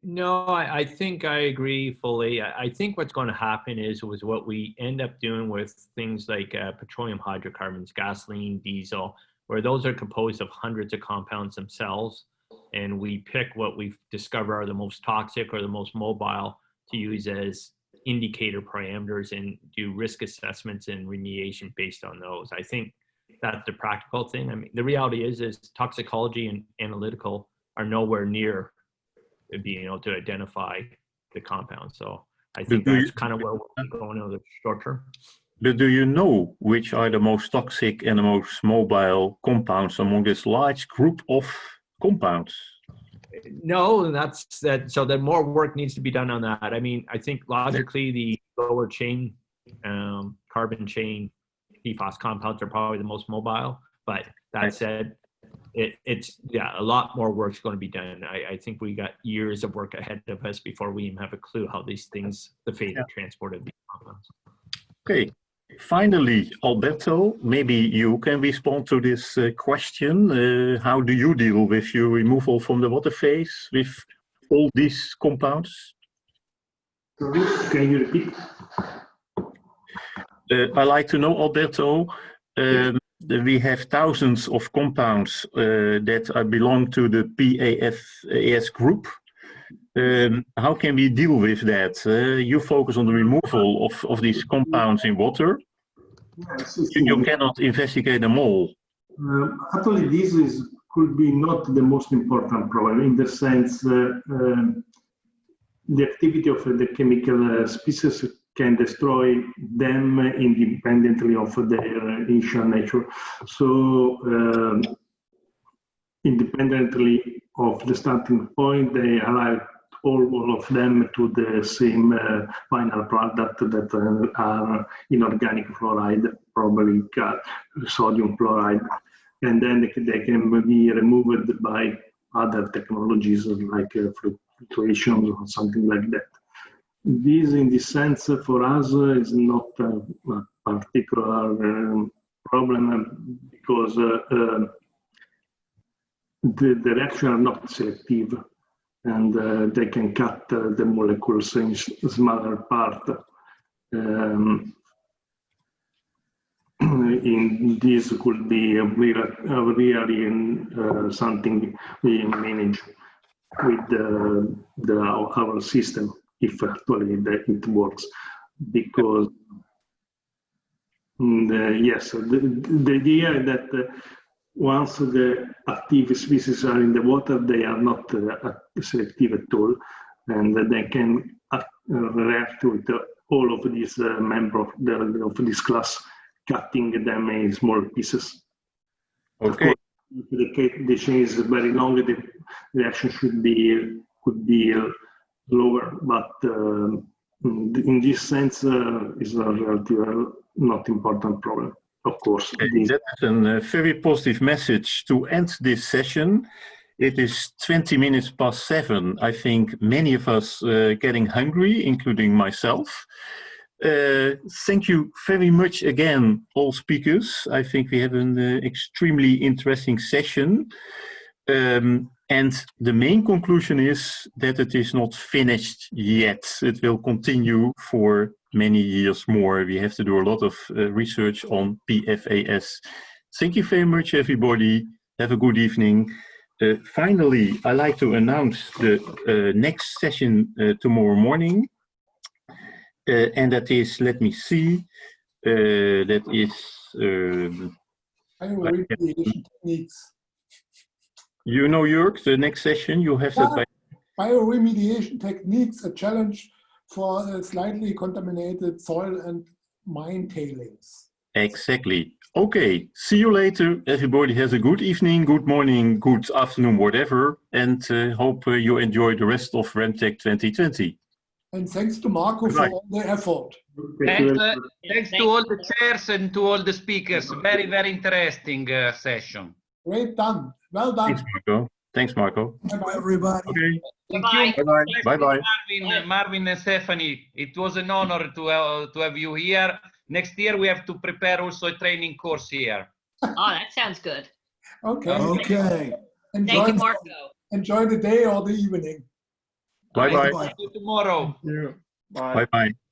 No, I think I agree fully. I think what's going to happen is what we end up doing with things like petroleum hydrocarbons, gasoline, diesel, where those are composed of hundreds of compounds themselves, and we pick what we've discovered are the most toxic or the most mobile to use as indicator parameters and do risk assessments and remediation based on those. I think that's the practical thing. I mean, the reality is toxicology and analytical are nowhere near being able to identify the compound. So I think that's kind of where we're going in the short term. But do you know which are the most toxic and the most mobile compounds among this large group of compounds? No, and that's that. So then more work needs to be done on that. I mean, I think logically the lower chain, carbon chain PFAS compounds are probably the most mobile. But that said, it's a lot more work's going to be done. I think we got years of work ahead of us before we even have a clue how these things, the fate and transport of these compounds. Okay. Finally, Alberto, maybe you can respond to this question. How do you deal with your removal from the water phase with all these compounds? Sorry, can you repeat? I'd like to know, Alberto, we have thousands of compounds that belong to the PFAS group. How can we deal with that? You focus on the removal of these compounds in water. Yes, you cannot investigate them all. Actually, this could be not the most important problem, in the sense the activity of the chemical species can destroy them independently of their initial nature. So independently of the starting point, they arrive all of them to the same final product that are inorganic fluoride, probably sodium chloride, and then they can be removed by other technologies like filtration or something like that. This, in this sense, for us is not a particular problem, because the reactions are not selective, and they can cut the molecules in smaller part. In this could be really something we manage with our system, if actually it works, because Yes, so the idea that once the active species are in the water, they are not selective at all, and they can react with all of these members of this class, cutting them in small pieces. Okay. Of course, if the chain is very long, the reaction could be lower, but in this sense, is a relatively not important problem. Of course, okay, that is a very positive message to end this session. It is 20 minutes past 7. I think many of us getting hungry, including myself. Thank you very much again, all speakers. I think we had an extremely interesting session. And the main conclusion is that it is not finished yet. It will continue for many years more. We have to do a lot of research on PFAS. Thank you very much, everybody. Have a good evening. Finally, I'd like to announce the next session tomorrow morning. And that is, let me see, that is... Bioremediation techniques. You know, Jörg, the next session, you have that by... Bioremediation techniques, a challenge for slightly contaminated soil and mine tailings. Exactly. Okay, see you later. Everybody has a good evening, good morning, good afternoon, whatever, and hope you enjoy the rest of RemTech 2020. And thanks to Marco for all the effort. Thanks to all the chairs and to all the speakers. Very, very interesting session. Great done. Well done. Thanks, Marco. Thanks, Marco. Bye, everybody. Okay. Thank Bye-bye. you. Bye-bye. Bye-bye. Marvin and Stephanie. It was an honor to have you here. Next year, we have to prepare also a training course here. Oh, that sounds good. Okay. Okay. Thank you, Marco. Enjoy the day or the evening. Bye-bye. Bye. See you tomorrow. Thank you. Bye. Bye-bye.